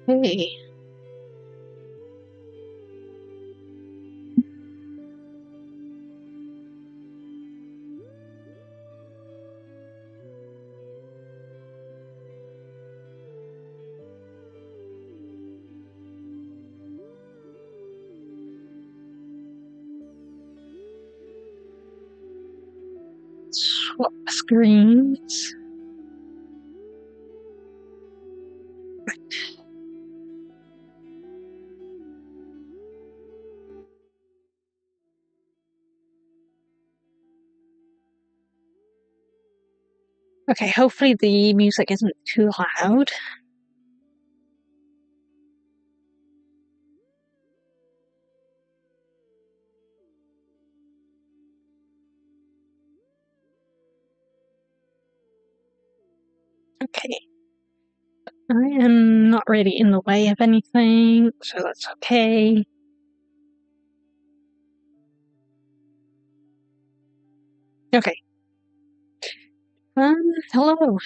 Hey. Swap screens. Okay, hopefully the music isn't too loud. Okay. I am not really in the way of anything, so that's okay. Okay. Hello.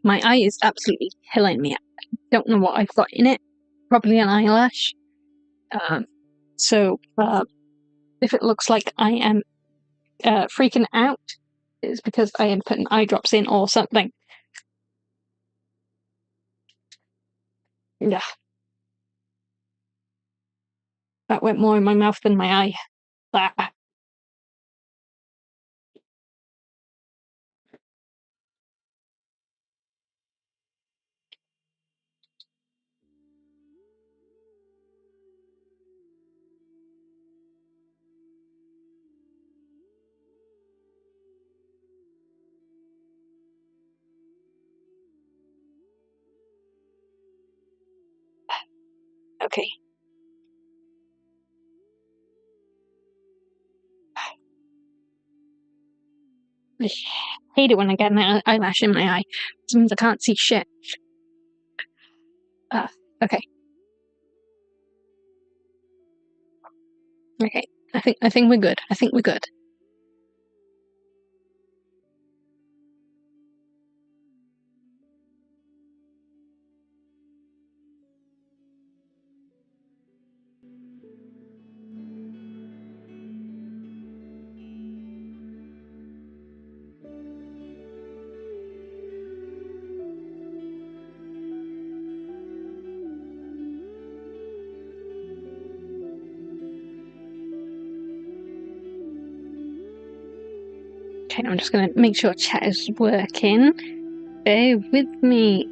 My eye is absolutely killing me. I don't know what I've got in it. Probably an eyelash. So if it looks like I am freaking out, is because I am putting eye drops in or something. Yeah. That went more in my mouth than my eye. Ah. Okay. I hate it when I get an eyelash in my eye. It means I can't see shit. Okay. Okay. I think we're good. I think we're good. Okay, I'm just gonna make sure chat is working. Bear with me.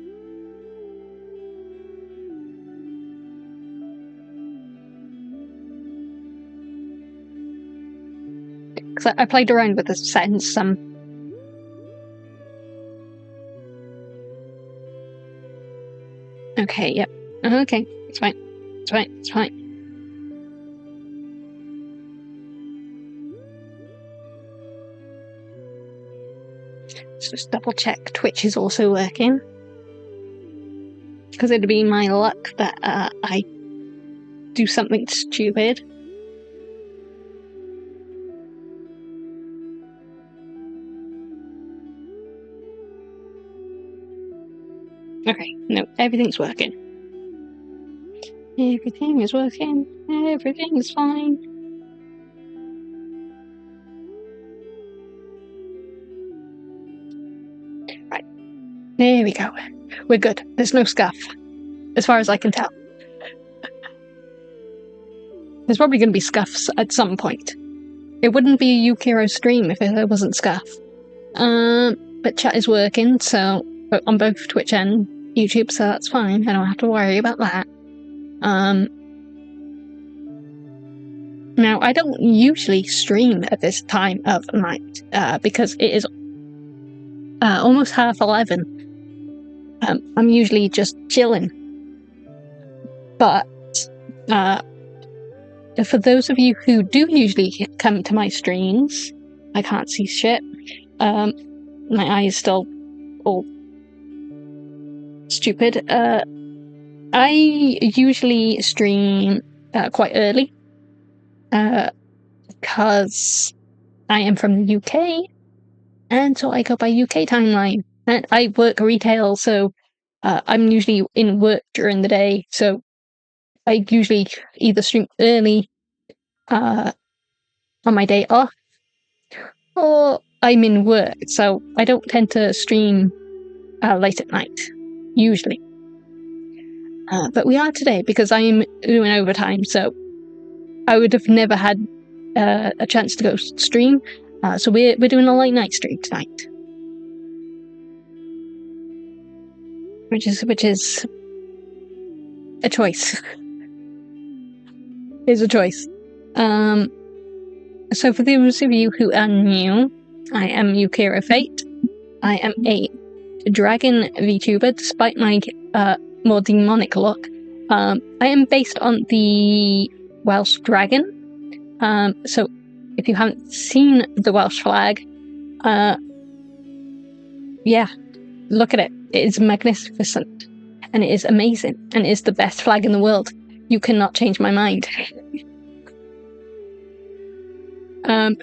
Because I played around with the settings some. Okay, yep. Okay, it's fine. It's fine. It's fine. Let's just double check Twitch is also working. Because it'd be my luck that I do something stupid. Okay, no, everything's working. Everything is working. Everything is fine. Right. There we go. We're good. There's no scuff. As far as I can tell. There's probably going to be scuffs at some point. It wouldn't be a Yukiro stream if there wasn't scuff. But chat is working, so on both Twitch and YouTube, so that's fine. I don't have to worry about that. Now, I don't usually stream at this time of night, because it is almost 11:30. I'm usually just chilling. But for those of you who do usually come to my streams, I can't see shit. My eye is still all stupid. I usually stream quite early because I am from the UK, and so I go by UK timeline. And I work retail, so I'm usually in work during the day, so I usually either stream early on my day off, or I'm in work, so I don't tend to stream late at night, usually. But we are today because I am doing overtime, so I would have never had a chance to go stream. So we're doing a late night stream tonight, which is a choice. Is a choice. So for those of you who are new, I am Yukiro Fate. I am a dragon Vtuber, despite my more demonic look. I am based on the Welsh dragon. So if you haven't seen the Welsh flag, yeah, look at it. It is magnificent, and it is amazing, and it is the best flag in the world. You cannot change my mind.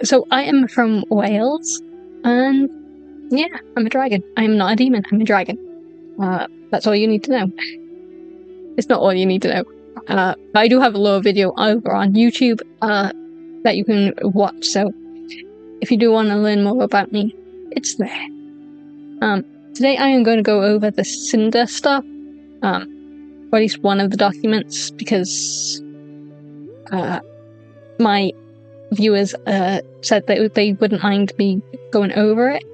So I am from Wales, and yeah, I'm a dragon. I'm not a demon, I'm a dragon. That's all you need to know. It's not all you need to know. I do have a little video over on YouTube that you can watch, so if you do want to learn more about me, it's there. Today I am going to go over the Cinder stuff, or at least one of the documents, because my viewers said that they wouldn't mind me going over it.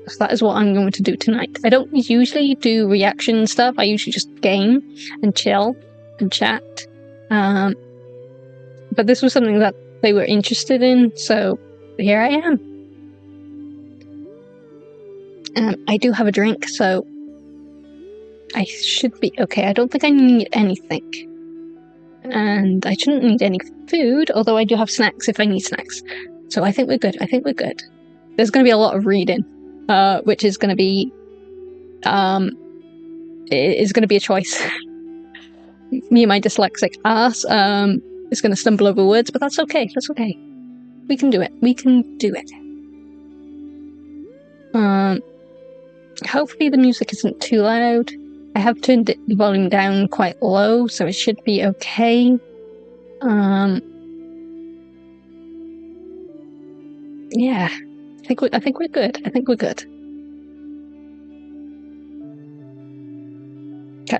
So that is what I'm going to do tonight. I don't usually do reaction stuff. I usually just game and chill and chat. But this was something that they were interested in, so here I am. I do have a drink, so I should be okay. I don't think I need anything. And I shouldn't need any food, although I do have snacks if I need snacks. So I think we're good. I think we're good. There's going to be a lot of reading. Which is going to be, is going to be a choice. Me and my dyslexic ass, is going to stumble over words, but that's okay, that's okay. We can do it, we can do it. Hopefully the music isn't too loud. I have turned the volume down quite low, so it should be okay. Yeah. I think we're good. I think we're good.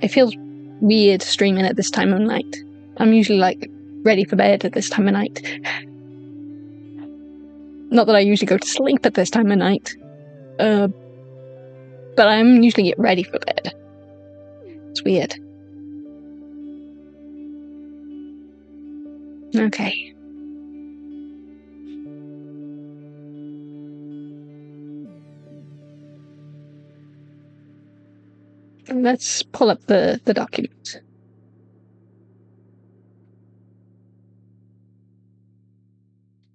It feels weird streaming at this time of night. I'm usually like ready for bed at this time of night. Not that I usually go to sleep at this time of night. But I'm usually ready for bed. It's weird. Okay. Let's pull up the document.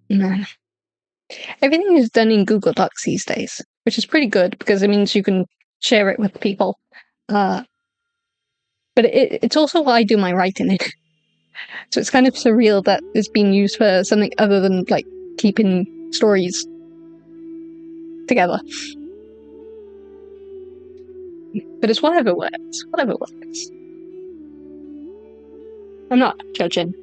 Man. Everything is done in Google Docs these days, which is pretty good because it means you can share it with people. But it's also what I do my writing in. So it's kind of surreal that it's being used for something other than like keeping stories together. But it's whatever works. Whatever works. I'm not judging.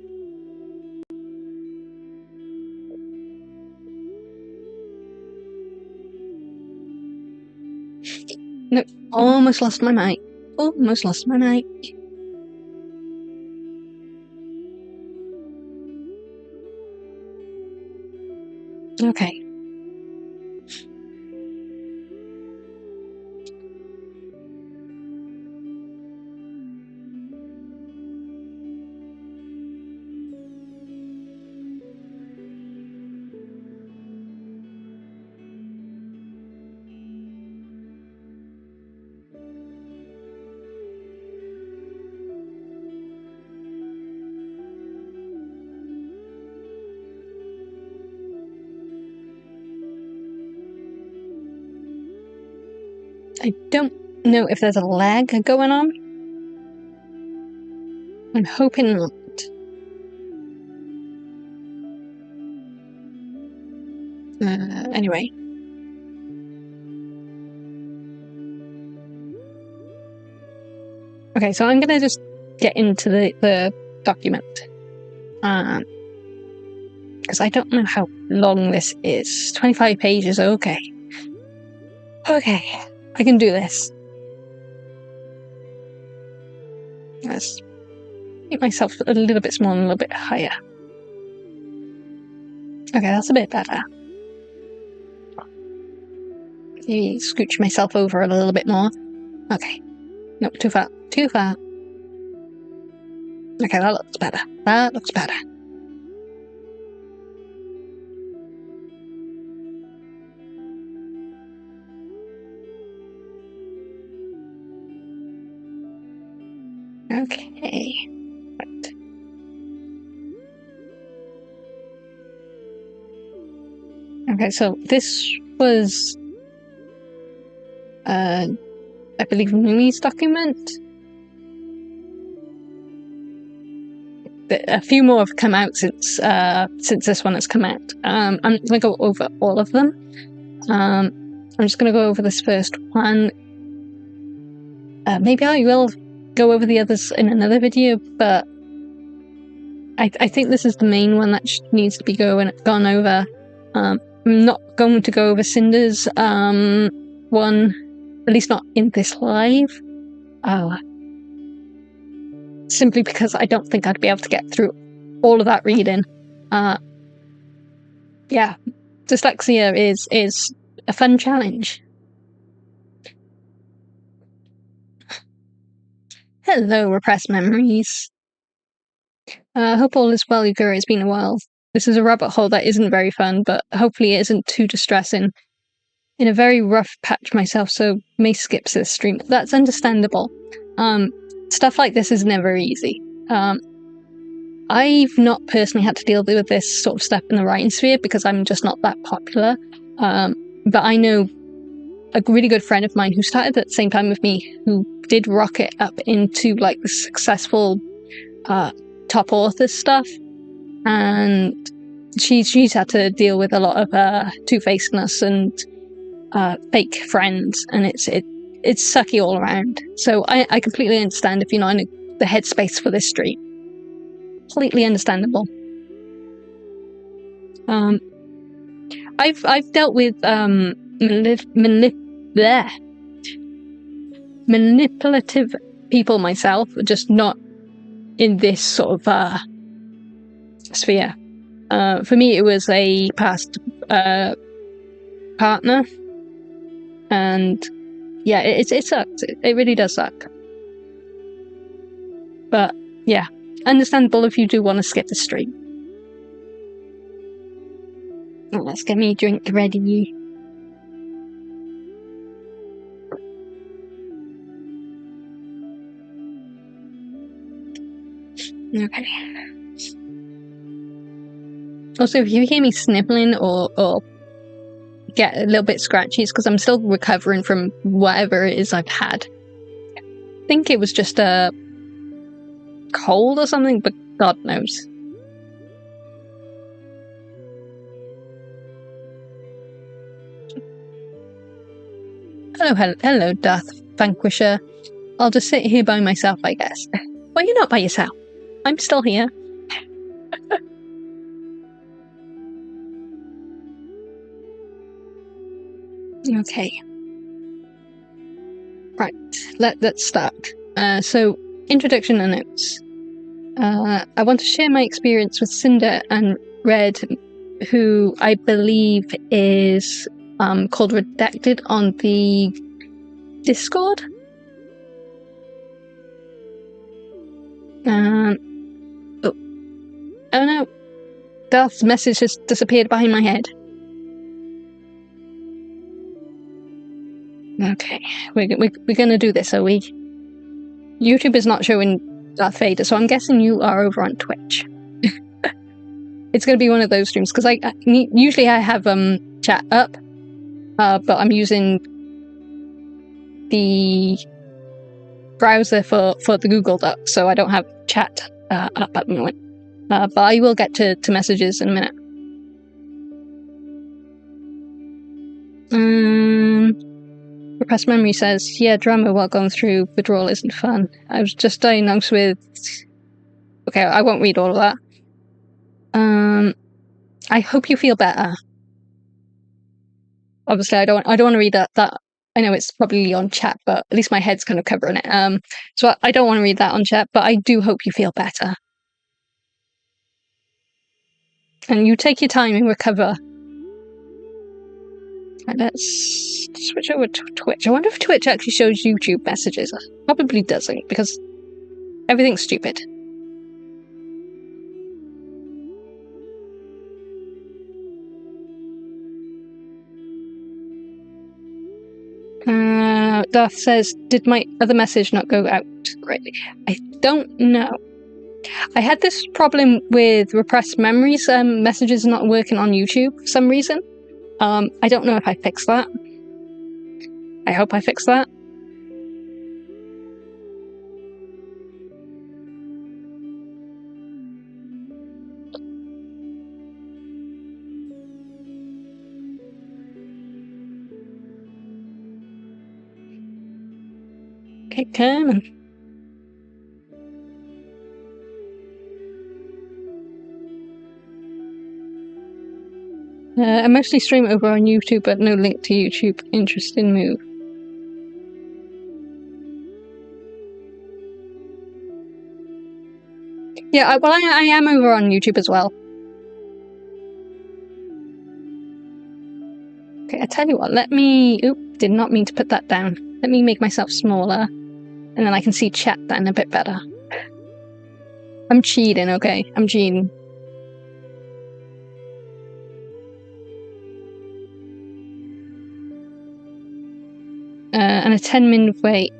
No, almost lost my mic. Almost lost my mic. Okay. I don't know if there's a lag going on. I'm hoping not. Anyway. Okay, so I'm gonna just get into the document. Because I don't know how long this is. 25 pages, okay. Okay. I can do this. Let's make myself a little bit smaller and a little bit higher. Okay, that's a bit better. Maybe scooch myself over a little bit more. Okay. Nope, too far. Too far. Okay, that looks better. That looks better. Okay. Right. Okay, so this was I believe Numi's document. A few more have come out since this one has come out. I'm gonna go over all of them. I'm just gonna go over this first one. Maybe I will go over the others in another video, but I think this is the main one that needs to be gone over. I'm not going to go over Cinder's one, at least not in this live. Simply because I don't think I'd be able to get through all of that reading. Yeah, dyslexia is a fun challenge. Hello, repressed memories. Hope all is well, Yukiro. It's been a while. This is a rabbit hole that isn't very fun, but hopefully it isn't too distressing. In a very rough patch myself, so may skip this stream. That's understandable. Stuff like this is never easy. I've not personally had to deal with this sort of stuff in the writing sphere because I'm just not that popular. But I know a really good friend of mine who started at the same time with me, who did rocket up into like the successful top author stuff, and she's had to deal with a lot of two-facedness and fake friends, and it's sucky all around. So I completely understand if you're not in the headspace for this stream. Completely understandable. I've dealt with manipulative people myself, just not in this sort of sphere. For me, it was a past partner, and yeah, it sucks. It really does suck. But yeah, understandable if you do want to skip the stream. Let's get me a drink ready. Okay. Also, if you hear me sniffling or get a little bit scratchy, it's because I'm still recovering from whatever it is I've had. I think it was just a cold or something, but God knows. Hello, Darth Vanquisher. I'll just sit here by myself, I guess. Well, you're not by yourself. I'm still here. Okay. Right, let's start. So, introduction and notes. I want to share my experience with Sinder and Red, who I believe is called Redacted on the Discord. Oh no, Darth's message has disappeared behind my head. Okay, we're gonna do this, are we? YouTube is not showing Darth Vader, so I'm guessing you are over on Twitch. It's gonna be one of those streams, because usually I have chat up, but I'm using the browser for the Google Doc, so I don't have chat up at the moment. But I will get to messages in a minute. Repressed Memory says, yeah, drama while going through withdrawal isn't fun. I was just diagnosed with... Okay, I won't read all of that. I hope you feel better. Obviously, I don't want to read that. I know it's probably on chat, but at least my head's kind of covering it. So I don't want to read that on chat, but I do hope you feel better. And you take your time and recover. Right, let's switch over to Twitch. I wonder if Twitch actually shows YouTube messages. Probably doesn't, because everything's stupid. Darth says, did my other message not go out correctly? I don't know. I had this problem with repressed memories, messages not working on YouTube for some reason. I don't know if I fixed that. I hope I fixed that. Okay, come on. I mostly stream over on YouTube, but no link to YouTube. Interesting move. Yeah, well, I am over on YouTube as well. Okay, I tell you what, let me... Oop, did not mean to put that down. Let me make myself smaller, and then I can see chat then a bit better. I'm cheating, okay? I'm cheating. And a 10-minute wait.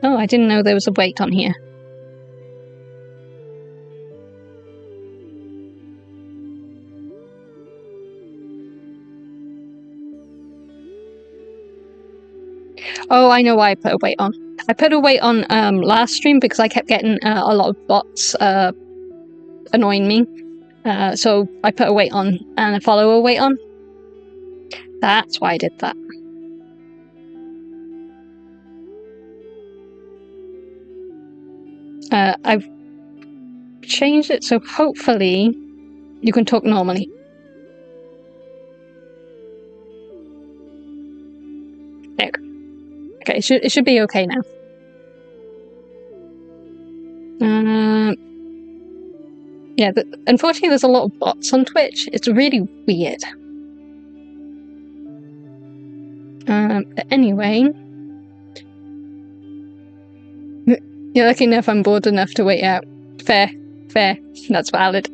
Oh, I didn't know there was a wait on here. Oh, I know why I put a wait on. I put a wait on last stream because I kept getting a lot of bots annoying me. So I put a wait on and a follower wait on. That's why I did that. I've changed it so hopefully you can talk normally. There. Okay, it should be okay now. Yeah, unfortunately there's a lot of bots on Twitch. It's really weird. But anyway... You're lucky enough I'm bored enough to wait out. Fair. That's valid.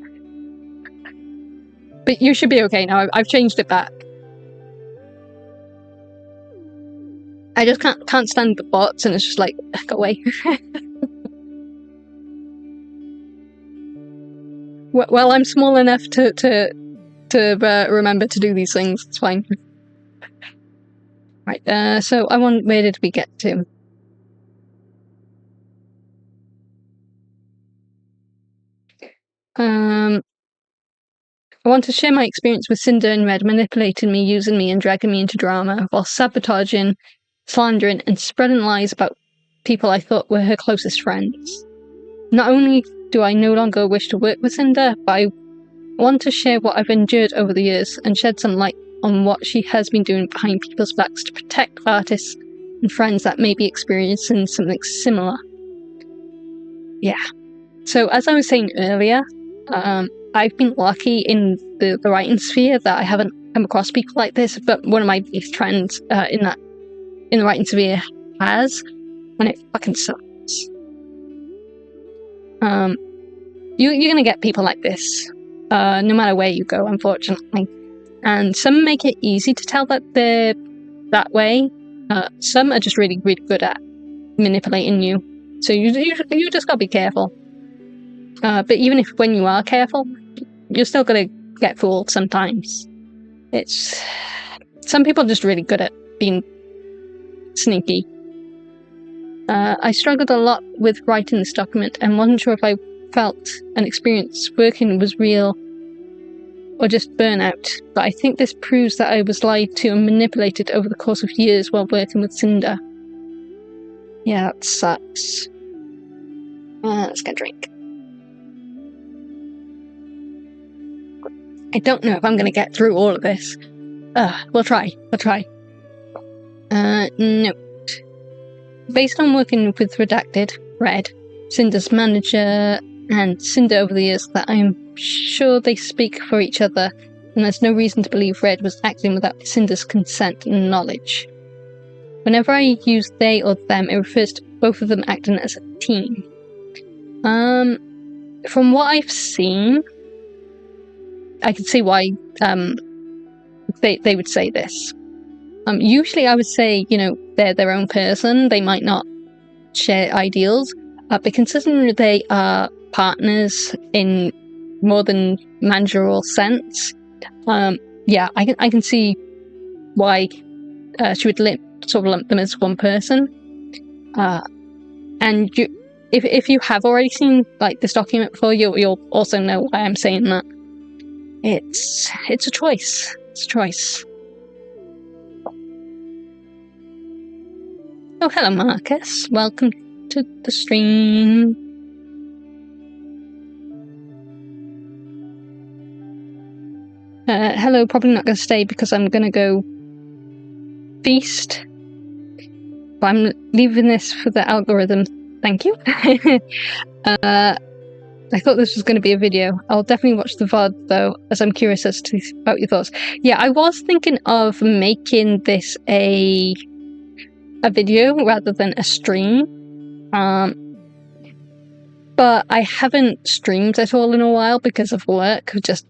But you should be okay now. I've changed it back. I just can't stand the bots, and it's just like, go away. Well, I'm small enough to remember to do these things. It's fine. Right. So where did we get to? I want to share my experience with Sinder and Red manipulating me, using me, and dragging me into drama while sabotaging, slandering, and spreading lies about people I thought were her closest friends. Not only do I no longer wish to work with Sinder, but I want to share what I've endured over the years and shed some light on what she has been doing behind people's backs to protect artists and friends that may be experiencing something similar. Yeah. So as I was saying earlier, I've been lucky in the writing sphere that I haven't come across people like this, but one of my biggest friends in the writing sphere has, and it fucking sucks. You're gonna get people like this, no matter where you go, unfortunately. And some make it easy to tell that they're that way. Some are just really, really good at manipulating you. So you just gotta be careful. But even when you are careful, you're still gonna get fooled sometimes. Some people are just really good at being sneaky. I struggled a lot with writing this document and wasn't sure if I felt an experience working was real or just burnout, but I think this proves that I was lied to and manipulated over the course of years while working with Sinder. Yeah, that sucks. Let's get a drink. I don't know if I'm going to get through all of this. We'll try. Note. Based on working with Redacted, Red, Sinder's manager, and Sinder over the years, that I'm sure they speak for each other, and there's no reason to believe Red was acting without Sinder's consent and knowledge. Whenever I use they or them, it refers to both of them acting as a team. From what I've seen, I can see why they would say this. Usually I would say, they're their own person, they might not share ideals, but considering they are partners in more than managerial sense, yeah, I can see why she would lump them as one person. And if you have already seen this document before, you'll also know why I'm saying that. It's a choice. It's a choice. Oh, hello, Marcus. Welcome to the stream. Hello, probably not going to stay because I'm going to go feast. But I'm leaving this for the algorithm. Thank you. I thought this was going to be a video. I'll definitely watch the VOD though, as I'm curious as to about your thoughts. Yeah, I was thinking of making this a video rather than a stream. But I haven't streamed at all in a while because of work, just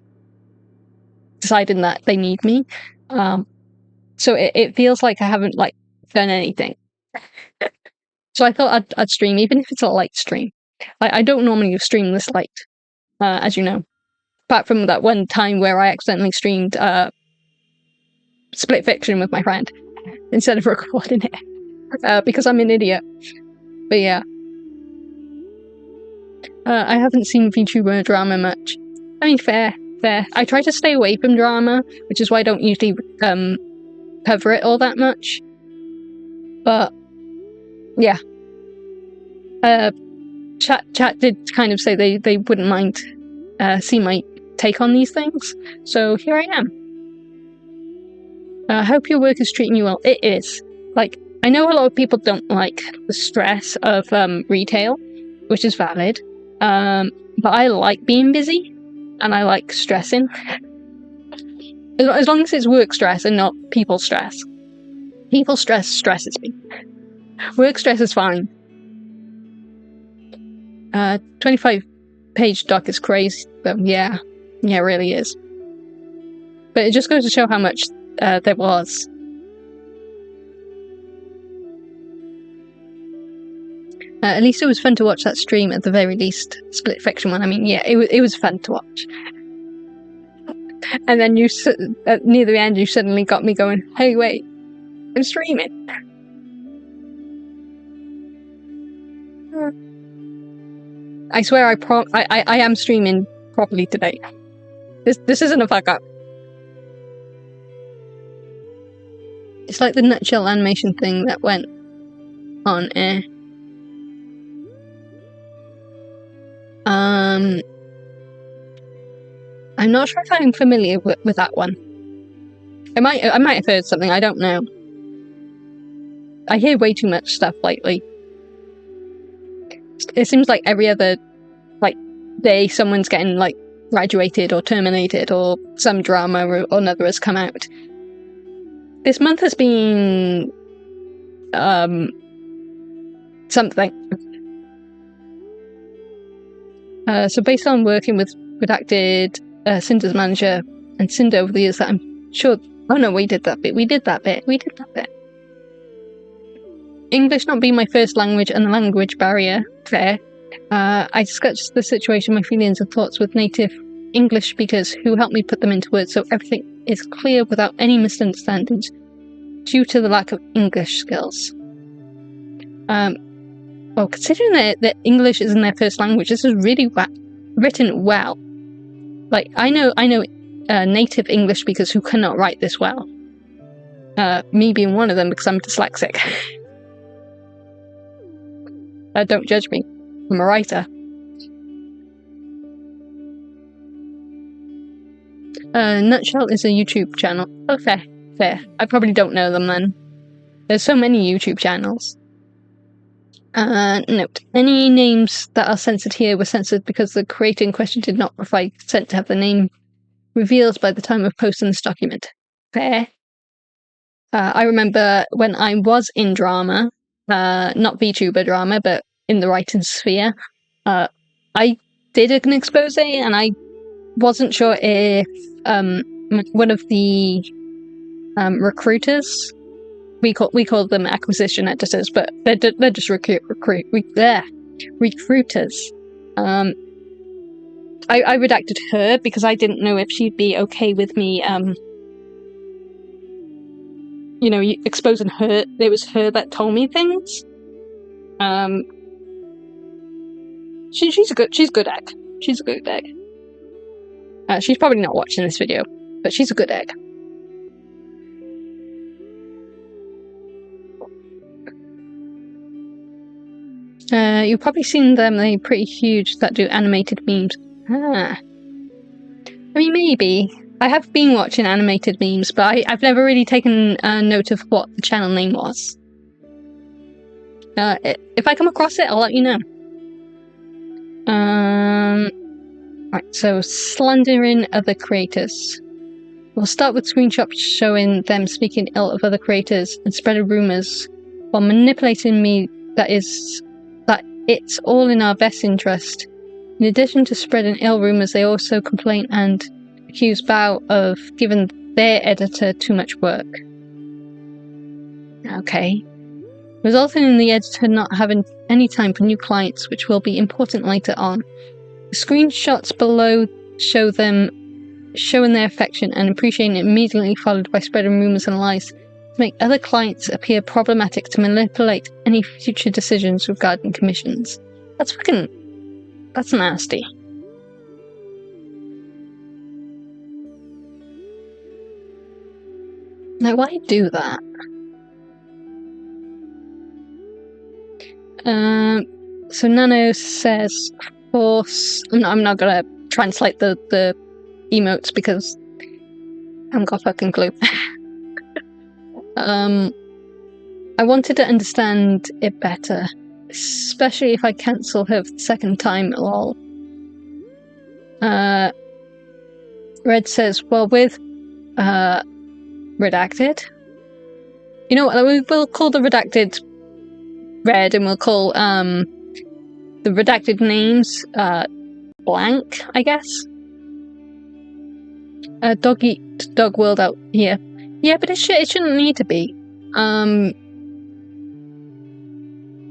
deciding that they need me. So it feels like I haven't done anything. So I thought I'd stream, even if it's a light stream. I don't normally stream this light, as you know. Apart from that one time where I accidentally streamed Split Fiction with my friend instead of recording it, because I'm an idiot. But yeah. I haven't seen VTuber drama much. I mean, fair. I try to stay away from drama, which is why I don't usually cover it all that much. But yeah. Chat did kind of say they wouldn't mind see my take on these things, so here I am. I hope your work is treating you well. It is. I know a lot of people don't like the stress of retail, which is valid, but I like being busy, and I like stressing. As long as it's work stress and not people stress. People stress stresses me. Work stress is fine. 25-page doc is crazy, but yeah, it really is. But it just goes to show how much there was. At least it was fun to watch that stream at the very least. Split Fiction one. I mean, yeah, it was fun to watch. And then near the end, you suddenly got me going, hey, wait, I'm streaming. I swear I am streaming properly today. This isn't a fuck up. It's like the nutshell animation thing that went on air. I'm not sure if I'm familiar with that one. I might have heard something, I don't know. I hear way too much stuff lately. It seems like every other day someone's getting graduated or terminated or some drama or another has come out. This month has been something. So based on working with Redacted, Cinder's manager, and Cinder over the years, that I'm sure. Oh no, we did that bit. English not being my first language and the language barrier, fair. I discussed the situation, my feelings and thoughts with native English speakers who helped me put them into words so everything is clear without any misunderstandings due to the lack of English skills. Well, considering that English isn't their first language, this is really written well. I know native English speakers who cannot write this well. Me being one of them because I'm dyslexic. Don't judge me. I'm a writer. Nutshell is a YouTube channel. Oh, fair. I probably don't know them then. There's so many YouTube channels. Note. Any names that are censored here were censored because the creator in question did not provide consent to have the name revealed by the time of posting this document. Fair. I remember when I was in drama, not VTuber drama, but in the writing sphere, I did an expose and I wasn't sure if one of the recruiters, we call them acquisition editors, but they're just recruiters. I redacted her because I didn't know if she'd be okay with me exposing her. It was her that told me things. She's a good egg. She's a good egg. She's probably not watching this video, but she's a good egg. You've probably seen them. They're pretty huge that do animated memes. I mean, maybe. I have been watching animated memes, but I've never really taken note of what the channel name was. If I come across it, I'll let you know. Right, so slandering other creators. We'll start with screenshots showing them speaking ill of other creators and spreading rumors while manipulating me that it's all in our best interest. In addition to spreading ill rumors, they also complain and accuse Bao of giving their editor too much work. Okay. Resulting in the editor not having any time for new clients, which will be important later on. The screenshots below show them showing their affection and appreciating it, immediately followed by spreading rumors and lies to make other clients appear problematic to manipulate any future decisions regarding commissions. That's nasty. Now, why do that? So Nano says, of course, I'm not gonna translate the emotes because I haven't got a fucking clue. I wanted to understand it better, especially if I cancel her the second time, lol. Red says, well, with redacted. You know what, we'll call the redacted Red, and we'll call the redacted names blank, I guess. Dog eat dog world out here. Yeah, but it shouldn't need to be.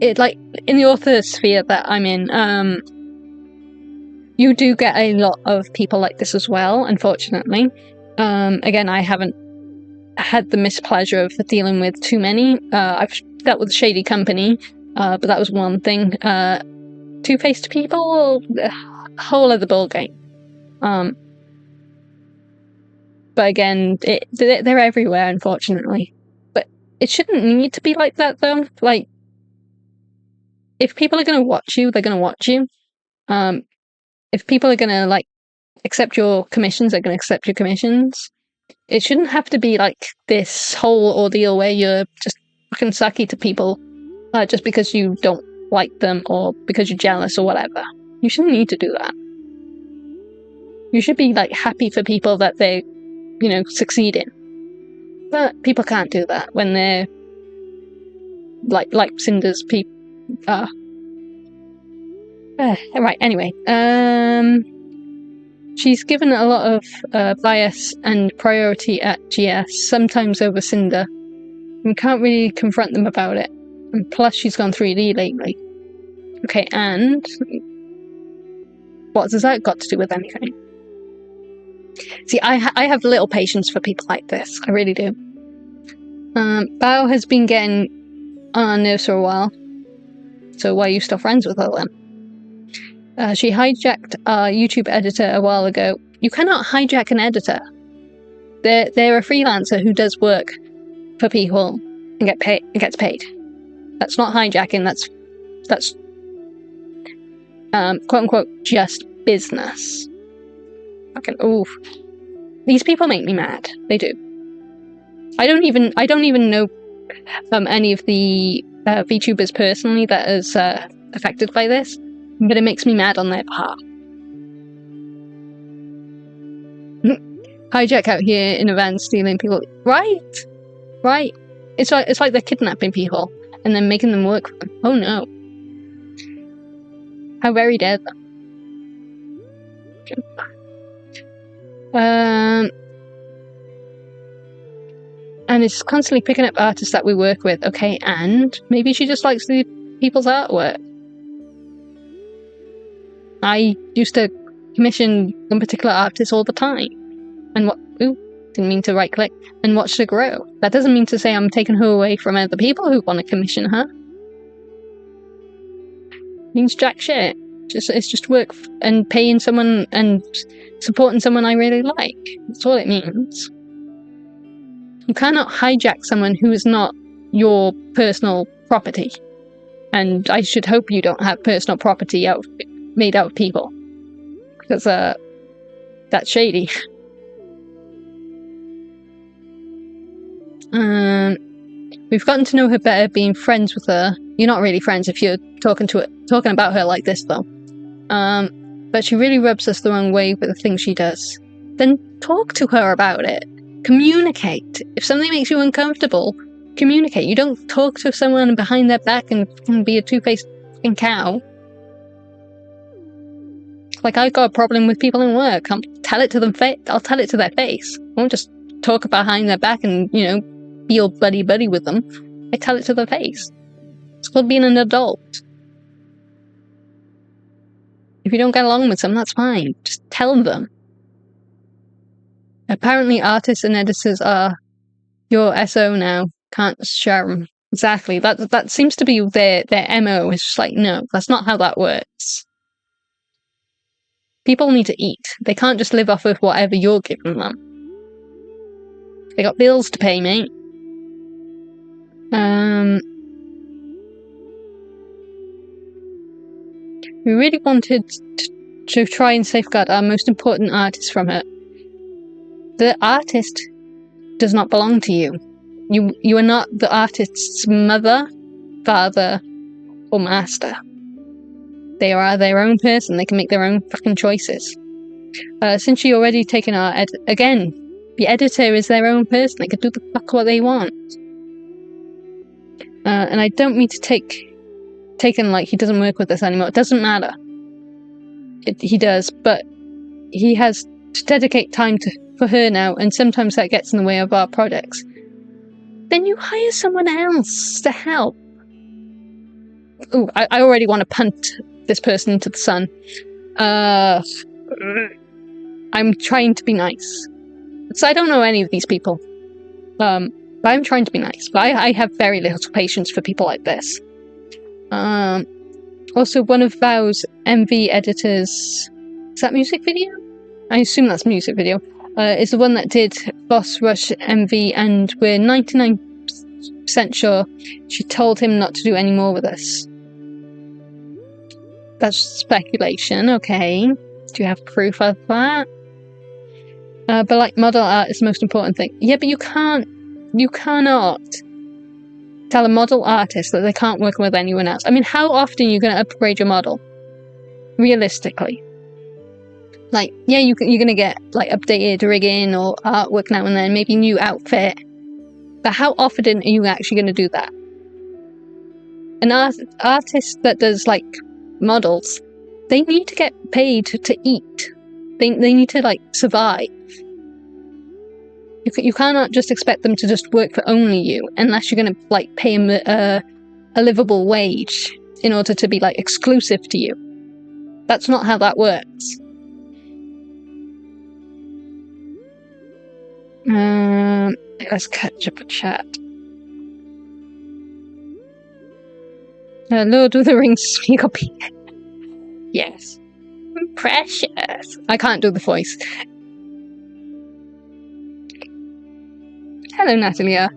It, like, in the author sphere that I'm in, you do get a lot of people like this as well, unfortunately. Again, I haven't had the mispleasure of dealing with too many. I've dealt with shady company, but that was one thing. Two-faced people, a whole other ballgame. But again, they're everywhere, unfortunately. But it shouldn't need to be like that, though. Like, if people are going to watch you, they're going to watch you. If people are going to, like, accept your commissions, they're going to accept your commissions. It shouldn't have to be like this whole ordeal where you're just fucking sucky to people just because you don't like them or because you're jealous or whatever. You shouldn't need to do that. You should be, like, happy for people that they, you know, succeeding. But people can't do that when they're like Cinder's people. Right, anyway. She's given a lot of bias and priority at GS, sometimes over Cinder, and can't really confront them about it. And plus, she's gone 3D lately. Okay, and what has that got to do with anything? See, I have little patience for people like this. I really do. Bao has been getting on our nerves for a while. So why are you still friends with her then? She hijacked our YouTube editor a while ago. You cannot hijack an editor. They're a freelancer who does work for people and gets paid. That's not hijacking. That's quote unquote just business. Fucking oof. These people make me mad. They do. I don't even know any of the VTubers personally that is affected by this, but it makes me mad on their behalf. Hijack out here in a van stealing people. Right. It's like they're kidnapping people and then making them work for them. Oh no. How very dare them. And it's constantly picking up artists that we work with. Okay, and maybe she just likes the people's artwork. I used to commission one particular artist all the time. And didn't mean to right click. And watch her grow. That doesn't mean to say I'm taking her away from other people who want to commission her. It means jack shit. It's just work and paying someone and supporting someone I really like. That's all it means. You cannot hijack someone who is not your personal property. And I should hope you don't have personal property made out of people. Because that's shady. We've gotten to know her better, being friends with her. You're not really friends if you're talking about her like this, though. But she really rubs us the wrong way with the things she does. Then talk to her about it. Communicate. If something makes you uncomfortable, communicate. You don't talk to someone behind their back and be a two-faced fucking cow. Like, I've got a problem with people in work. I'll tell it to their face. I won't just talk behind their back and, be all buddy-buddy with them. I tell it to their face. It's called being an adult. If you don't get along with them, that's fine. Just tell them. Apparently artists and editors are your SO now. Can't share them. Exactly. That seems to be their MO. It's just like, no, that's not how that works. People need to eat. They can't just live off of whatever you're giving them. They got bills to pay, mate. We really wanted to try and safeguard our most important artist from her. The artist does not belong to you. You are not the artist's mother, father, or master. They are their own person. They can make their own fucking choices. Since she already taken our again, the editor is their own person. They can do the fuck what they want. And I don't mean to taken like he doesn't work with us anymore. It doesn't matter. He does, but he has to dedicate time for her now, and sometimes that gets in the way of our projects. Then you hire someone else to help. Ooh, I already want to punt this person into the sun. I'm trying to be nice. So I don't know any of these people. But I'm trying to be nice. But I have very little patience for people like this. Also, one of Vow's MV editors... Is that music video? I assume that's music video. Is the one that did Boss Rush MV, and we're 99% sure she told him not to do any more with us. That's speculation, okay. Do you have proof of that? But like, model art is the most important thing. Yeah, but you cannot tell a model artist that they can't work with anyone else. I mean, how often are you going to upgrade your model? Realistically. Like, yeah, you're going to get, like, updated rigging or artwork now and then, maybe new outfit. But how often are you actually going to do that? An artist that does, like, models, they need to get paid to eat. They need to, like, survive. You cannot just expect them to just work for only you, unless you're going to, like, pay them a livable wage in order to be, like, exclusive to you. That's not how that works. Let's catch up a chat. Lord of the Rings speak up. Yes. Precious. I can't do the voice. Hello, Natalia.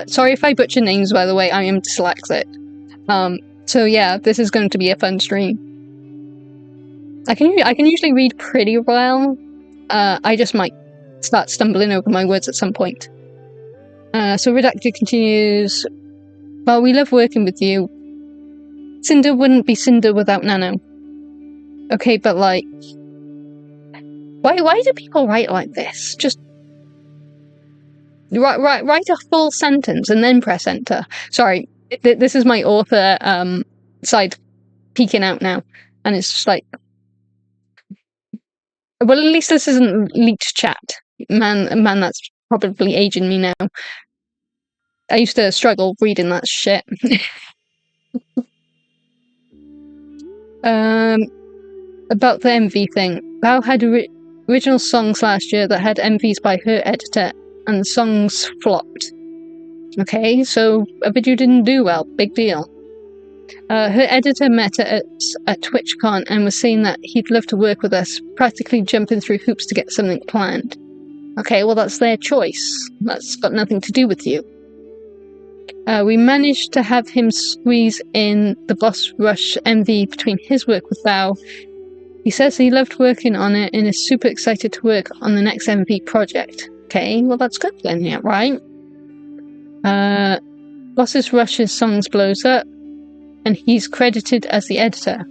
Sorry if I butcher names, by the way. I am dyslexic. So yeah, this is going to be a fun stream. I can usually read pretty well. I just might start stumbling over my words at some point. So Redacted continues. Well, we love working with you. Cinder wouldn't be Cinder without Nano. Okay, but like, why do people write like this? Just write a full sentence and then press enter. Sorry, this is my author side peeking out now, and it's just like, well, at least this isn't leaked chat. Man, that's probably aging me now. I used to struggle reading that shit. About the MV thing. Bao had original songs last year that had MVs by her editor, and the songs flopped. Okay, so a video didn't do well. Big deal. Her editor met her at TwitchCon and was saying that he'd love to work with us, practically jumping through hoops to get something planned. Okay, well, that's their choice. That's got nothing to do with you. We managed to have him squeeze in the Boss Rush MV between his work with Bao. He says he loved working on it and is super excited to work on the next MV project. Okay, well, that's good then, yeah, right? Boss's Rush's songs blows up, and he's credited as the editor.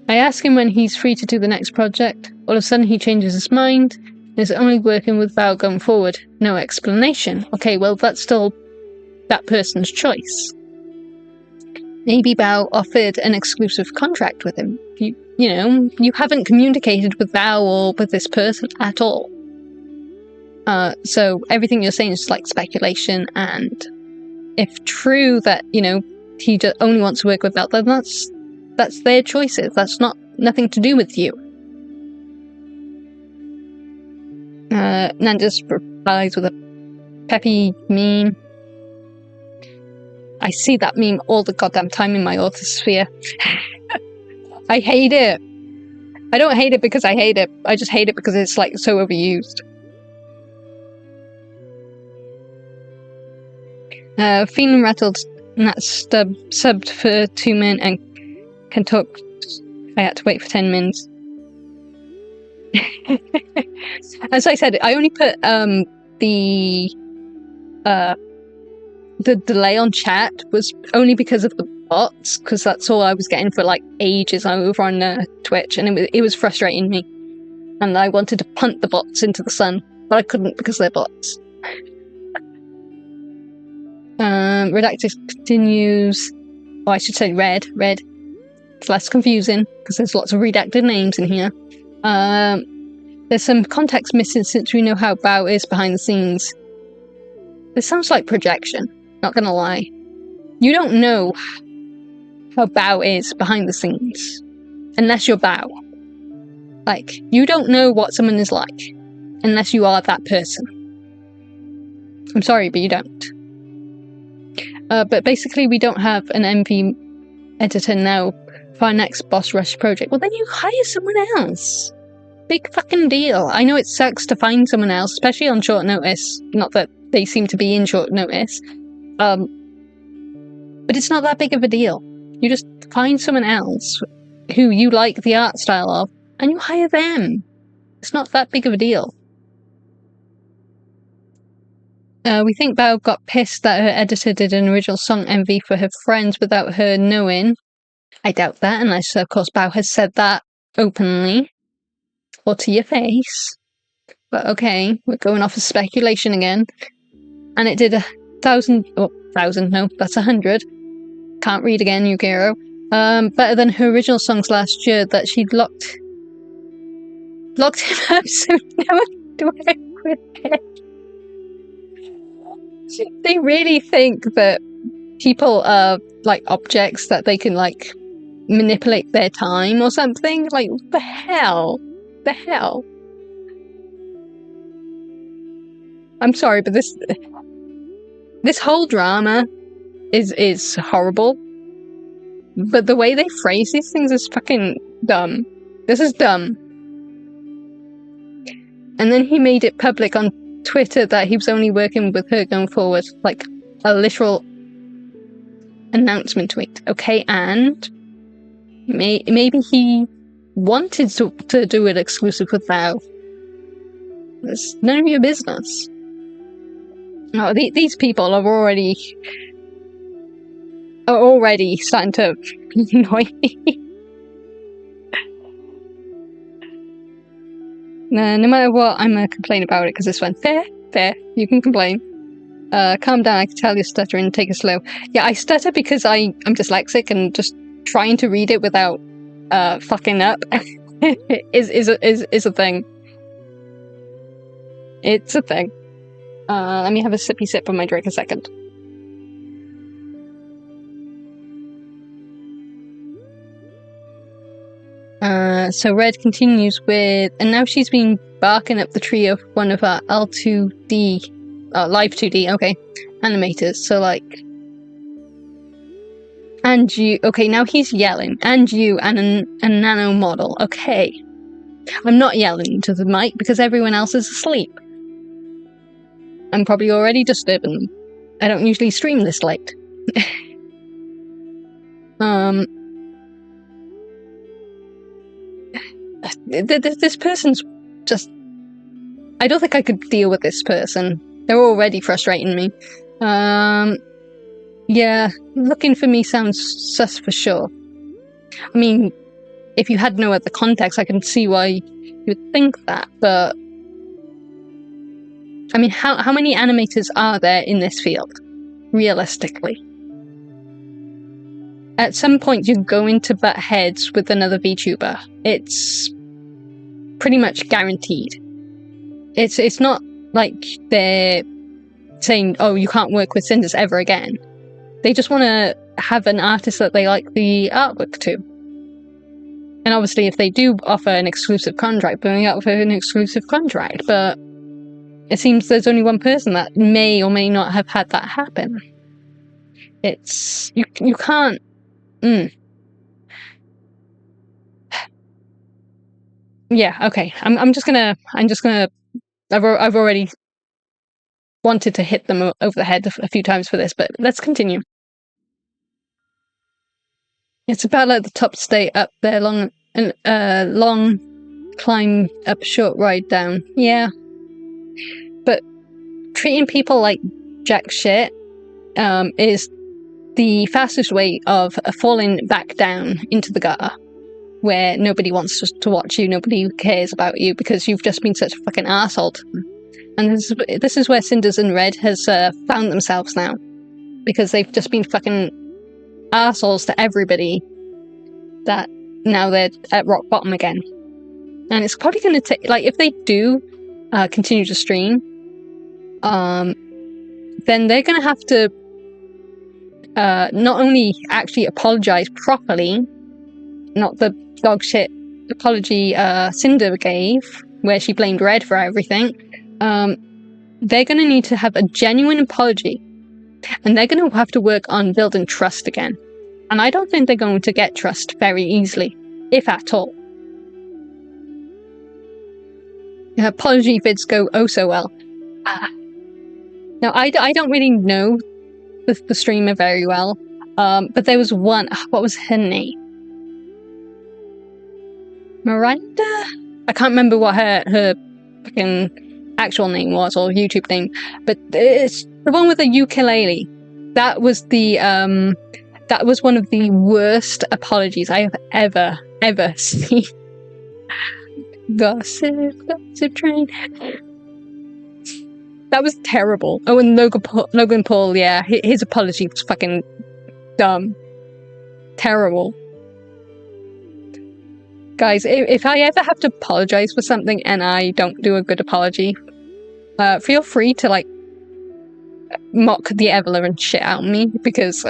I ask him when he's free to do the next project. All of a sudden he changes his mind and is only working with Val going forward. No explanation. Okay, well that's still that person's choice. Maybe Bao offered an exclusive contract with him. You know, you haven't communicated with Bao or with this person at all. So everything you're saying is like speculation, and if true that, you know, he only wants to work with Bao, then that's their choices. That's nothing to do with you. Nanda's replies with a peppy meme. I see that meme all the goddamn time in my autosphere. I hate it. I don't hate it because I hate it. I just hate it because it's like so overused. Feeling rattled, Nat subbed for 2 min and can talk. I had to wait for 10 mins. As I said, I only put the delay on chat was only because of the bots, because that's all I was getting for like ages over on Twitch, and it was frustrating me, and I wanted to punt the bots into the sun, but I couldn't because they're bots. Redacted continues. Oh, I should say Red. It's less confusing because there's lots of redacted names in here. There's some context missing since we know how Bao is behind the scenes. This sounds like projection, not gonna lie. You don't know how Bao is behind the scenes unless you're Bao. Like, you don't know what someone is like unless you are that person. I'm sorry, but you don't. But basically we don't have an MV editor now for our next Boss Rush project. Well, then you hire someone else. Big fucking deal. I know it sucks to find someone else, especially on short notice. Not that they seem to be in short notice. But it's not that big of a deal. You just find someone else who you like the art style of, and you hire them. It's not that big of a deal. We think Bao got pissed that her editor did an original song MV for her friends without her knowing. I doubt that, unless, of course, Bao has said that openly. Or to your face. But okay, we're going off of speculation again. And it did 1,000... Oh, 1,000, no, that's 100. Can't read again, Yukiro. Better than her original songs last year that she'd locked him up so no one could work with it. They really think that people are like objects that they can like manipulate their time or something. Like, what the hell? The hell? I'm sorry, but this whole drama is horrible. But the way they phrase these things is fucking dumb. This is dumb. And then he made it public on Twitter that he was only working with her going forward, like a literal announcement tweet. Okay, and maybe he wanted to do it exclusive with Bao. It's none of your business. No, these people are already starting to annoy me. No matter what, I'm gonna complain about it because this one fair. You can complain. Calm down. I can tell you're stuttering. Take it slow. Yeah, I stutter because I'm dyslexic and just trying to read it without fucking up is a thing. It's a thing. Let me have a sippy sip of my drink a second. So Red continues with, and now she's been barking up the tree of one of our L2D, Live 2D, okay, animators. So like, and you, okay, now he's yelling, and you, and a nano model, okay. I'm not yelling to the mic because everyone else is asleep. I'm probably already disturbing them. I don't usually stream this late. This person's just... I don't think I could deal with this person. They're already frustrating me. Yeah, looking for me sounds sus for sure. I mean, if you had no other context, I can see why you would think that, but I mean, how many animators are there in this field, realistically? At some point, you're going to butt heads with another VTuber. It's pretty much guaranteed. It's not like they're saying, oh, you can't work with Cinders ever again. They just want to have an artist that they like the artwork to. And obviously, if they do offer an exclusive contract, then they offer an exclusive contract. But it seems there's only one person that may or may not have had that happen. It's you can't. Yeah. Okay. I'm just gonna. I've already wanted to hit them over the head a few times for this, but let's continue. It's about like the top stay up there, long climb up, short ride down. Yeah. But treating people like jack shit is the fastest way of falling back down into the gutter, where nobody wants to watch you, nobody cares about you because you've just been such a fucking arsehole to them. And this is where Sinder and Red has found themselves now, because they've just been fucking arseholes to everybody, that now they're at rock bottom again. And it's probably going to take, like, if they do continue to stream, then they're going to have to not only actually apologize properly, not the dog shit apology Cinder gave, where she blamed Red for everything. They're going to need to have a genuine apology, and they're going to have to work on building trust again. And I don't think they're going to get trust very easily, if at all. Apology vids go oh so well. Now, I don't really know the streamer very well, but there was one. What was her name? Miranda? I can't remember what her fucking actual name was, or YouTube name, but it's the one with the ukulele. That was one of the worst apologies I have ever seen. Gossip train. That was terrible. Oh, and Logan Paul, yeah, his apology was fucking dumb. Terrible. Guys, if I ever have to apologize for something and I don't do a good apology, feel free to, like, mock the Evelyn and shit out of me, because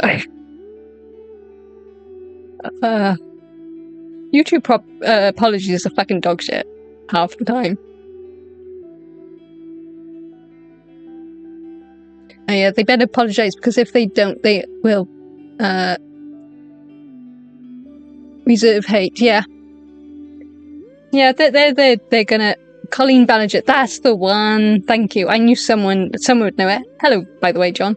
YouTube apologies are fucking dog shit half the time. Yeah, they better apologize, because if they don't, they will reserve hate. Yeah, they're gonna. Colleen Ballinger, that's the one. Thank you. I knew someone would know it. Hello, by the way, John.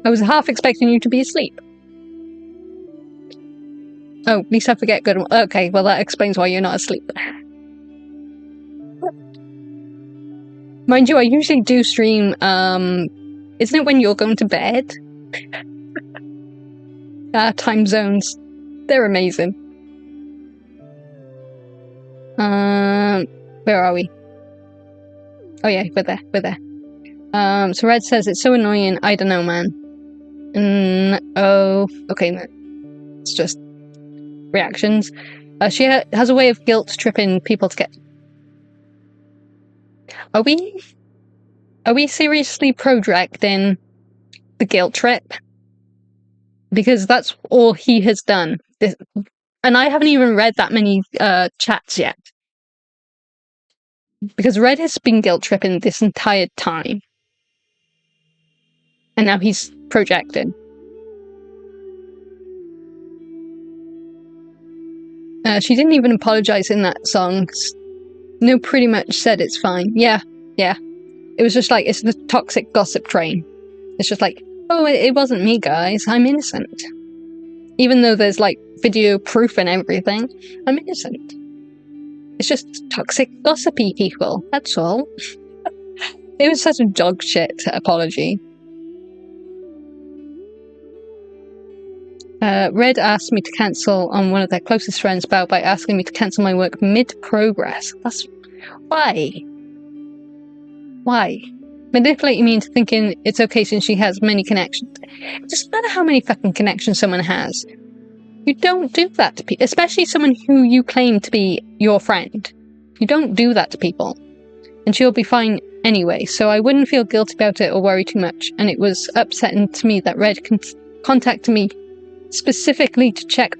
I was half expecting you to be asleep. Oh, at least I forget good. Okay, well that explains why you're not asleep. Mind you, I usually do stream, isn't it when you're going to bed? Time zones. They're amazing. Where are we? Oh yeah, we're there. So Red says, it's so annoying, I don't know, man. Oh, okay, it's just reactions. She has a way of guilt tripping people to get... Are we seriously projecting the guilt trip? Because that's all he has done. And I haven't even read that many chats yet. Because Red has been guilt tripping this entire time. And now he's projecting. She didn't even apologize in that song. No, pretty much said it's fine. Yeah. It was just like, it's the toxic gossip train. It's just like, oh, it wasn't me, guys. I'm innocent. Even though there's, like, video proof and everything, I'm innocent. It's just toxic gossipy people, that's all. It was such a dog shit apology. Red asked me to cancel on one of their closest friends' Bao by asking me to cancel my work mid-progress. That's... why? Why? Manipulating me into thinking it's okay since she has many connections. It doesn't matter how many fucking connections someone has. You don't do that to people, especially someone who you claim to be your friend. You don't do that to people. And she'll be fine anyway, so I wouldn't feel guilty about it or worry too much, and it was upsetting to me that Red contacted me specifically to check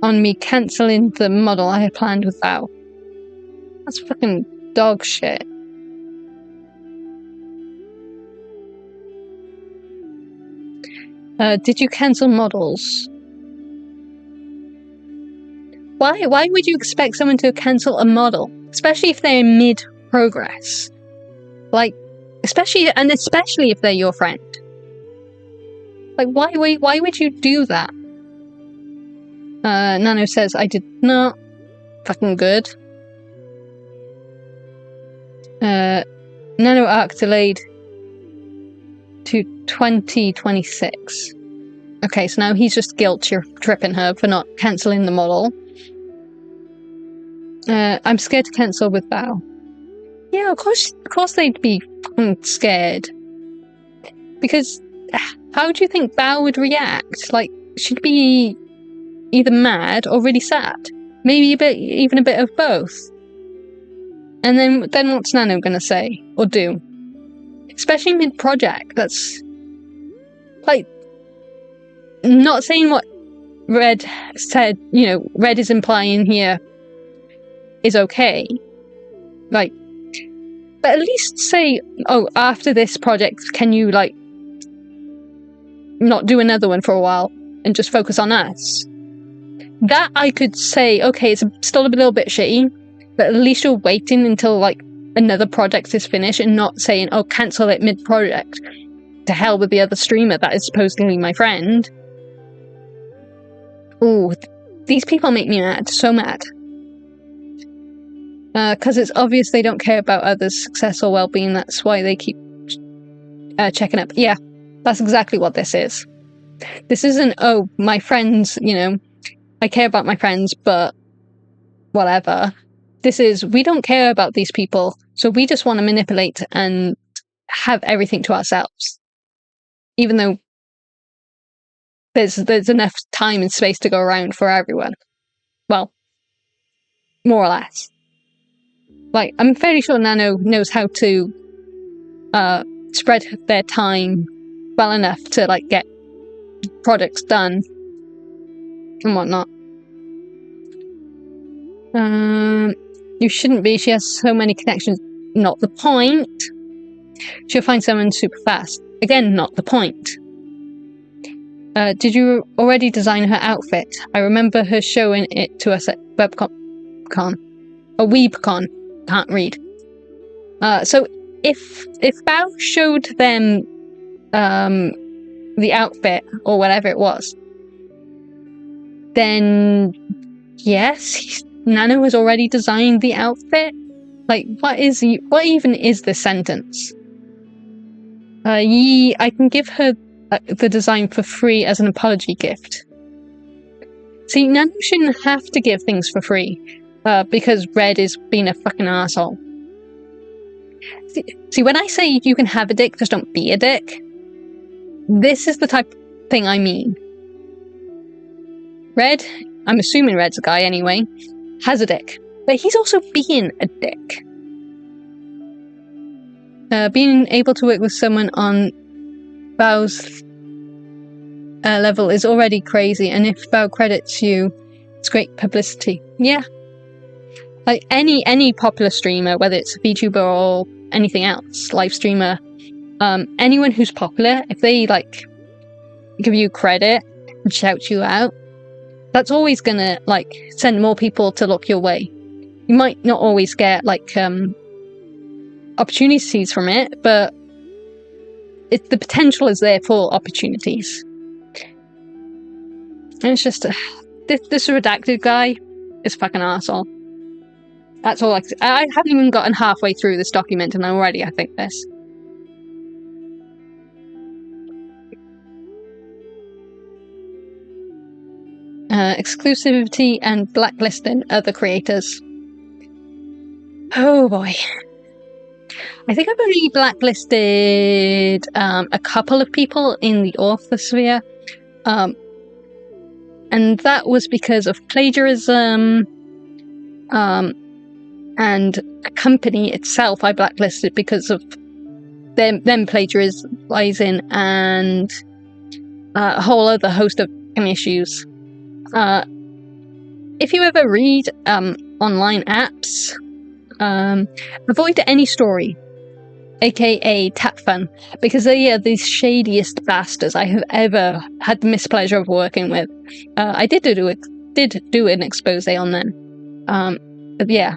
on me cancelling the model I had planned with Val. That's fucking dog shit. Did you cancel models? Why would you expect someone to cancel a model? Especially if they're mid-progress. Like, especially if they're your friend. Like, why would you do that? Nano says, I did not. Fucking good. Nano arc delayed to 2026. Okay, so now he's just guilt-tripping her for not cancelling the model. I'm scared to cancel with Bao. Yeah, of course they'd be fucking scared. Because how do you think Bao would react? Like, she'd be either mad or really sad. Maybe even a bit of both. And then what's Nano gonna say or do? Especially mid-project. That's like not saying what Red said. You know, Red is implying here is okay. Like, but at least say, oh, after this project, can you like not do another one for a while and just focus on us? That I could say, okay, it's still a little bit shitty, but at least you're waiting until like another project is finished and not saying, oh, cancel it mid-project. To hell with the other streamer that is supposedly my friend. Ooh, these people make me mad, so mad. Because it's obvious they don't care about others' success or well-being, that's why they keep checking up. Yeah, that's exactly what this is. This isn't, oh, my friends, you know, I care about my friends, but whatever. This is, we don't care about these people, so we just want to manipulate and have everything to ourselves. Even though there's enough time and space to go around for everyone. Well, more or less. Like, I'm fairly sure Nano knows how to spread their time well enough to, like, get projects done and whatnot. You shouldn't be. She has so many connections. Not the point. She'll find someone super fast. Again, not the point. Did you already design her outfit? I remember her showing it to us at WebCon. A WeebCon. Can't read. So if Bao showed them the outfit or whatever it was, then yes, Nano has already designed the outfit. Like, what even is this sentence? I can give her the design for free as an apology gift. See, Nano shouldn't have to give things for free. Because Red is being a fucking asshole. See, when I say you can have a dick, just don't be a dick, this is the type of thing I mean. Red, I'm assuming Red's a guy anyway, has a dick. But he's also being a dick. Being able to work with someone on Bao's level is already crazy, and if Bao credits you, it's great publicity. Yeah. Like any popular streamer, whether it's a Vtuber or anything else, live streamer, anyone who's popular, if they like give you credit and shout you out, that's always gonna like send more people to look your way. You might not always get like opportunities from it, but the potential is there for opportunities. And it's just this redacted guy is fucking arsehole. That's all I haven't even gotten halfway through this document and already I think this. Exclusivity and blacklisting other creators. Oh boy. I think I've only blacklisted a couple of people in the author sphere. And that was because of plagiarism. And a company itself I blacklisted because of them plagiarizing and a whole other host of issues. If you ever read online apps, avoid any story, aka tap fun, because they are the shadiest bastards I have ever had the mispleasure of working with. I did do an expose on them. But yeah.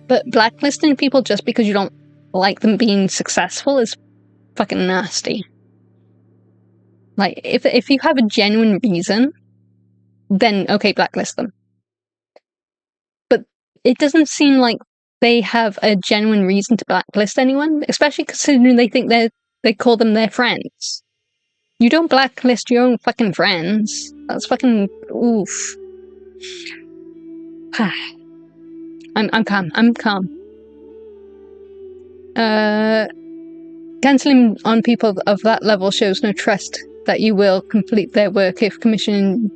But blacklisting people just because you don't like them being successful is fucking nasty. Like, if you have a genuine reason, then okay, blacklist them. But it doesn't seem like they have a genuine reason to blacklist anyone, especially considering they think they call them their friends. You don't blacklist your own fucking friends. That's fucking oof. I'm calm. Cancelling on people of that level shows no trust that you will complete their work if commissioned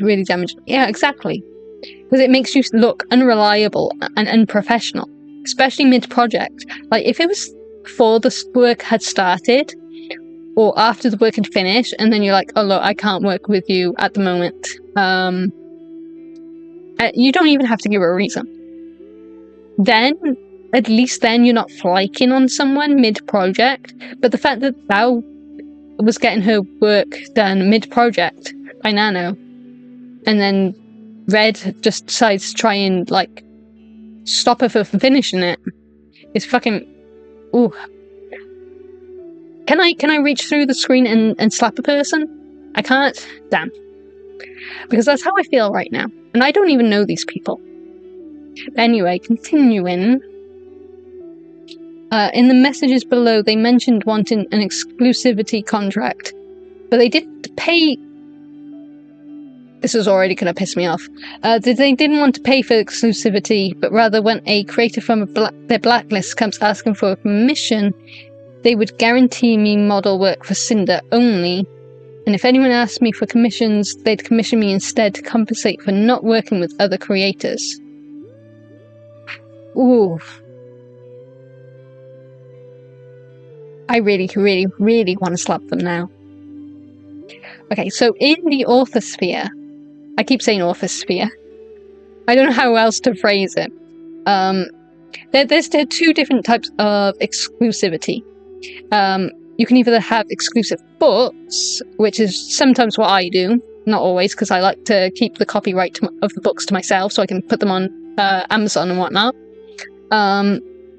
really damaged. Yeah, exactly. Because it makes you look unreliable and unprofessional, especially mid-project. Like, if it was before the work had started, or after the work had finished, and then you're like, oh look, I can't work with you at the moment. You don't even have to give a reason. Then, at least then you're not flaking on someone mid-project. But the fact that Thou was getting her work done mid-project by Nano, and then Red just decides to try and, like, stop her from finishing it, is fucking... Ooh. Can I reach through the screen and slap a person? I can't? Damn. Because that's how I feel right now. And I don't even know these people. Anyway, continuing. In the messages below, they mentioned wanting an exclusivity contract. But they didn't pay... This is already going to piss me off. They didn't want to pay for exclusivity, but rather when a creator from their blacklist comes asking for a commission, they would guarantee me model work for Sinder only. And if anyone asked me for commissions, they'd commission me instead to compensate for not working with other creators. Ooh. I really, really, really want to slap them now. Okay, so in the author sphere, I keep saying author sphere. I don't know how else to phrase it. There's two different types of exclusivity. You can either have exclusive books, which is sometimes what I do, not always, because I like to keep the copyright of the books to myself so I can put them on Amazon and whatnot.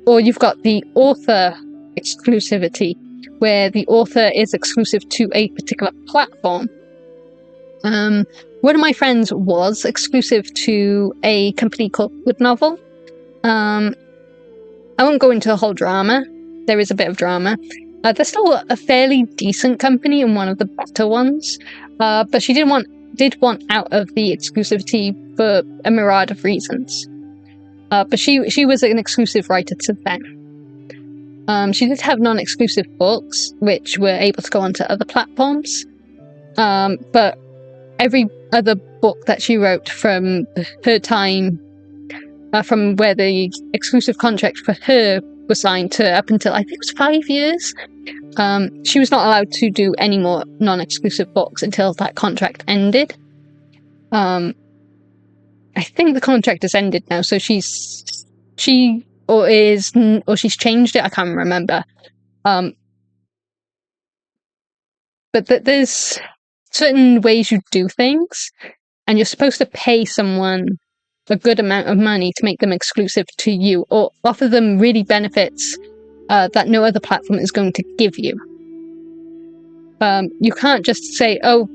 Or you've got the author exclusivity, where the author is exclusive to a particular platform. One of my friends was exclusive to a company called Good Novel. I won't go into the whole drama. There is a bit of drama. They're still a fairly decent company and one of the better ones, but she did want out of the exclusivity for a myriad of reasons. But she was an exclusive writer to them. She did have non-exclusive books, which were able to go onto other platforms, but every other book that she wrote from her time, from where the exclusive contract for her was signed to up until I think it was 5 years, she was not allowed to do any more non-exclusive books until that contract ended. I think the contract has ended now, so she's changed it. I can't remember. But there's certain ways you do things, and you're supposed to pay someone a good amount of money to make them exclusive to you, or offer them really benefits that no other platform is going to give you. You can't just say, oh,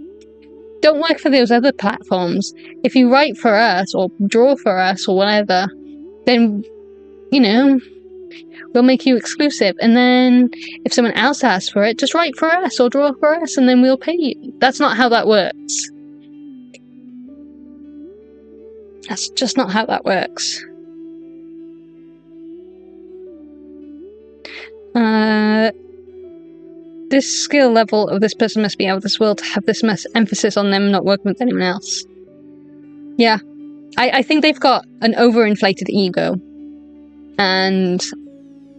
don't work for those other platforms. If you write for us or draw for us or whatever, then, you know, we'll make you exclusive. And then if someone else asks for it, just write for us or draw for us and then we'll pay you. That's not how that works. That's just not how that works. This skill level of this person must be out of this world to have this much emphasis on them not working with anyone else. Yeah. I think they've got an overinflated ego. And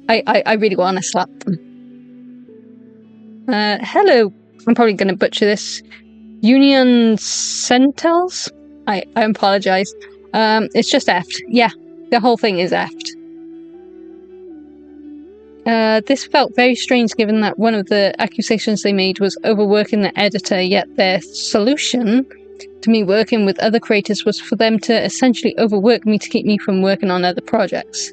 I really want to slap them. Hello. I'm probably going to butcher this. Union Centels? I apologise. It's just effed. Yeah, the whole thing is effed. This felt very strange given that one of the accusations they made was overworking the editor, yet their solution to me working with other creators was for them to essentially overwork me to keep me from working on other projects.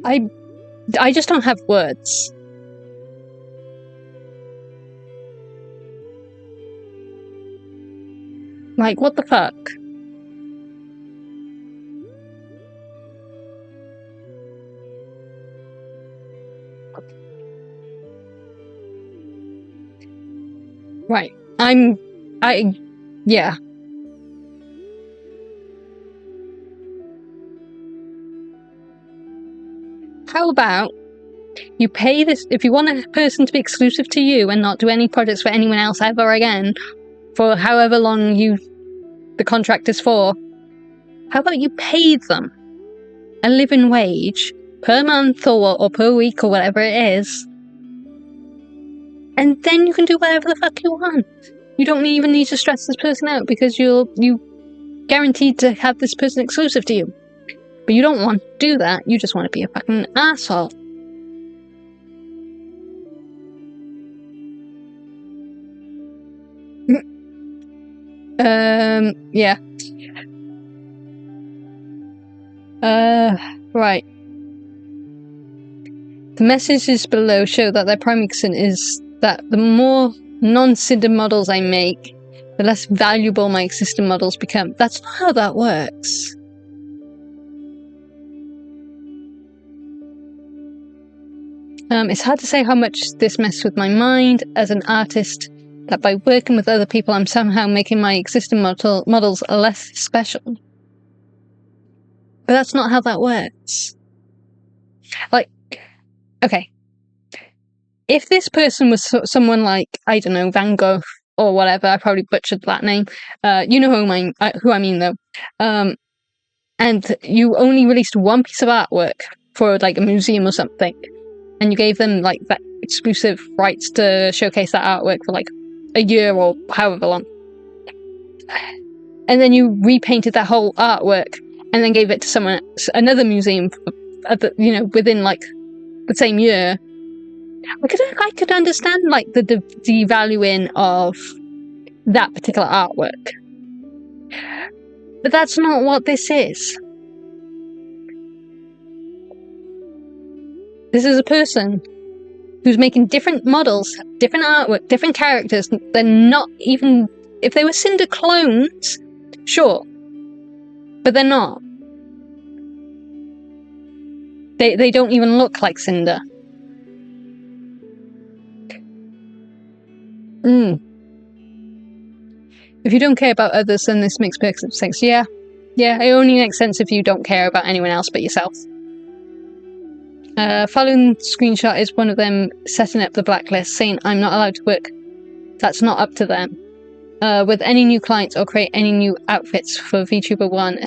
I just don't have words. Like, what the fuck? Right. Yeah. How about you pay this, if you want a person to be exclusive to you and not do any projects for anyone else ever again, for however long the contract is for, how about you pay them a living wage per month or per week or whatever it is, and then you can do whatever the fuck you want. You don't even need to stress this person out because you guaranteed to have this person exclusive to you. But you don't want to do that, you just want to be a fucking asshole. Yeah. Right. The messages below show that their primary concern is that the more non-Cinder models I make, the less valuable my existing models become. That's not how that works. It's hard to say how much this messed with my mind as an artist, that by working with other people I'm somehow making my existing models less special. But that's not how that works. Like, okay. If this person was someone like, I don't know, Van Gogh or whatever, I probably butchered that name. You know who I mean though. And you only released one piece of artwork for like a museum or something, and you gave them like that exclusive rights to showcase that artwork for like a year or however long. And then you repainted that whole artwork and then gave it to someone else, another museum, within like the same year. I could understand like the devaluing of that particular artwork. But that's not what this is. This is a person who's making different models, different artwork, different characters. They're not even... If they were Cinder clones, sure. But they're not. They don't even look like Cinder. If you don't care about others, then this makes perfect sense. Yeah, it only makes sense if you don't care about anyone else but yourself. Following screenshot is one of them setting up the blacklist, saying I'm not allowed to work. That's not up to them. With any new clients or create any new outfits for Vtuber 1,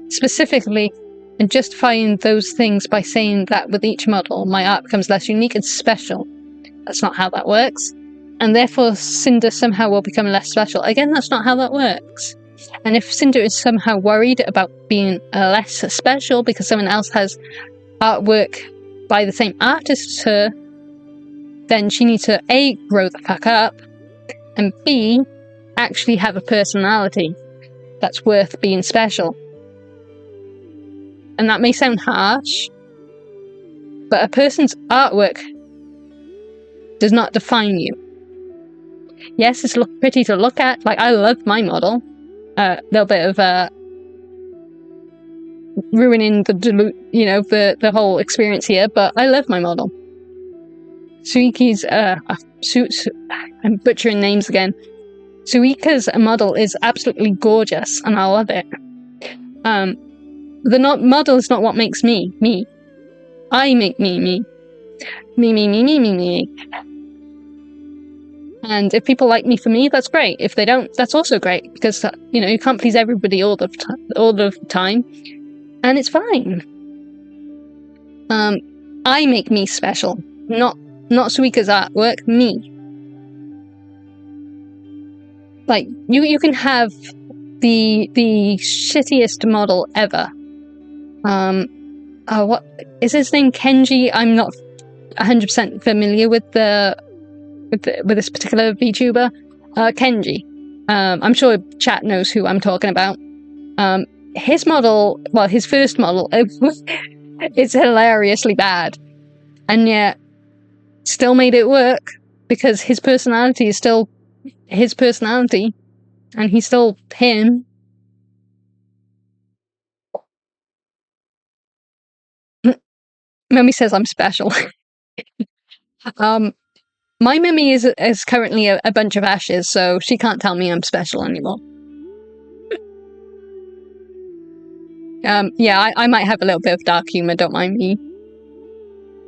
specifically, and justifying those things by saying that with each model, my art becomes less unique and special. That's not how that works. And therefore, Cinder somehow will become less special. Again, that's not how that works. And if Cinder is somehow worried about being less special because someone else has artwork by the same artist as her, then she needs to A, grow the fuck up, and B, actually have a personality that's worth being special. and that may sound harsh, but a person's artwork does not define you. Yes, it's pretty to look at. Like, I love my model. A little bit of ruining the whole experience here, but I love my model. Suiki's I'm butchering names again. Suika's model is absolutely gorgeous, and I love it. The model is not what makes me. I make me. Me. And if people like me for me, that's great. If they don't, that's also great, because you can't please everybody all the time, and it's fine. I make me special, not Suika's artwork. Me. Like, you can have the shittiest model ever. What is his name? Kenji? I'm not 100% familiar with this particular VTuber. Kenji. I'm sure chat knows who I'm talking about. His model, well, his first model, it's hilariously bad, and yet still made it work, because his personality is still his personality, and he's still him. Mummy says I'm special. My mummy is currently a bunch of ashes, so she can't tell me I'm special anymore. Yeah, I might have a little bit of dark humor, don't mind me.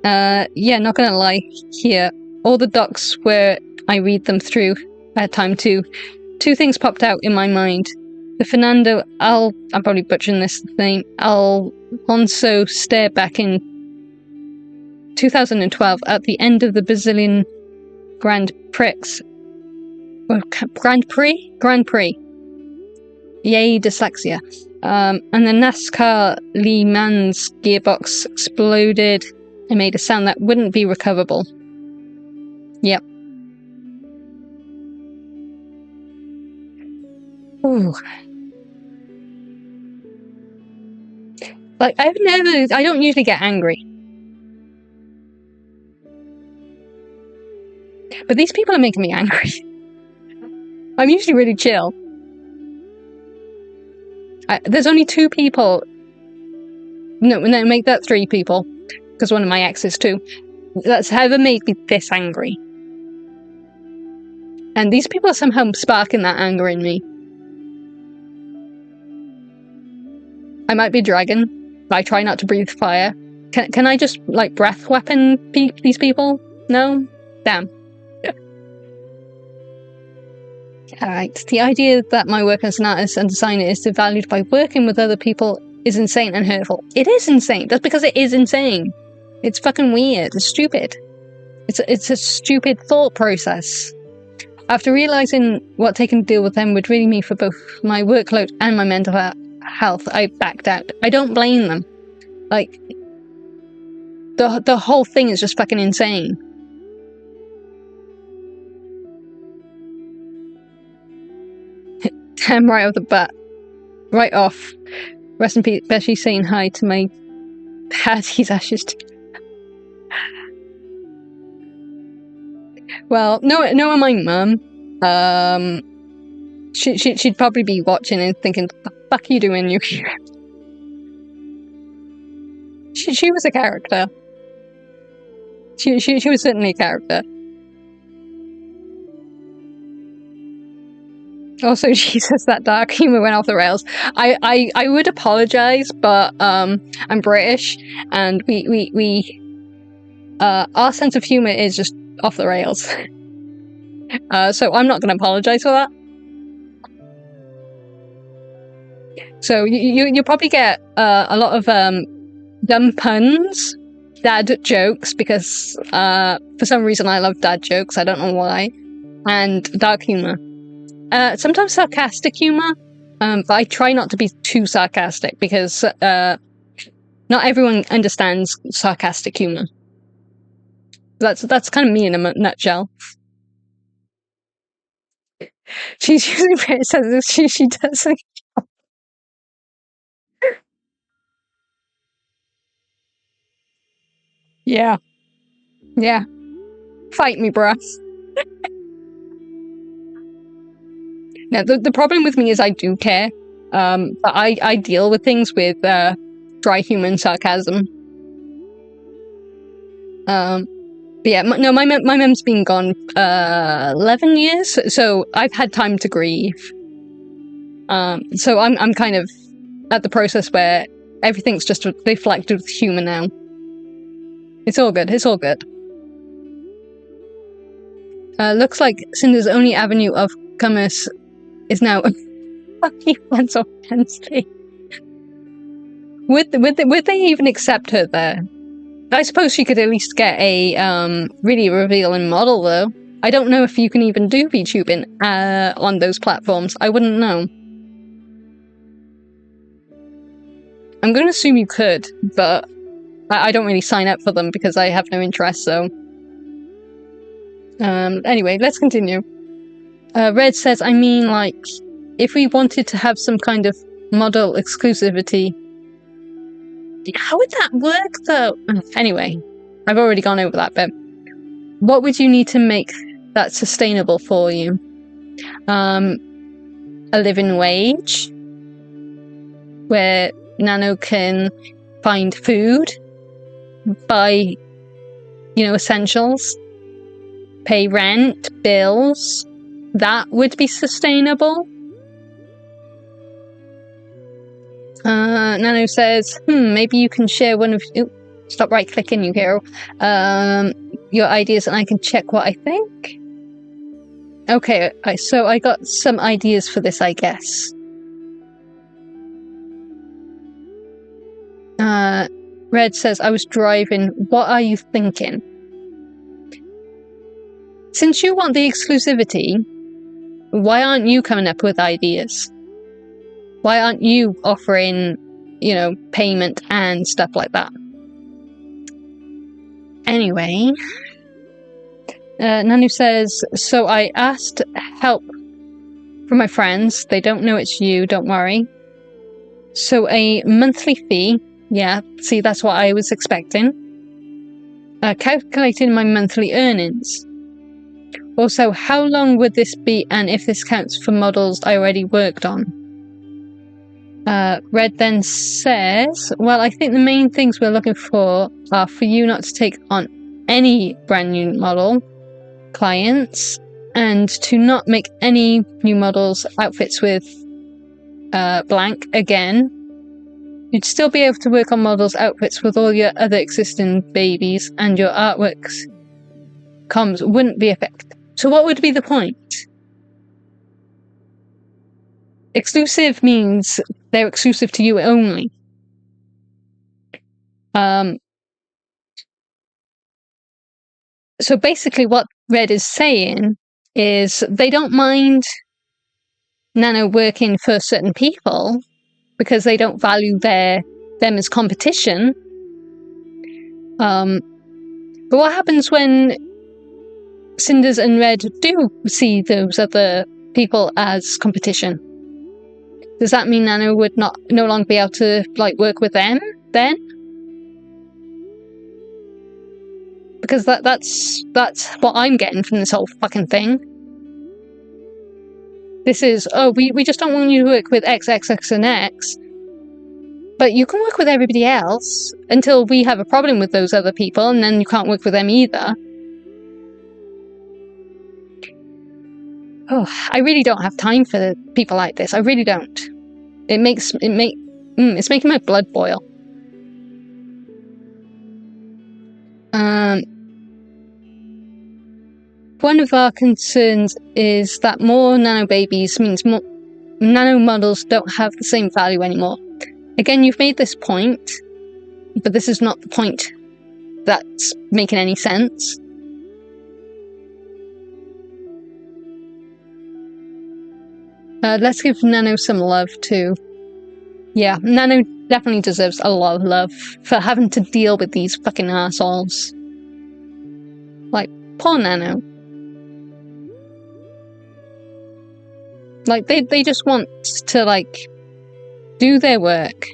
Yeah, not gonna lie, here, all the docs where I read them through at time 2, two things popped out in my mind. The Fernando, I'm probably butchering this name, Alonso stare back in 2012 at the end of the Brazilian Grand Prix. Grand Prix. Yay, dyslexia. And the NASCAR Le Mans gearbox exploded and made a sound that wouldn't be recoverable. Yep. Ooh. Like, I don't usually get angry. But these people are making me angry. I'm usually really chill. There's only 2 people. No, make that 3 people, because one of my exes too. That's ever made me this angry. And these people are somehow sparking that anger in me. I might be a dragon, but I try not to breathe fire. Can I just, like, breath weapon these people? No? Damn. Alright, the idea that my work as an artist and designer is devalued by working with other people is insane and hurtful. It is insane. That's because it is insane. It's fucking weird. It's stupid. It's a stupid thought process. After realizing what taking to deal with them would really mean for both my workload and my mental health, I backed out. I don't blame them. Like, the whole thing is just fucking insane. Damn right off the bat. Right off. Rest in peace, Bessie saying hi to my Patty's ashes. Well, no, my mum. She'd probably be watching and thinking, "What the fuck are you doing, Yukiro?" She was a character. She was certainly a character. Also, Jesus, that dark humor went off the rails. I would apologize, but I'm British, and our sense of humor is just off the rails. So I'm not going to apologize for that. So you'll probably get a lot of dumb puns, dad jokes, because for some reason I love dad jokes. I don't know why, and dark humor. Sometimes sarcastic humor, but I try not to be too sarcastic, because not everyone understands sarcastic humor. That's kind of me in a nutshell. She's using it says she doesn't. Yeah. Yeah. Fight me, bruh. Now, the problem with me is I do care. But I deal with things with dry human sarcasm. But yeah, no, my mum's been gone 11 years, so I've had time to grieve. So I'm kind of at the process where everything's just reflected with humour now. It's all good. It's all good. Looks like Cinder's only avenue of commerce is now fucking fans of Penn State. Would they even accept her there? I suppose she could at least get a really revealing model, though. I don't know if you can even do VTubing on those platforms. I wouldn't know. I'm going to assume you could, but I don't really sign up for them because I have no interest, so... Anyway, let's continue. Red says, I mean, like, if we wanted to have some kind of model exclusivity... How would that work, though? Anyway, I've already gone over that bit. What would you need to make that sustainable for you? A living wage? Where Nano can find food? Buy, essentials? Pay rent? Bills? That would be sustainable? Nano says, maybe you can share one of... Ooh, stop right-clicking, Yukiro. Your ideas and I can check what I think? Okay, so I got some ideas for this, I guess. Red says, I was driving. What are you thinking? Since you want the exclusivity, why aren't you coming up with ideas? Why aren't you offering, payment and stuff like that? Anyway, Nanu says, so I asked help from my friends. They don't know it's you, don't worry. So a monthly fee. Yeah, see, that's what I was expecting. Calculating my monthly earnings. Also, how long would this be, and if this counts for models I already worked on? Red then says, well, I think the main things we're looking for are for you not to take on any brand new model clients and to not make any new models outfits with blank again. You'd still be able to work on models outfits with all your other existing babies and your artworks comms wouldn't be affected. So what would be the point? Exclusive means they're exclusive to you only. So basically what Red is saying is they don't mind Nano working for certain people because they don't value them as competition. But what happens when Cinders and Red do see those other people as competition? Does that mean Nano would no longer be able to work with them then? Because that's what I'm getting from this whole fucking thing. This is, we just don't want you to work with X, X, X, and X. But you can work with everybody else until we have a problem with those other people, and then you can't work with them either. Oh, I really don't have time for people like this. I really don't. It's making my blood boil. One of our concerns is that more nano babies means more nano models don't have the same value anymore. Again, you've made this point, but this is not the point that's making any sense. Let's give Nano some love too. Yeah, Nano definitely deserves a lot of love for having to deal with these fucking assholes. Poor Nano. They just want to, do their work.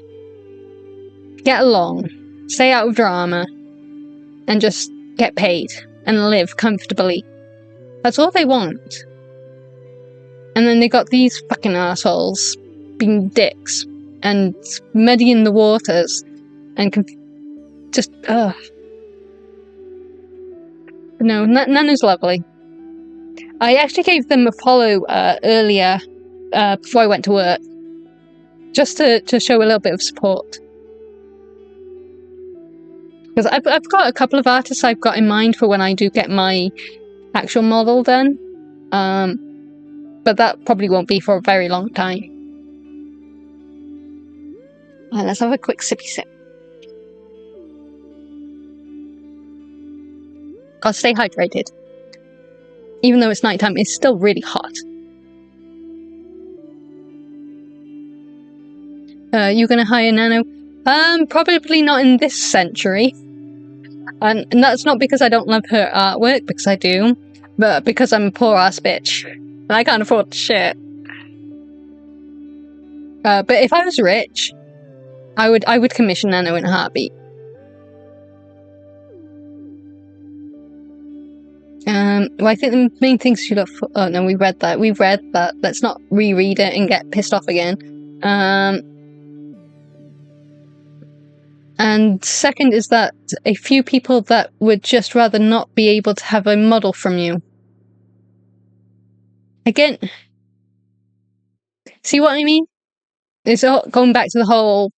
Get along. Stay out of drama. and just get paid and live comfortably. That's all they want. And then they got these fucking assholes being dicks and muddying the waters and just, ugh. No, Nano's lovely. I actually gave them a follow earlier before I went to work, just to show a little bit of support. Because I've got a couple of artists I've got in mind for when I do get my actual model done, but that probably won't be for a very long time. Let's have a quick sippy sip. Gotta stay hydrated. Even though it's nighttime, it's still really hot. You gonna hire Nano? Probably not in this century. And that's not because I don't love her artwork, because I do, but because I'm a poor ass bitch. And I can't afford shit. But if I was rich, I would commission Nano in a heartbeat. Well, I think the main things you look for... Oh no, we read that. We've read that. Let's not reread it and get pissed off again. And second is that a few people that would just rather not be able to have a model from you. Again, see what I mean? It's all going back to the whole,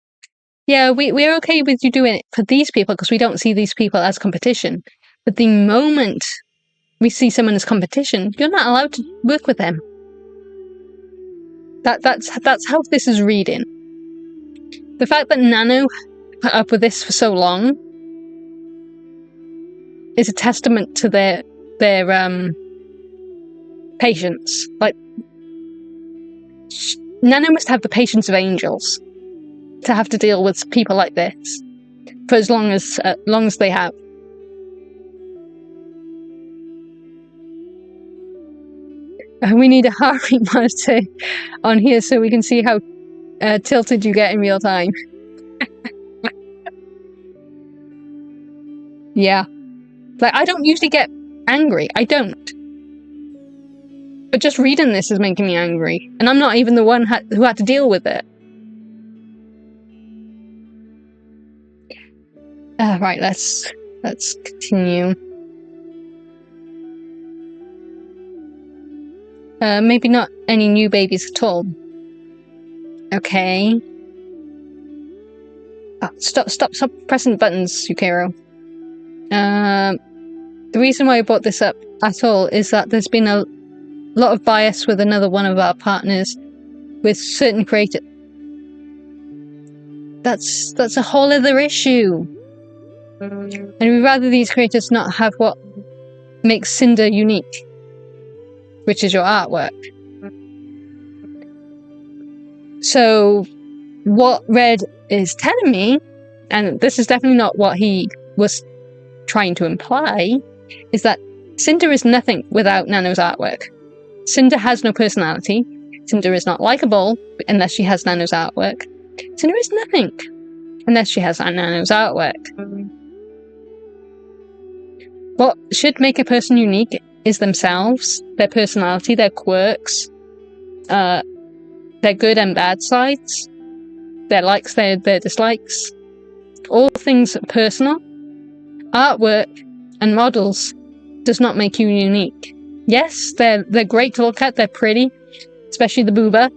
yeah, we're okay with you doing it for these people because we don't see these people as competition. But the moment we see someone as competition, you're not allowed to work with them. That's how this is reading. The fact that Nano put up with this for so long is a testament to their patience. Like, Nano must have the patience of angels to have to deal with people like this for as long as they have. We need a heart rate monitor on here so we can see how tilted you get in real time. Yeah. Like, I don't usually get angry. I don't. But just reading this is making me angry. And I'm not even the one who had to deal with it. Right, let's continue. Maybe not any new babies at all. Okay. Oh, stop pressing buttons, Yukiro. The reason why I brought this up at all is that there's been a lot of bias with another one of our partners with certain creators. That's a whole other issue. And we'd rather these creators not have what makes Sinder unique, which is your artwork. So what Red is telling me, and this is definitely not what he was trying to imply, is that Sinder is nothing without Nano's artwork. Sinder has no personality. Sinder is not likable unless she has Nano's artwork. Sinder is nothing unless she has Nano's artwork. What should make a person unique is themselves, their personality, their quirks, their good and bad sides, their likes, their dislikes, all things personal. Artwork and models does not make you unique. Yes, they're great to look at, they're pretty, especially the booba,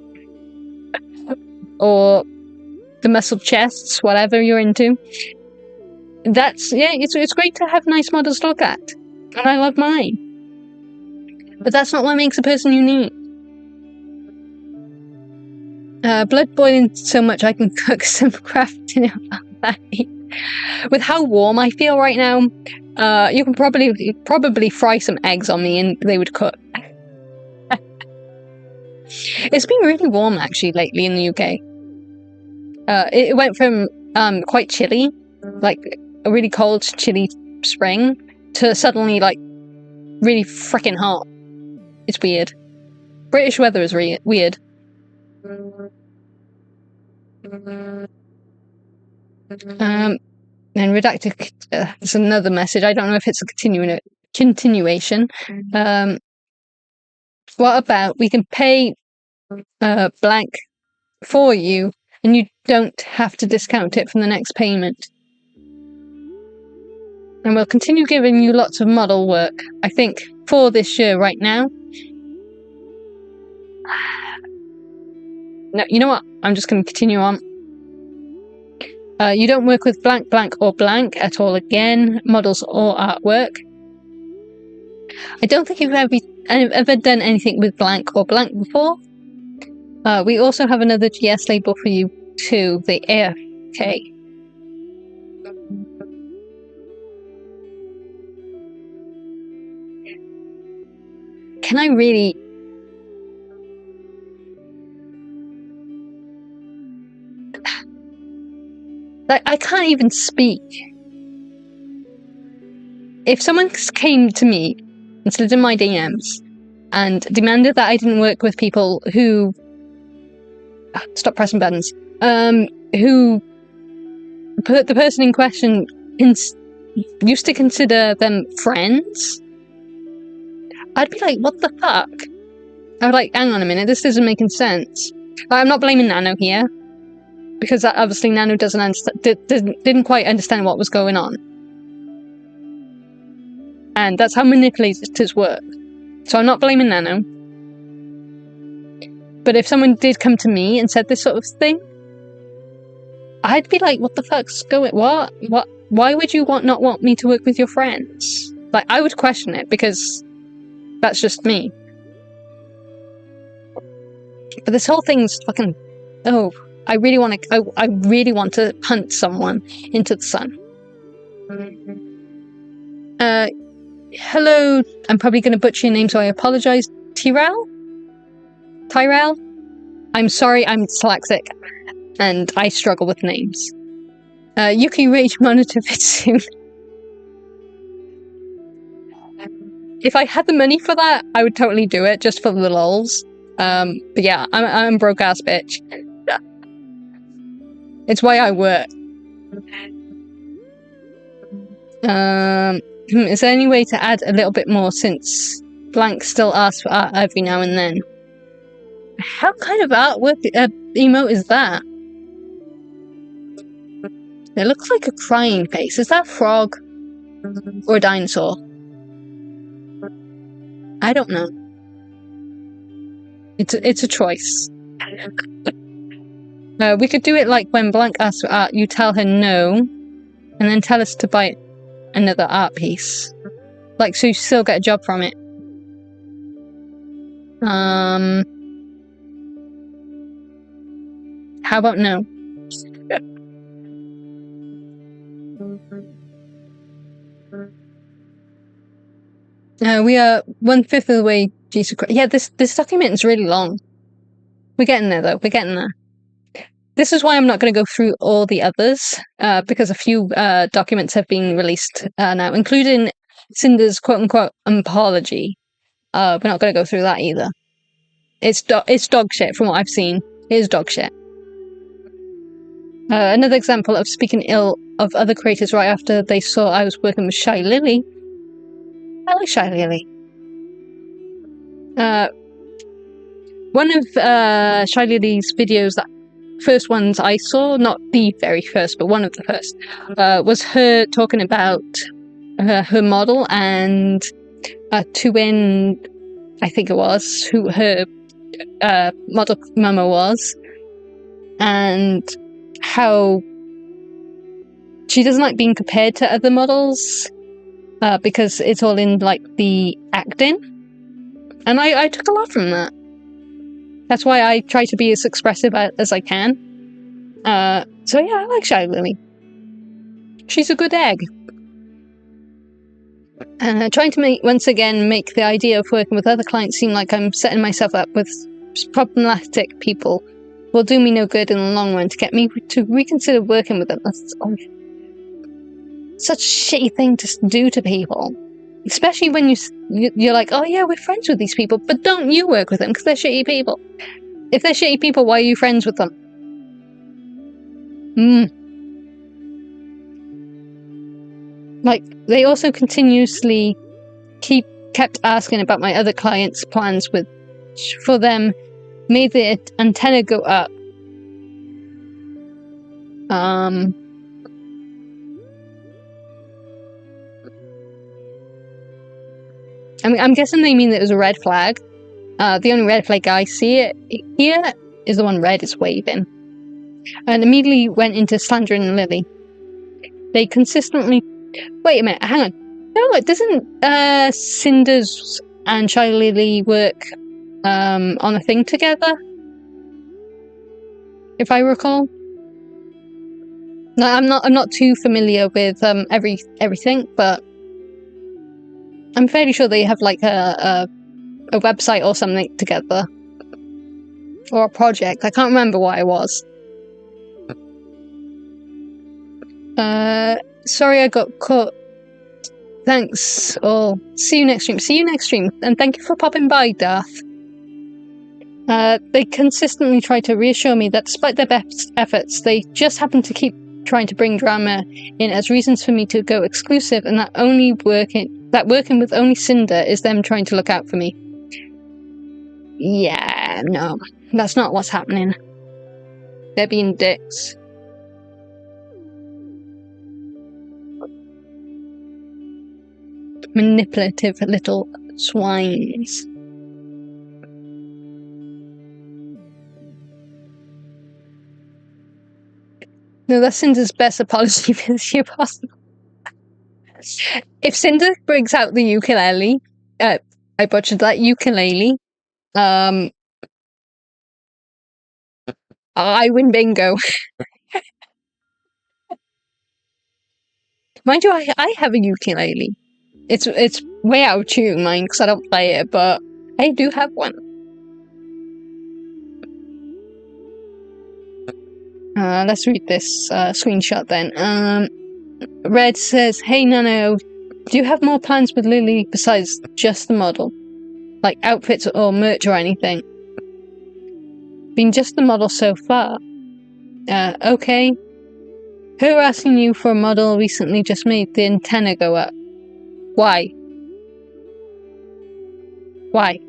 or the muscle chests, whatever you're into. It's great to have nice models to look at, and I love mine. But that's not what makes a person unique. Blood boiling so much I can cook some crafting with how warm I feel right now. You can probably fry some eggs on me and they would cook. It's been really warm actually lately in the UK. It went from quite chilly, like a really cold, chilly spring, to suddenly like really freaking hot. It's weird. British weather is weird. And redacted is another message. I don't know if it's a continuation. What about we can pay blank for you, and you don't have to discount it from the next payment. And we'll continue giving you lots of model work, I think, for this year right now. No, you know what? I'm just going to continue on. You don't work with blank, blank, or blank at all again, models or artwork. I don't think you've ever done anything with blank or blank before. We also have another GS label for you too, the AFK. Can I really... I can't even speak. If someone came to me and slid in my DMs and demanded that I didn't work with people who... Stop pressing buttons. Who put the person in question used to consider them friends, I'd be like, what the fuck? I was like, hang on a minute, this isn't making sense. I'm not blaming Nano here, because obviously Nano didn't quite understand what was going on. And that's how manipulators work. So I'm not blaming Nano. But if someone did come to me and said this sort of thing, I'd be like, what the fuck's going... What? Why would you not want me to work with your friends? Like, I would question it, because that's just me. But this whole thing's fucking... Oh, I really want to punt someone into the sun. Hello, I'm probably going to butcher your name, so I apologize. Tyrell? I'm sorry, I'm dyslexic, and I struggle with names. Yuki Rage Monitor soon. If I had the money for that, I would totally do it, just for the lols. But yeah, I'm a broke-ass bitch. It's why I work. Is there any way to add a little bit more, since Blank still asks for art every now and then? How kind of artwork emote is that? It looks like a crying face. Is that a frog? Or a dinosaur? I don't know. It's a choice. We could do it like when Blank asks for art, you tell her no, and then tell us to buy another art piece. Like, so you still get a job from it. How about no? We are 1/5 of the way. Jesus Christ. Yeah, this document is really long. We're getting there, though. We're getting there. This is why I'm not going to go through all the others, because a few documents have been released now, including Cinder's quote-unquote apology. We're not going to go through that either. It's dog shit from what I've seen. It is dog shit. Another example of speaking ill of other creators right after they saw I was working with Shy Lily. I like Shy Lily. One of Shy Lily's videos, that first ones I saw, not the very first, but one of the first, was her talking about her model and Tuin, I think it was, who her model mama was, and how she doesn't like being compared to other models because it's all in like the acting, and I took a lot from that. That's why I try to be as expressive as I can. So yeah, I like Shy Lily. She's a good egg. Trying to once again make the idea of working with other clients seem like I'm setting myself up with problematic people will do me no good in the long run to get me to reconsider working with them. That's such a shitty thing to do to people. Especially when you're like, oh yeah, we're friends with these people, but don't you work with them because they're shitty people. If they're shitty people, why are you friends with them? Like, they also continuously kept asking about my other clients' plans, which for them made the antenna go up. I mean, I'm guessing they mean that it was a red flag. The only red flag I see it here is the one Red is waving. And immediately went into slandering Lily. They consistently... Wait a minute, hang on. No, it doesn't Cinder's and Shy Lily work on a thing together? If I recall? No, I'm not too familiar with everything, but I'm fairly sure they have like a website or something together. Or a project. I can't remember what it was. Sorry I got caught. Thanks, all. See you next stream. See you next stream. And thank you for popping by, Darth. They consistently try to reassure me that despite their best efforts, they just happen to keep trying to bring drama in as reasons for me to go exclusive, and that working with only Cinder is them trying to look out for me. Yeah, no, that's not what's happening. They're being dicks. Manipulative little swines. No, that's Cinder's best apology video possible. If Cinder brings out the ukulele, I butchered that, ukulele, I win bingo. Mind you, I have a ukulele. It's way out of tune, mine, because I don't play it, but I do have one. Let's read this screenshot then. Red says, "Hey Nano, do you have more plans with Lily besides just the model? Like outfits or merch or anything?" Been just the model so far. Okay. Her asking you for a model recently just made the antenna go up. Why? Why?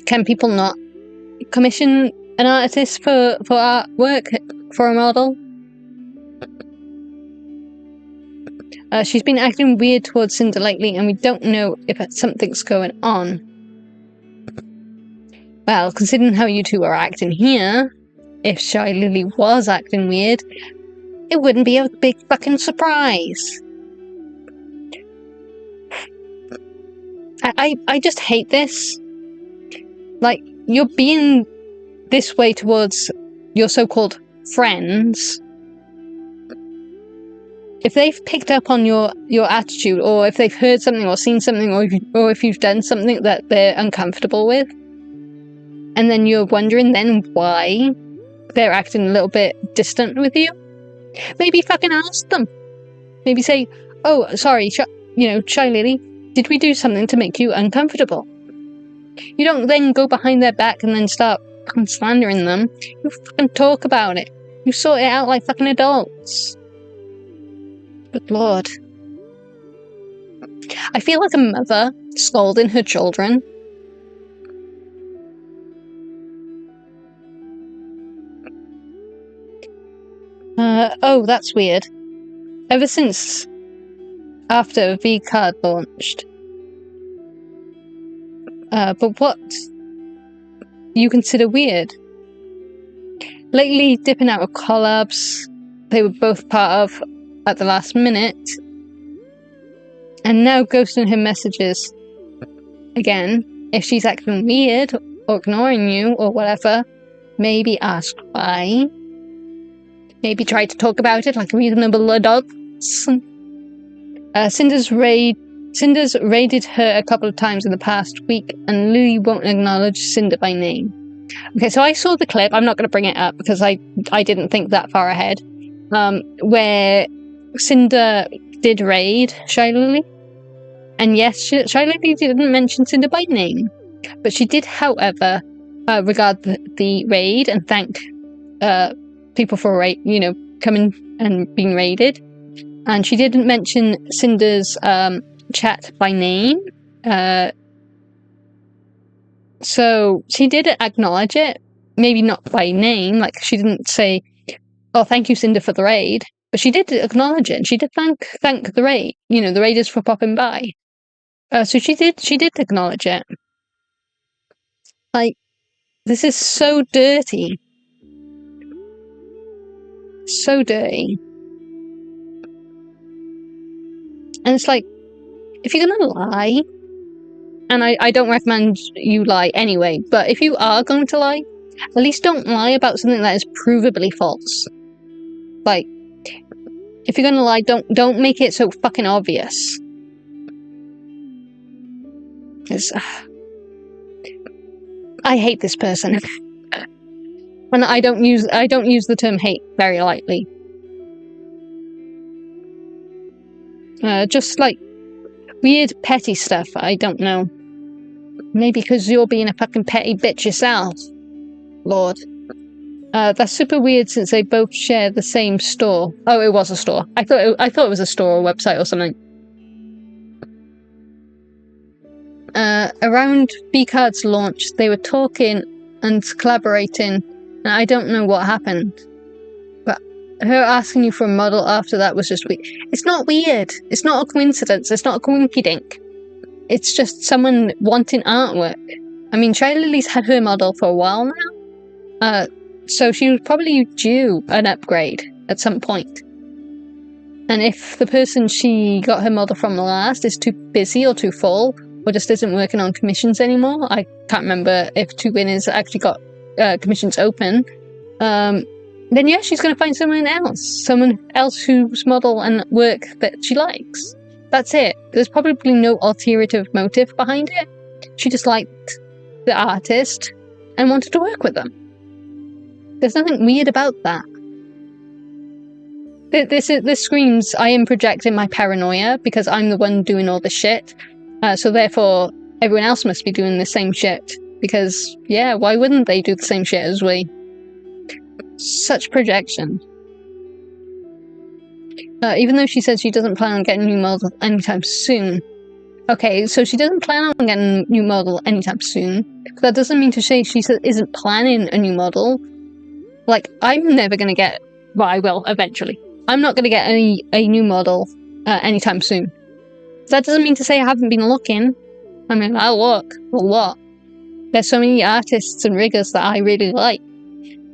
Can people not commission an artist for artwork for a model? She's been acting weird towards Cinder lately, and we don't know if something's going on. Well, considering how you two are acting here, if Shy Lily was acting weird, it wouldn't be a big fucking surprise. I just hate this. Like, you're being this way towards your so-called friends. If they've picked up on your attitude, or if they've heard something or seen something, or if you've done something that they're uncomfortable with, and then you're wondering then why they're acting a little bit distant with you, maybe fucking ask them. Maybe say, "Oh, sorry, Shy Lily, did we do something to make you uncomfortable?" You don't then go behind their back and then start fucking slandering them. You fucking talk about it. You sort it out like fucking adults. Good lord. I feel like a mother scolding her children. Oh, that's weird. Ever since after V-Card launched. But what you consider weird? Lately dipping out of collabs they were both part of at the last minute, and now ghosting her messages. Again, if she's acting weird or ignoring you or whatever, maybe ask why. Maybe try to talk about it like reasonable adults. Cinder's raided her a couple of times in the past week, and Lily won't acknowledge Cinder by name. Okay, so I saw the clip. I'm not going to bring it up because I didn't think that far ahead. Where Cinder did raid Shy Lily. And yes, Shy Lily didn't mention Cinder by name. But she did, however, regard the raid and thank people for coming and being raided. And she didn't mention Cinder's chat by name. So she did acknowledge it. Maybe not by name, like she didn't say, "Oh, thank you, Cinder, for the raid." But she did acknowledge it. And she did thank the raid. You know, the raiders for popping by. So she did acknowledge it. Like, this is so dirty. So dirty. And it's like, if you're gonna lie, and I don't recommend you lie anyway, but if you are going to lie, at least don't lie about something that is provably false. Like, if you're gonna lie, don't make it so fucking obvious. I hate this person. And I don't use the term hate very lightly. Just like weird petty stuff, I don't know. Maybe because you're being a fucking petty bitch yourself. Lord. That's super weird since they both share the same store. Oh, it was a store. I thought it was a store or website or something. Around V-Card's launch, they were talking and collaborating, and I don't know what happened. But her asking you for a model after that was just weird. It's not weird. It's not a coincidence. It's not a coinkydink. It's just someone wanting artwork. I mean, Shy Lily's had her model for a while now. So she was probably due an upgrade at some point. And if the person she got her model from last is too busy or too full, or just isn't working on commissions anymore, I can't remember if Two Winners actually got commissions open, then yeah, she's going to find someone else whose model and work that she likes. That's it. There's probably no ulterior motive behind it. She just liked the artist and wanted to work with them. There's nothing weird about that. This screams I am projecting my paranoia because I'm the one doing all this shit. So therefore, everyone else must be doing the same shit. Because, yeah, why wouldn't they do the same shit as we? Such projection. Even though she says she doesn't plan on getting a new model anytime soon. Okay, so she doesn't plan on getting a new model anytime soon. But that doesn't mean to say she isn't planning a new model. Like, I'm never going to get... Well, I will, eventually. I'm not going to get a new model anytime soon. That doesn't mean to say I haven't been looking. I mean, I'll look. Well, what? There's so many artists and riggers that I really like.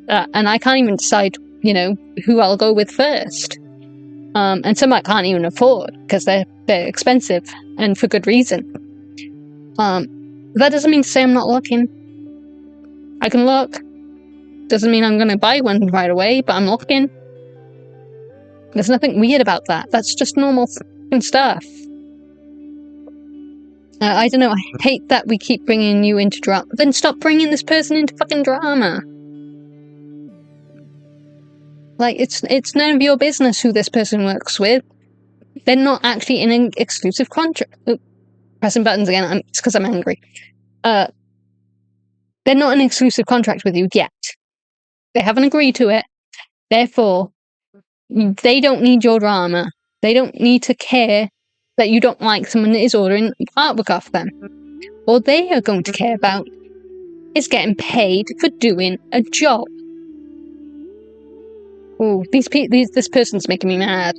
And I can't even decide, you know, who I'll go with first. And some I can't even afford, because they're expensive, and for good reason. That doesn't mean to say I'm not looking. I can look. Doesn't mean I'm going to buy one right away, but I'm looking. There's nothing weird about that. That's just normal fucking stuff. I don't know, I hate that we keep bringing you into drama. Then stop bringing this person into fucking drama. Like, it's none of your business who this person works with. They're not actually in an exclusive contract. Pressing buttons again, it's because I'm angry. They're not in an exclusive contract with you yet. They haven't agreed to it. Therefore, they don't need your drama. They don't need to care that you don't like someone that is ordering artwork off them. All they are going to care about is getting paid for doing a job. Oh, this person's making me mad.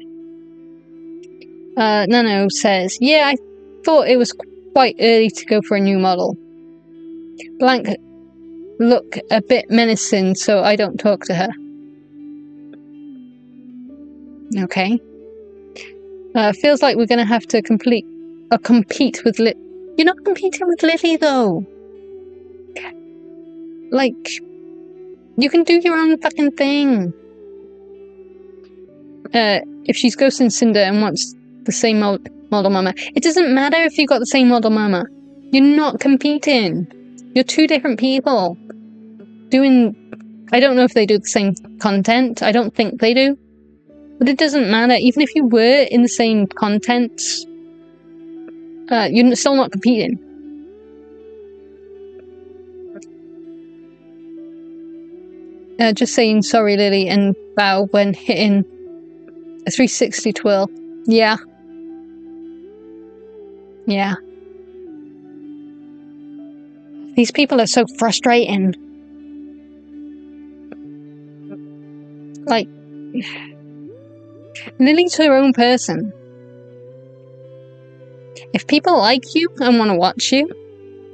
Nano says, yeah, I thought it was quite early to go for a new model. Blank look a bit menacing, so I don't talk to her. Okay. Feels like we're going to have to compete with You're not competing with Lily, though. Like, you can do your own fucking thing. If she's ghosting Cinder and wants the same model mama, it doesn't matter if you got the same model mama. You're not competing. You're two different people. I don't know if they do the same content. I don't think they do. But it doesn't matter. Even if you were in the same content, you're still not competing. Just saying sorry, Lily, and bow when hitting a 360 twirl. Yeah. Yeah. These people are so frustrating. Like, Lily's her own person. If people like you and want to watch you,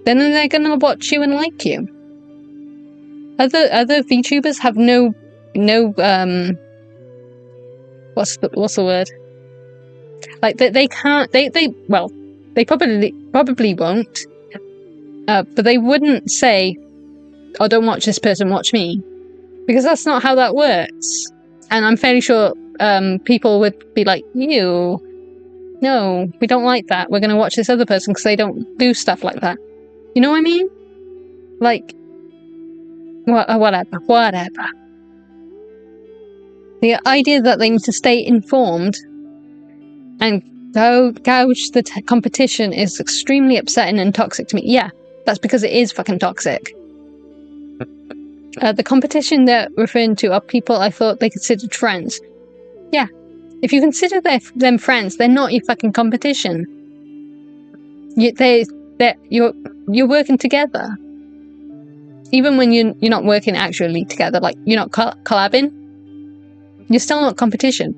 then they're gonna watch you and like you. Other VTubers have no what's the word? Like they can't they probably won't. But they wouldn't say, "Oh, don't watch this person, watch me," because that's not how that works. And I'm fairly sure people would be like, "You, no, we don't like that. We're going to watch this other person because they don't do stuff like that." You know what I mean? Like, whatever. The idea that they need to stay informed and gouge the competition is extremely upsetting and toxic to me. Yeah, that's because it is fucking toxic. The competition they're referring to are people I thought they considered friends. Yeah, if you consider them friends, they're not your fucking competition. You're working together. Even when you're not working actually together, like you're not collabing, you're still not competition.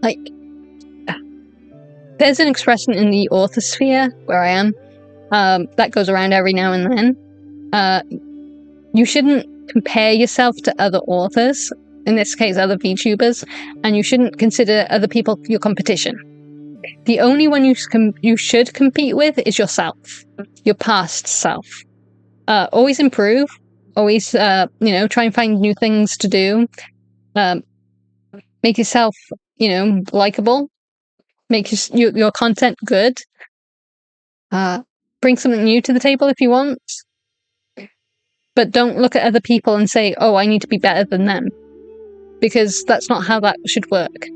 Like, there's an expression in the author sphere where I am that goes around every now and then. You shouldn't compare yourself to other authors, in this case other VTubers, and you shouldn't consider other people your competition. The only one you should compete with is yourself, your past self. Always improve, always try and find new things to do. Make yourself likable, make your content good. Bring something new to the table if you want. But don't look at other people and say, "Oh, I need to be better than them," because that's not how that should work.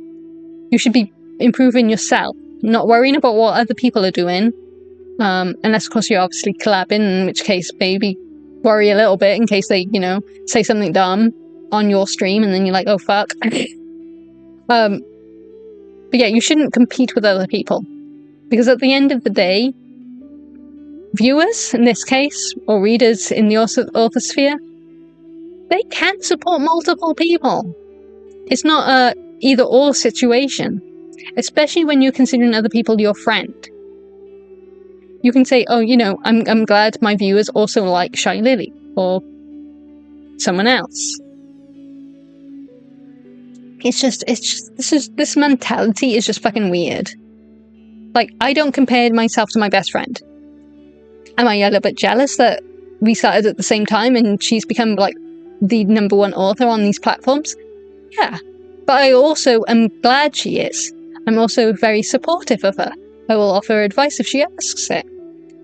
You should be improving yourself, not worrying about what other people are doing, unless, of course, you're obviously collabing, in which case maybe worry a little bit in case they, say something dumb on your stream and then you're like, "Oh, fuck." But yeah, you shouldn't compete with other people, because at the end of the day, viewers, in this case, or readers in the author sphere, they can support multiple people. It's not a either-or situation, especially when you're considering other people your friend. You can say, "Oh, I'm glad my viewers also like Shy Lily," or someone else. This mentality is just fucking weird. Like, I don't compare myself to my best friend. Am I a little bit jealous that we started at the same time and she's become, like, the #1 author on these platforms? Yeah. But I also am glad she is. I'm also very supportive of her. I will offer her advice if she asks it.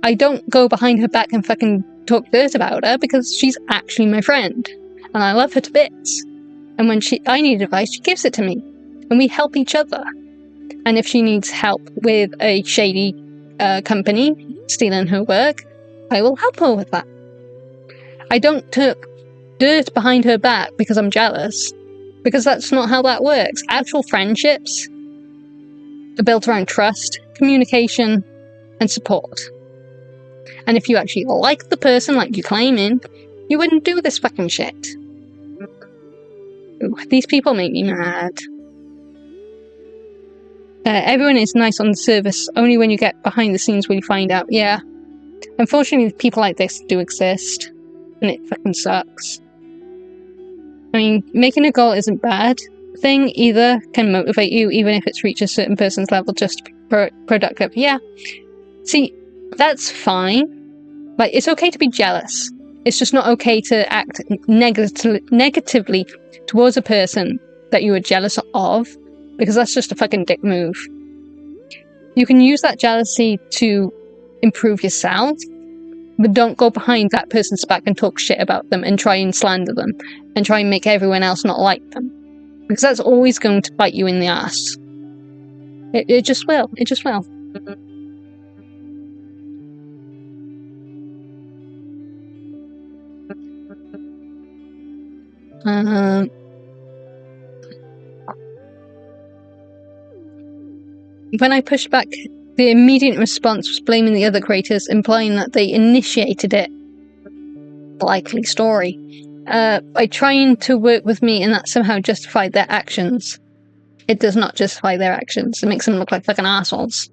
I don't go behind her back and fucking talk dirt about her because she's actually my friend. And I love her to bits. And when I need advice, she gives it to me. And we help each other. And if she needs help with a shady company stealing her work, I will help her with that. I don't talk dirt behind her back because I'm jealous, because that's not how that works. Actual friendships are built around trust, communication, and support. And if you actually like the person like you're claiming, you wouldn't do this fucking shit. Ooh, these people make me mad. Everyone is nice on the surface, only when you get behind the scenes will you find out. Yeah. Unfortunately, people like this do exist, and it fucking sucks. I mean, making a goal isn't bad thing either, can motivate you, even if it's reached a certain person's level, just to be productive. Yeah. See, that's fine. Like, it's okay to be jealous. It's just not okay to act negatively towards a person that you are jealous of, because that's just a fucking dick move. You can use that jealousy to improve yourself, but don't go behind that person's back and talk shit about them and try and slander them and try and make everyone else not like them. Because that's always going to bite you in the ass. It just will. It just will. When I pushed back, the immediate response was blaming the other creators, implying that they initiated it. Likely story. By trying to work with me, and that somehow justified their actions. It does not justify their actions. It makes them look like fucking assholes.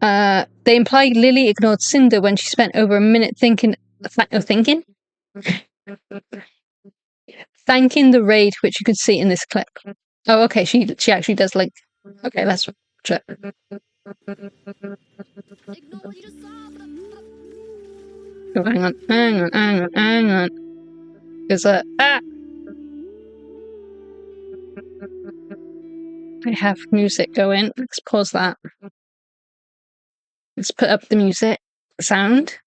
They imply Lily ignored Cinder when she spent over a minute thinking? Thanking the raid, which you can see in this clip. Oh, okay, she actually does link. Okay, let's check. Oh, hang on. There's a I have music going. Let's pause that. Let's put up the music sound.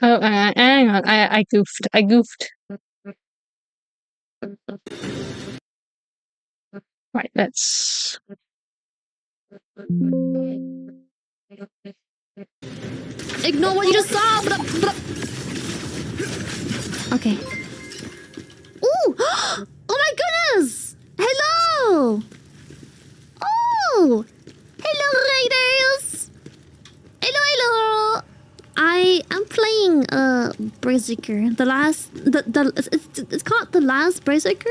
Oh, hang on. I goofed. Right, let's. Ignore what you just saw. Okay. Ooh! Oh my goodness! Hello! Oh! Hello, Raiders! Hello! I am playing Berserker. It's called The Last Berserker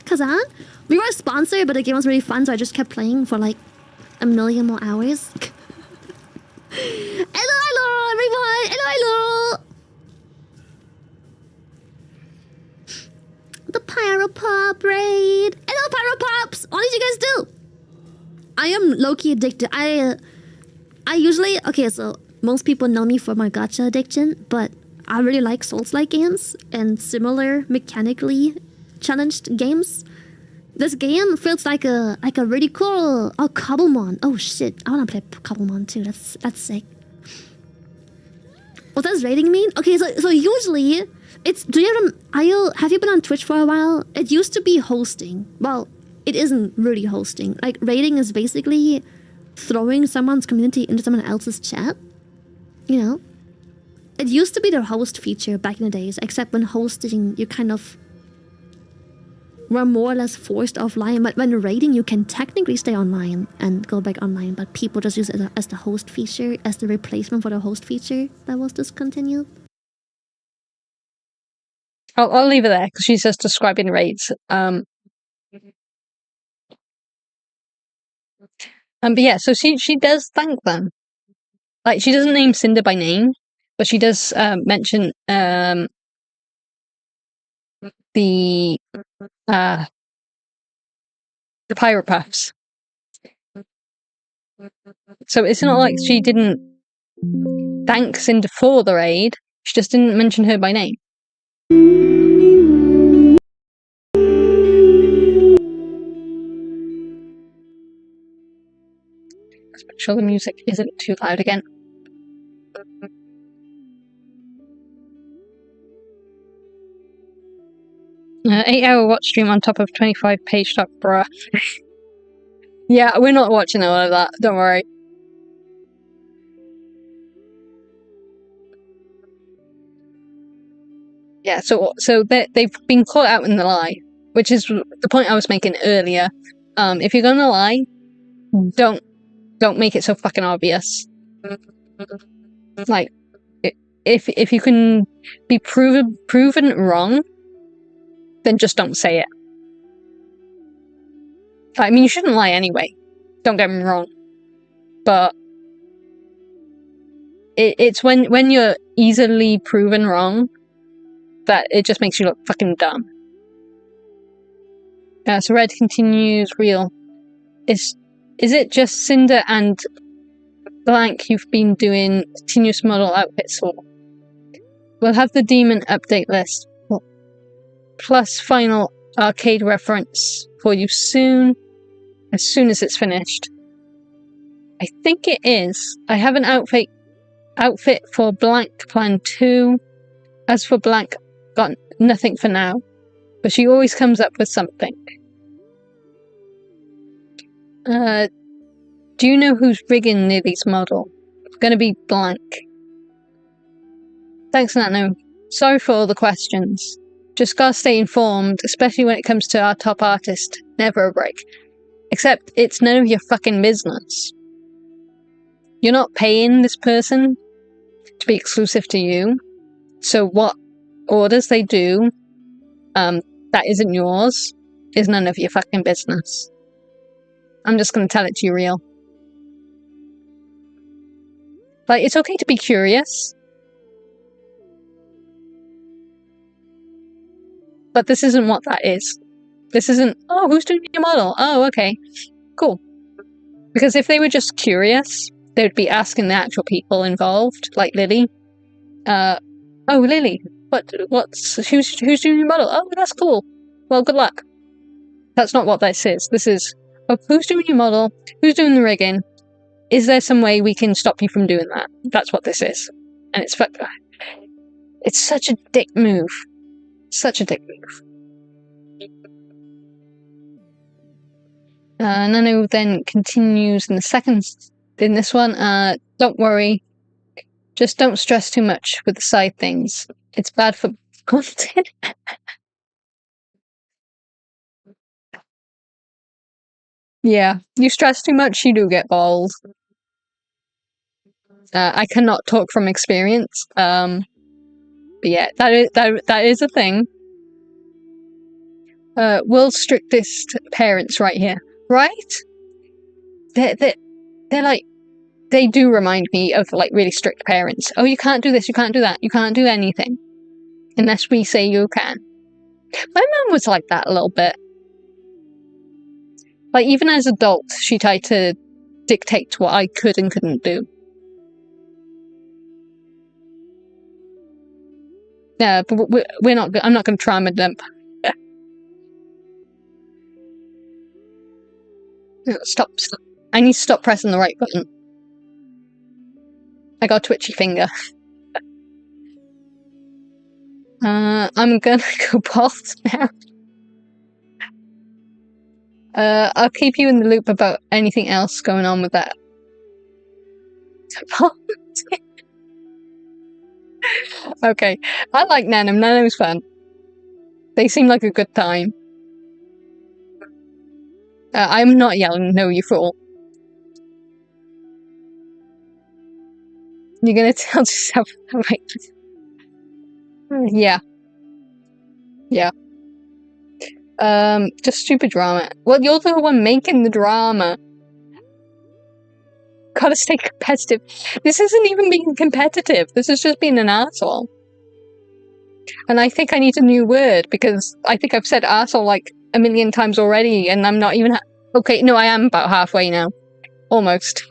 Kazan. We were sponsored, but the game was really fun, so I just kept playing for like a million more hours. Hello, everyone! Hello! The Pyropop raid! Hello, Pyropops! What did you guys do? I am low-key addicted. I usually... Okay, so most people know me for my gacha addiction, but I really like Souls-like games and similar mechanically challenged games. This game feels like a really cool... Oh, Cobblemon. Oh, shit. I want to play Cobblemon, too. That's sick. What does raiding mean? Okay, so usually... It's... Have you been on Twitch for a while? It used to be hosting. Well, it isn't really hosting. Like, raiding is basically throwing someone's community into someone else's chat. You know? It used to be the host feature back in the days, except when hosting, you kind of were more or less forced offline. But when raiding, you can technically stay online and go back online, but people just use it as the host feature, as the replacement for the host feature that was discontinued. I'll leave it there because she's just describing raids. But yeah, so she does thank them. Like, she doesn't name Cinder by name, but she does mention the pirate puffs. So it's not like she didn't thank Cinder for the raid. She just didn't mention her by name. Let's make sure the music isn't too loud again. Uh, 8-hour watch stream on top of 25 page stock, bruh. Yeah, we're not watching all of that, don't worry. Yeah, so they've been caught out in the lie, which is the point I was making earlier. If you're gonna lie, don't make it so fucking obvious. Like, if you can be proven wrong, then just don't say it. I mean, you shouldn't lie anyway. Don't get me wrong, but it's when you're easily proven wrong that it just makes you look fucking dumb. So Red continues, real. Is it just Cinder and blank you've been doing continuous model outfits for? We'll have the demon update list plus final arcade reference for you soon, as soon as it's finished. I think it is. I have an outfit for blank plan 2. As for blank, got nothing for now, but she always comes up with something. Do you know who's rigging Lily's model? gonna be blank. Thanks, Nano. Sorry for all the questions. Just gotta stay informed, especially when it comes to our top artist. Never a break. Except it's none of your fucking business. You're not paying this person to be exclusive to you. So what orders they do, that isn't yours, is none of your fucking business. I'm just gonna tell it to you real. Like, it's okay to be curious. But this isn't what that is. This isn't, oh, who's doing your model? Oh, okay. Cool. Because if they were just curious, they would be asking the actual people involved, like Lily. Oh, Lily, who's doing your model? Oh, that's cool. Well, good luck. That's not what this is. This is, oh, who's doing your model? Who's doing the rigging? Is there some way we can stop you from doing that? That's what this is. And it's such a dick move. Such a dick move. Nano then continues in this one. Don't worry. Just don't stress too much with the side things. It's bad for content. Yeah, you stress too much, you do get bald. I cannot talk from experience. But yeah, that is a thing. World's strictest parents right here. Right? They're like, they do remind me of like really strict parents. Oh, you can't do this, you can't do that, you can't do anything. Unless we say you can. My mum was like that a little bit. Like, even as adults, she tried to dictate what I could and couldn't do. Yeah, but I'm not going to trauma dump. Stop. I need to stop pressing the right button. I got a twitchy finger. I'm gonna go bald now. I'll keep you in the loop about anything else going on with that. Okay, I like Nanom. Nanom's fun. They seem like a good time. I'm not yelling, no, you fool. You're gonna tell yourself, right? Yeah. Yeah. Just stupid drama. Well, you're the one making the drama. Gotta stay competitive. This isn't even being competitive. This is just being an asshole. And I think I need a new word, because I think I've said asshole like a million times already, and I'm not even okay, no, I am about halfway now. Almost.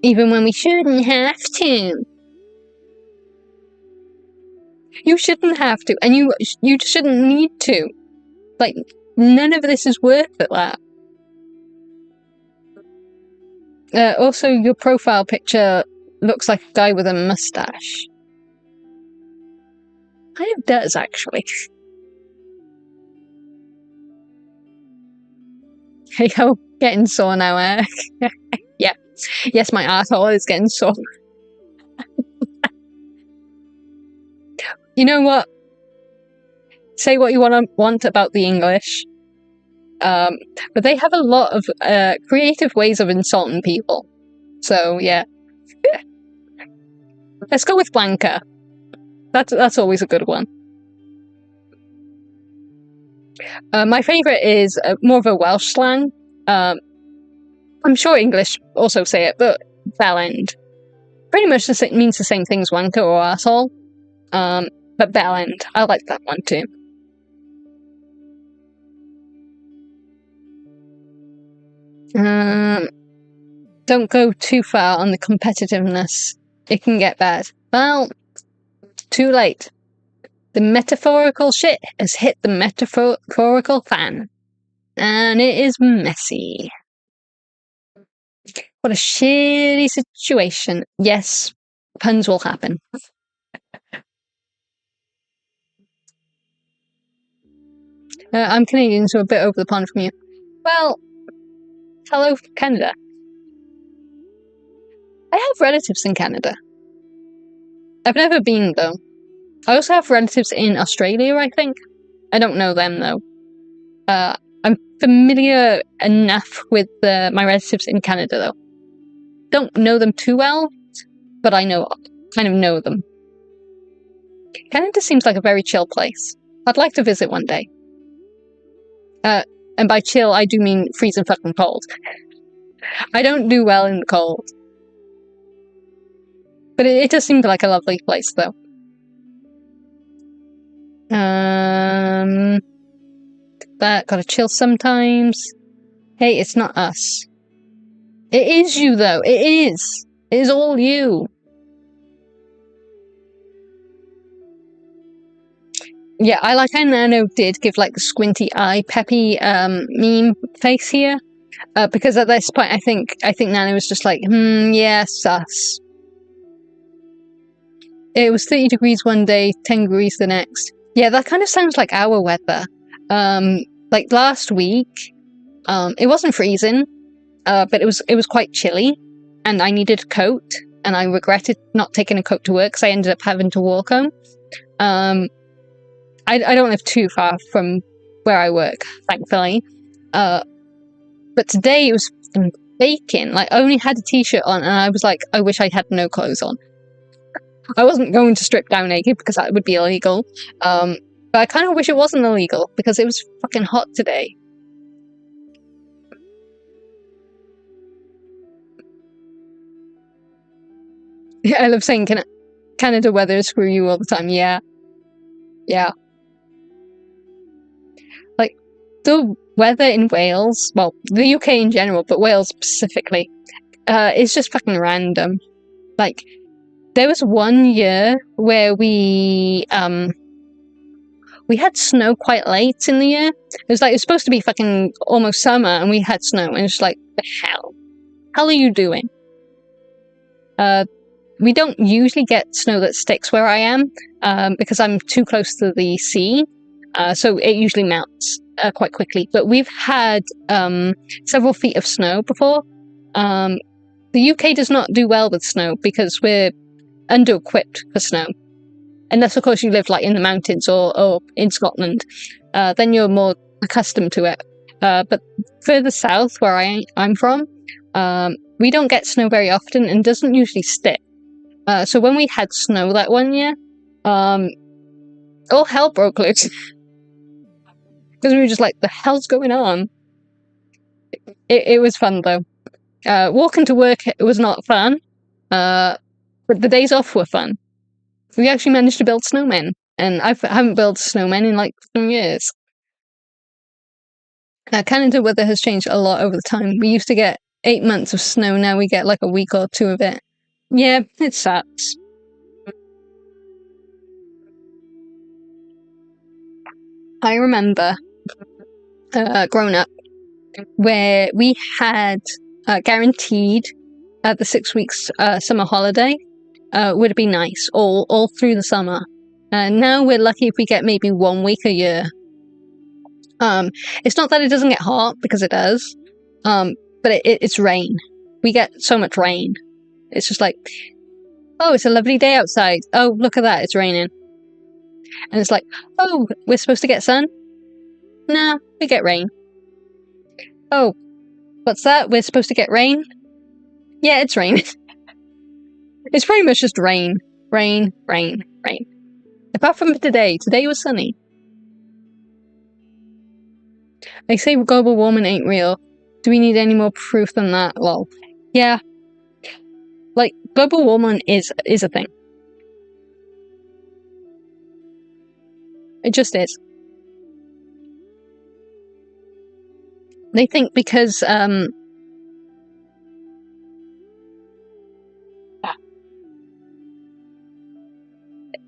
Even when we shouldn't have to. You shouldn't have to, and you shouldn't need to. Like, none of this is worth it, that. Also, your profile picture looks like a guy with a mustache. Kind of does, actually. Hey yo, getting sore now, yeah. Yes, my asshole is getting sore. You know what? Say what you want about the English. But they have a lot of creative ways of insulting people. So, yeah. Let's go with Blanca. That's always a good one. My favourite is more of a Welsh slang. I'm sure English also say it, but bellend. Pretty much means the same thing as wanker or asshole. But bellend. I like that one too. Don't go too far on the competitiveness. It can get bad. Well, too late. The metaphorical shit has hit the metaphorical fan. And it is messy. What a shitty situation. Yes, puns will happen. I'm Canadian, so a bit over the pond from you. Well, hello, Canada. I have relatives in Canada. I've never been, though. I also have relatives in Australia, I think. I don't know them, though. I'm familiar enough with my relatives in Canada, though. Don't know them too well, but I kind of know them. Canada seems like a very chill place. I'd like to visit one day. And by chill, I do mean freezing fucking cold. I don't do well in the cold. But it does seem like a lovely place, though. That gotta chill sometimes. Hey, it's not us. It is you, though. It is. It is all you. Yeah, I like how Nano did give like the squinty eye peppy meme face here. Because at this point I think Nano was just like, yeah, sus. It was 30 degrees one day, 10 degrees the next. Yeah, that kind of sounds like our weather. Like last week, it wasn't freezing, but it was quite chilly, and I needed a coat, and I regretted not taking a coat to work because I ended up having to walk home. I don't live too far from where I work, thankfully. But today it was baking. Like, I only had a t-shirt on, and I was like, I wish I had no clothes on. I wasn't going to strip down naked because that would be illegal. But I kind of wish it wasn't illegal because it was fucking hot today. Yeah, I love saying Canada weather screw you all the time. Yeah. Yeah. Like, the weather in Wales, well, the UK in general, but Wales specifically, is just fucking random. Like, there was one year where we had snow quite late in the year. It was supposed to be fucking almost summer, and we had snow, and it's like, the hell are you doing? We don't usually get snow that sticks where I am, because I'm too close to the sea, so it usually melts quite quickly. But we've had several feet of snow before. The UK does not do well with snow because we're under-equipped for snow. Unless, of course, you live in the mountains or in Scotland. Then you're more accustomed to it. But further south, where I'm from, we don't get snow very often and doesn't usually stick. So when we had snow that one year, all hell broke loose. Because we were just like, the hell's going on? It was fun, though. Walking to work, it was not fun. But the days off were fun. We actually managed to build snowmen. And I haven't built snowmen in 2 years. Canada weather has changed a lot over the time. We used to get 8 months of snow, now we get a week or two of it. Yeah, it sucks. I remember growing up where we had guaranteed the 6 weeks summer holiday would be nice all through the summer. Now we're lucky if we get maybe 1 week a year. It's not that it doesn't get hot, because it does, but it's rain. We get so much rain. It's just like, oh, it's a lovely day outside. Oh, look at that, it's raining. And it's like, oh, we're supposed to get sun? Nah, we get rain. Oh, what's that? We're supposed to get rain? Yeah, it's rain. It's pretty much just rain. Rain, rain, rain. Apart from today. Today was sunny. They say global warming ain't real. Do we need any more proof than that? Well, yeah. Global warming is a thing. It just is. They think because,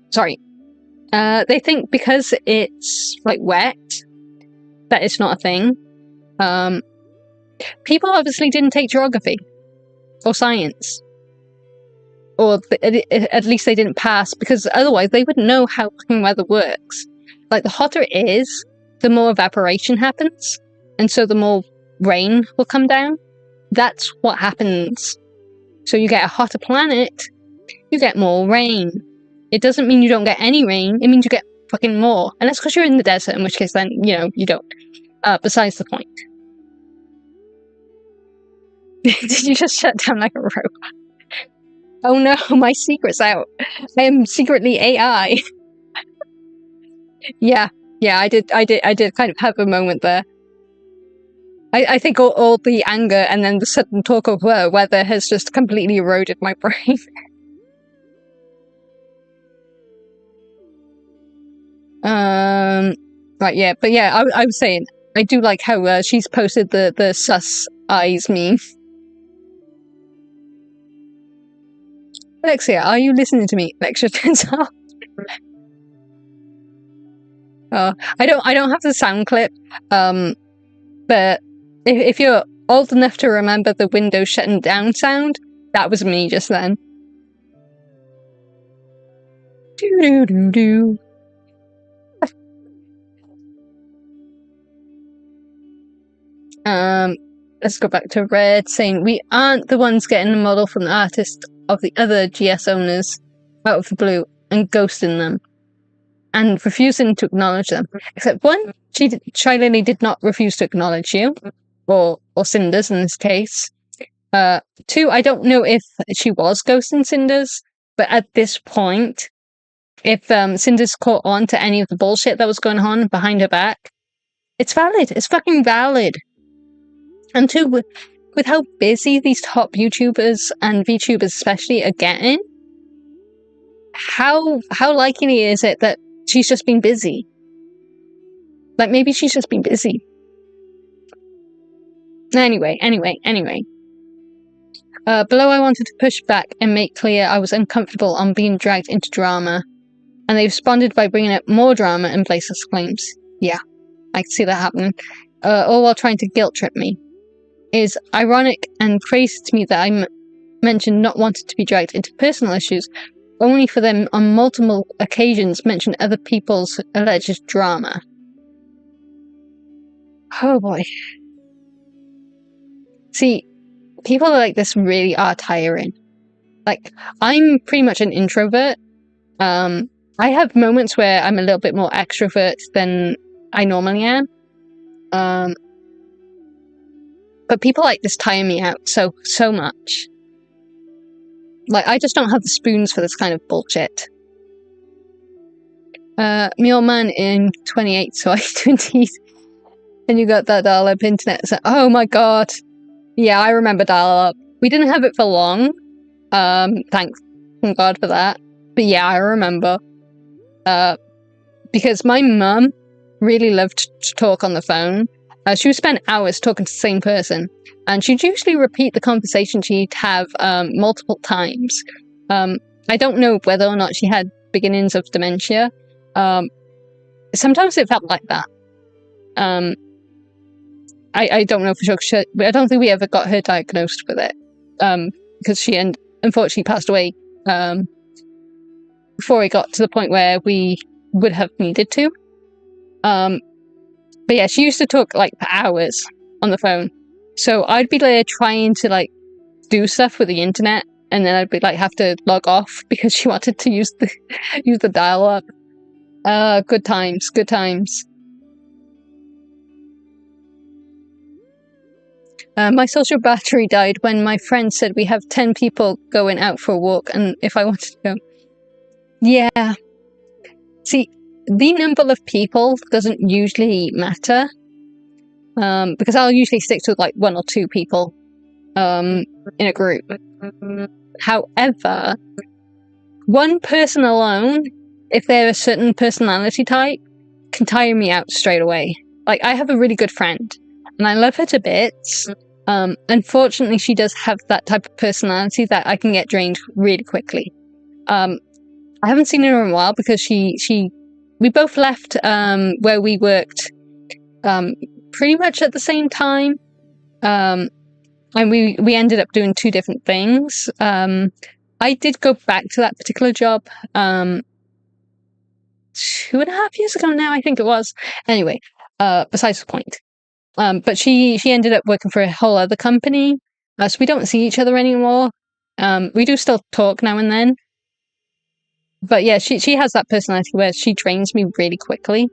sorry. They think because it's, wet, that it's not a thing. People obviously didn't take geography. Or science. Or at least they didn't pass, because otherwise they wouldn't know how fucking weather works. The hotter it is, the more evaporation happens, and so the more rain will come down. That's what happens. So you get a hotter planet, you get more rain. It doesn't mean you don't get any rain, it means you get fucking more. And that's because you're in the desert, in which case then, you don't. Besides the point. Did you just shut down like a robot? Oh no, my secret's out. I am secretly AI. Yeah, I did kind of have a moment there. I think all the anger and then the sudden talk of weather has just completely eroded my brain. Right, yeah, but yeah, I was saying, I do like how she's posted the sus eyes meme. Alexia, are you listening to me? Alexia turns off. I don't have the sound clip, but if you're old enough to remember the Windows shutting down sound, that was me just then. Do-do-do-do. Let's go back to Red, saying, we aren't the ones getting the model from the artist of the other GS owners out of the blue and ghosting them and refusing to acknowledge them. Except one, Shy Lily did not refuse to acknowledge you, or Cinders in this case. Two, I don't know if she was ghosting Cinders, but at this point, if Cinders caught on to any of the bullshit that was going on behind her back, it's valid. It's fucking valid. And two, with how busy these top YouTubers and VTubers especially are getting, how likely is it that she's just been busy? Like, maybe she's just been busy. Anyway. Below, I wanted to push back and make clear I was uncomfortable on being dragged into drama, and they responded by bringing up more drama and baseless claims. Yeah, I can see that happening. All while trying to guilt trip me. Is ironic and crazy to me that I mentioned not wanting to be dragged into personal issues, only for them on multiple occasions mention other people's alleged drama. Oh boy. See, people like this really are tiring. Like, I'm pretty much an introvert. I have moments where I'm a little bit more extrovert than I normally am. But people like this tire me out so much. Like, I just don't have the spoons for this kind of bullshit. Mule Man in 28, so I do indeed. And you got that dial-up internet. So, oh my god. Yeah, I remember dial-up. We didn't have it for long. Thank God for that. But yeah, I remember. Because my mum really loved to talk on the phone. She would spend hours talking to the same person, and she'd usually repeat the conversation she'd have multiple times. I don't know whether or not she had beginnings of dementia. Sometimes it felt like that. I don't know for sure. I don't think we ever got her diagnosed with it, because she unfortunately passed away before it got to the point where we would have needed to. But yeah, she used to talk like for hours on the phone. So I'd be there trying to like do stuff with the internet, and then I'd be like have to log off because she wanted to use the dial-up. Good times. My social battery died when my friend said we have 10 people going out for a walk, and if I wanted to go. Yeah. See, the number of people doesn't usually matter, because I'll usually stick to like 1 or 2 people in a group. However, one person alone, if they're a certain personality type, can tire me out straight away. Like, I have a really good friend, and I love her to bits. Unfortunately, she does have that type of personality that I can get drained really quickly. I haven't seen her in a while because we both left where we worked pretty much at the same time, and we ended up doing 2 different things. I did go back to that particular job 2.5 years ago now, I think it was. Anyway, besides the point. But she ended up working for a whole other company, so we don't see each other anymore. We do still talk now and then. But yeah, she has that personality where she drains me really quickly,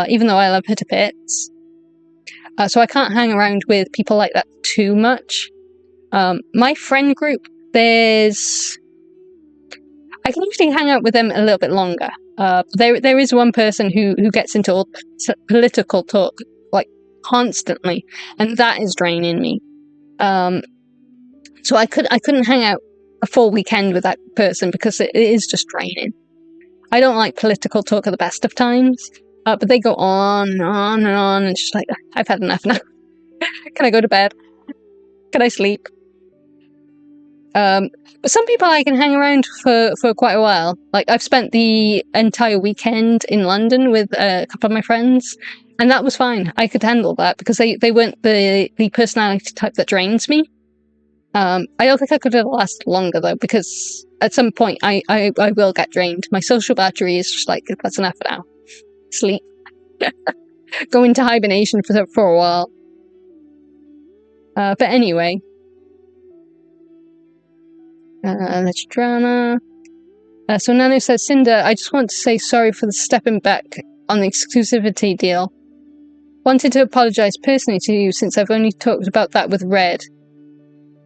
even though I love her to bits. So I can't hang around with people like that too much. My friend group, I can usually hang out with them a little bit longer. There is one person who gets into all political talk like constantly, and that is draining me. So I couldn't hang out a full weekend with that person because it is just draining. I don't like political talk at the best of times, but they go on and on and on, and it's just like, I've had enough now. Can I go to bed? Can I sleep? But some people I can hang around for quite a while. Like, I've spent the entire weekend in London with a couple of my friends, and that was fine. I could handle that because they weren't the personality type that drains me. I don't think I could have lasted longer though, because at some point I will get drained. My social battery is just like, that's enough for now. Sleep. Go into hibernation for a while. But anyway. Let's drama. So Nano says, Cinder, I just want to say sorry for the stepping back on the exclusivity deal. Wanted to apologise personally to you since I've only talked about that with Red.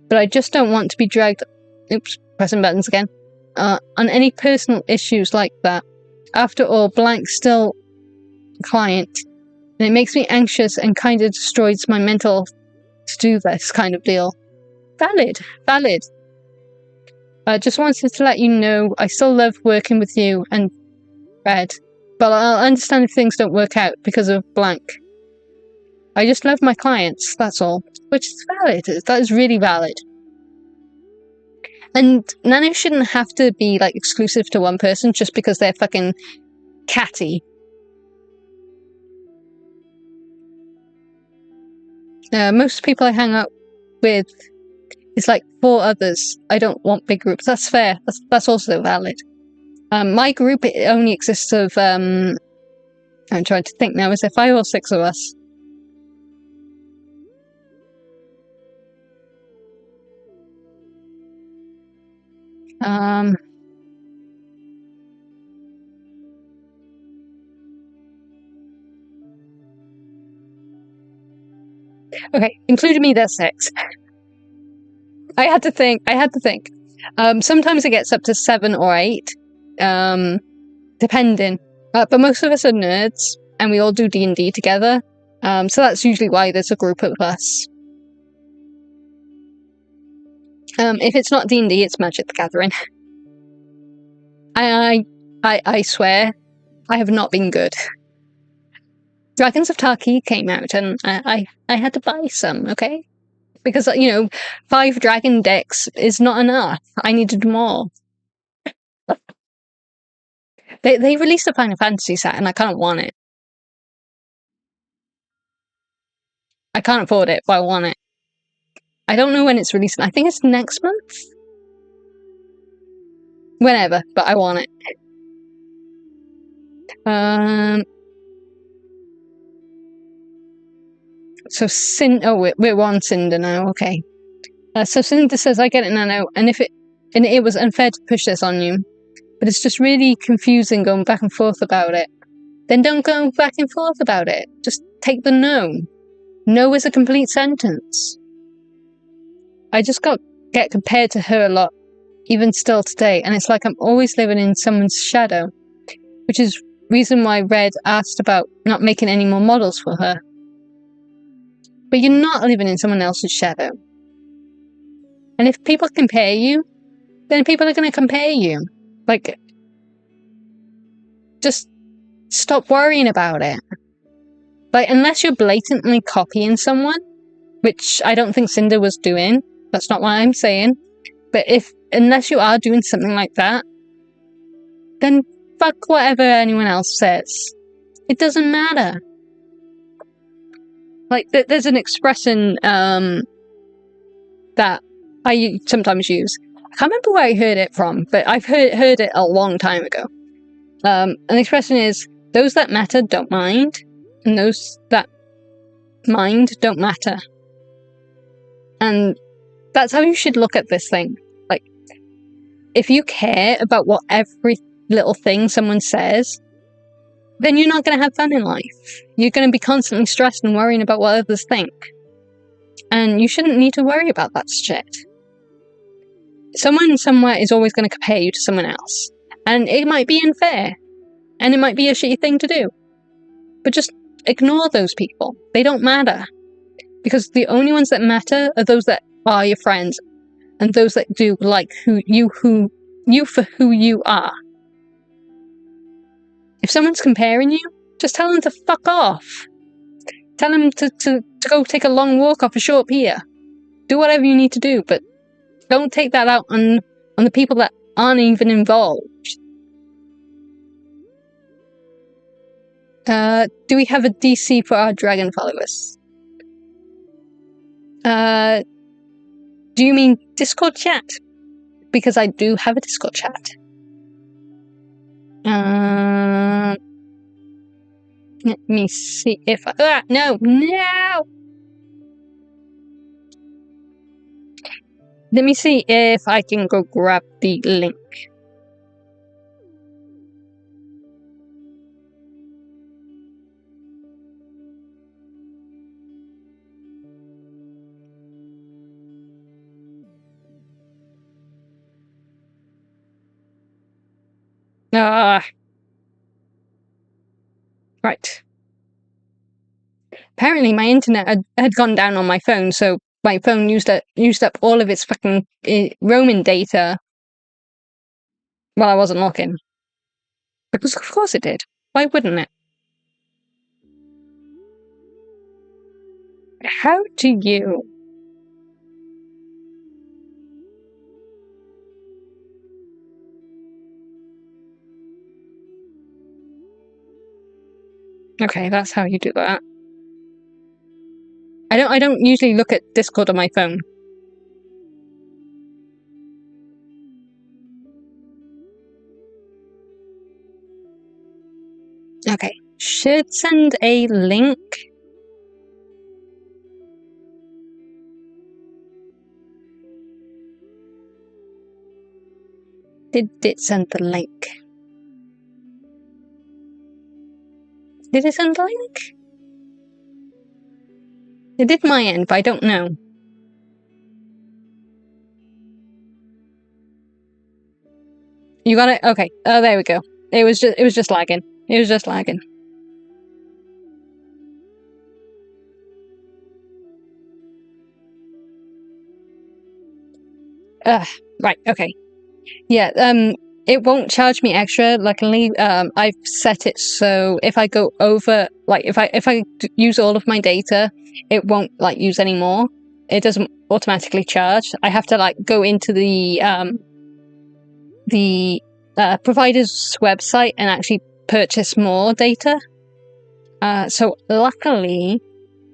But I just don't want to be dragged... Oops, pressing buttons again. On any personal issues like that. After all, Blank's still a client. And it makes me anxious and kind of destroys my mental to do this kind of deal. Valid. I just wanted to let you know I still love working with you and Red. But I'll understand if things don't work out because of Blank. I just love my clients, that's all. Which is valid. That is really valid. And Nano shouldn't have to be like exclusive to one person just because they're fucking catty. Most people I hang out with is like 4 others. I don't want big groups. That's fair. That's also valid. My group, it only exists of I'm trying to think now, is there 5 or 6 of us? Okay, including me, there's 6. I had to think. Sometimes it gets up to 7 or 8, depending. But most of us are nerds, and we all do D&D together. So that's usually why there's a group of us. If it's not D&D, it's Magic the Gathering. I swear, I have not been good. Dragons of Tarkey came out, and I had to buy some, okay? Because, 5 dragon decks is not enough. I needed more. They released a Final Fantasy set, and I kind of want it. I can't afford it, but I want it. I don't know when it's releasing. I think it's next month? Whenever, but I want it. So we're on Cinder now, okay. So Cinder says, I get it, Nano, and it was unfair to push this on you, but it's just really confusing going back and forth about it. Then don't go back and forth about it. Just take the no. No is a complete sentence. I just get compared to her a lot, even still today, and it's like I'm always living in someone's shadow, which is reason why Red asked about not making any more models for her. But you're not living in someone else's shadow. And if people compare you, then people are going to compare you. Like, just stop worrying about it. Like, unless you're blatantly copying someone, which I don't think Cinder was doing, that's not what I'm saying, but unless you are doing something like that, then fuck whatever anyone else says. It doesn't matter. Like, there's an expression that I sometimes use. I can't remember where I heard it from, but I've heard it a long time ago. And the expression is, those that matter don't mind, and those that mind don't matter. And that's how you should look at this thing. Like, if you care about what every little thing someone says, then you're not going to have fun in life. You're going to be constantly stressed and worrying about what others think. And you shouldn't need to worry about that shit. Someone somewhere is always going to compare you to someone else. And it might be unfair. And it might be a shitty thing to do. But just ignore those people. They don't matter. Because the only ones that matter are those that are your friends. And those that do like you for who you are. If someone's comparing you, just tell them to fuck off. Tell them to go take a long walk off a short pier. Do whatever you need to do, but don't take that out on the people that aren't even involved. Do we have a DC for our dragon followers? Do you mean Discord chat? Because I do have a Discord chat. Let me see if I... no! Let me see if I can go grab the link. Right. Apparently my internet had gone down on my phone, so my phone used up all of its fucking roaming data while I wasn't looking. Because of course it did. Why wouldn't it? How do you... Okay, that's how you do that. I don't usually look at Discord on my phone. Okay, should send a link. Did it send the link? Did it send the link? It did my end, but I don't know. You got it? Okay. Oh, there we go. It was just lagging. It was just lagging. Right, okay. Yeah, it won't charge me extra, luckily. I've set it so if I go over, like, if I use all of my data, it won't, like, use any more. It doesn't automatically charge. I have to, like, go into the provider's website and actually purchase more data. So luckily,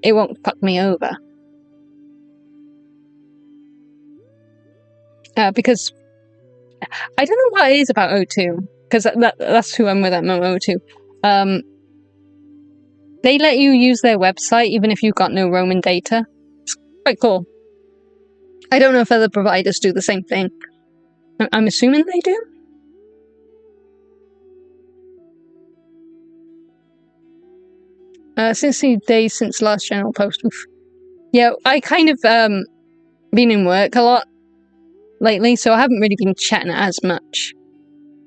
it won't fuck me over. Because I don't know what it is about O2, because that's who I'm with at O2. They let you use their website even if you've got no roaming data. It's quite cool. I don't know if other providers do the same thing. I'm assuming they do. Since the days since last general post. Oof. Yeah, I kind of been in work a lot lately, so I haven't really been chatting as much.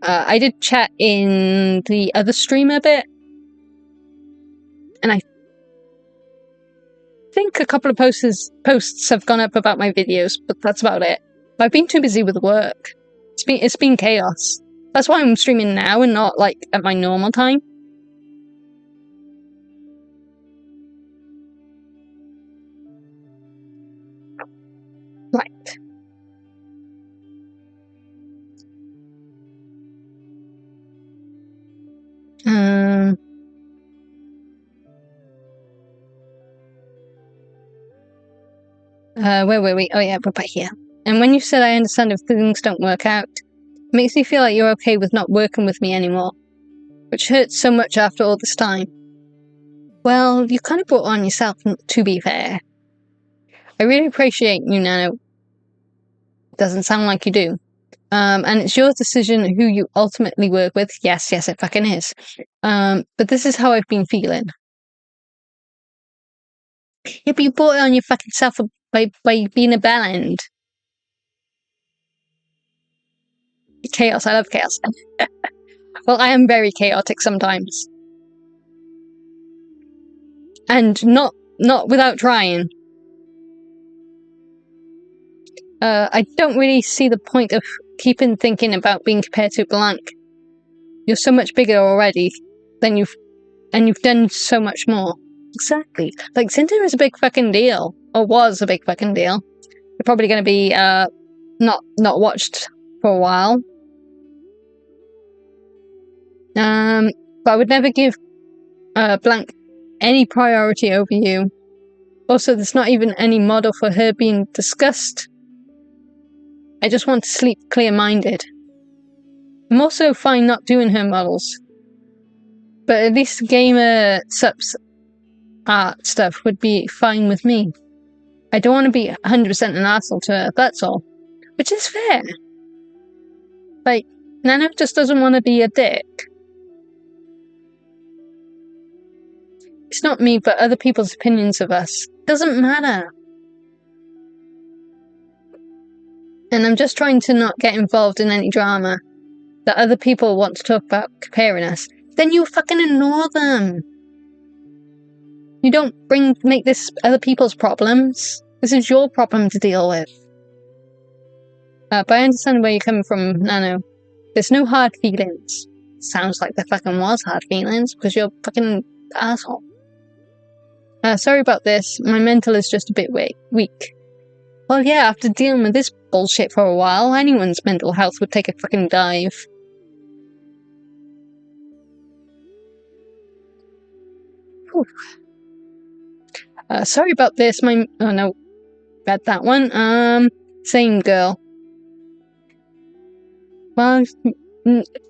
I did chat in the other stream a bit, and I think a couple of posts have gone up about my videos, but that's about it. I've been too busy with work. It's been chaos. That's why I'm streaming now and not, like, at my normal time. Right. Where were we? Oh yeah, we're back here. And when you said I understand if things don't work out, it makes me feel like you're okay with not working with me anymore, which hurts so much after all this time. Well, you kind of brought it on yourself, to be fair. I really appreciate you, Nano. Doesn't sound like you do. And it's your decision who you ultimately work with. Yes, it fucking is. But this is how I've been feeling. Yeah, but you brought it on your fucking self by being a bellend. Chaos, I love chaos. Well, I am very chaotic sometimes. And not without trying. I don't really see the point of keeping thinking about being compared to Blanc. You're so much bigger already than you've done so much more. Exactly. Like, Cinder is a big fucking deal. Or was a big fucking deal. They're probably going to be, not watched for a while. But I would never give, Blanc any priority over you. Also, there's not even any model for her being discussed. I just want to sleep clear-minded. I'm also fine not doing her models. But at least gamer subs art stuff would be fine with me. I don't want to be 100% an arsehole to her, that's all. Which is fair. Like, Nano just doesn't want to be a dick. It's not me, but other people's opinions of us. Doesn't matter. And I'm just trying to not get involved in any drama that other people want to talk about comparing us. Then you fucking ignore them. You don't make this other people's problems. This is your problem to deal with. But I understand where you're coming from, Nano. There's no hard feelings. Sounds like there fucking was hard feelings, because you're a fucking asshole. Sorry about this. My mental is just a bit weak. Well, yeah, after dealing with this bullshit for a while, anyone's mental health would take a fucking dive. Sorry about this. Oh no, read that one. Same girl. Well,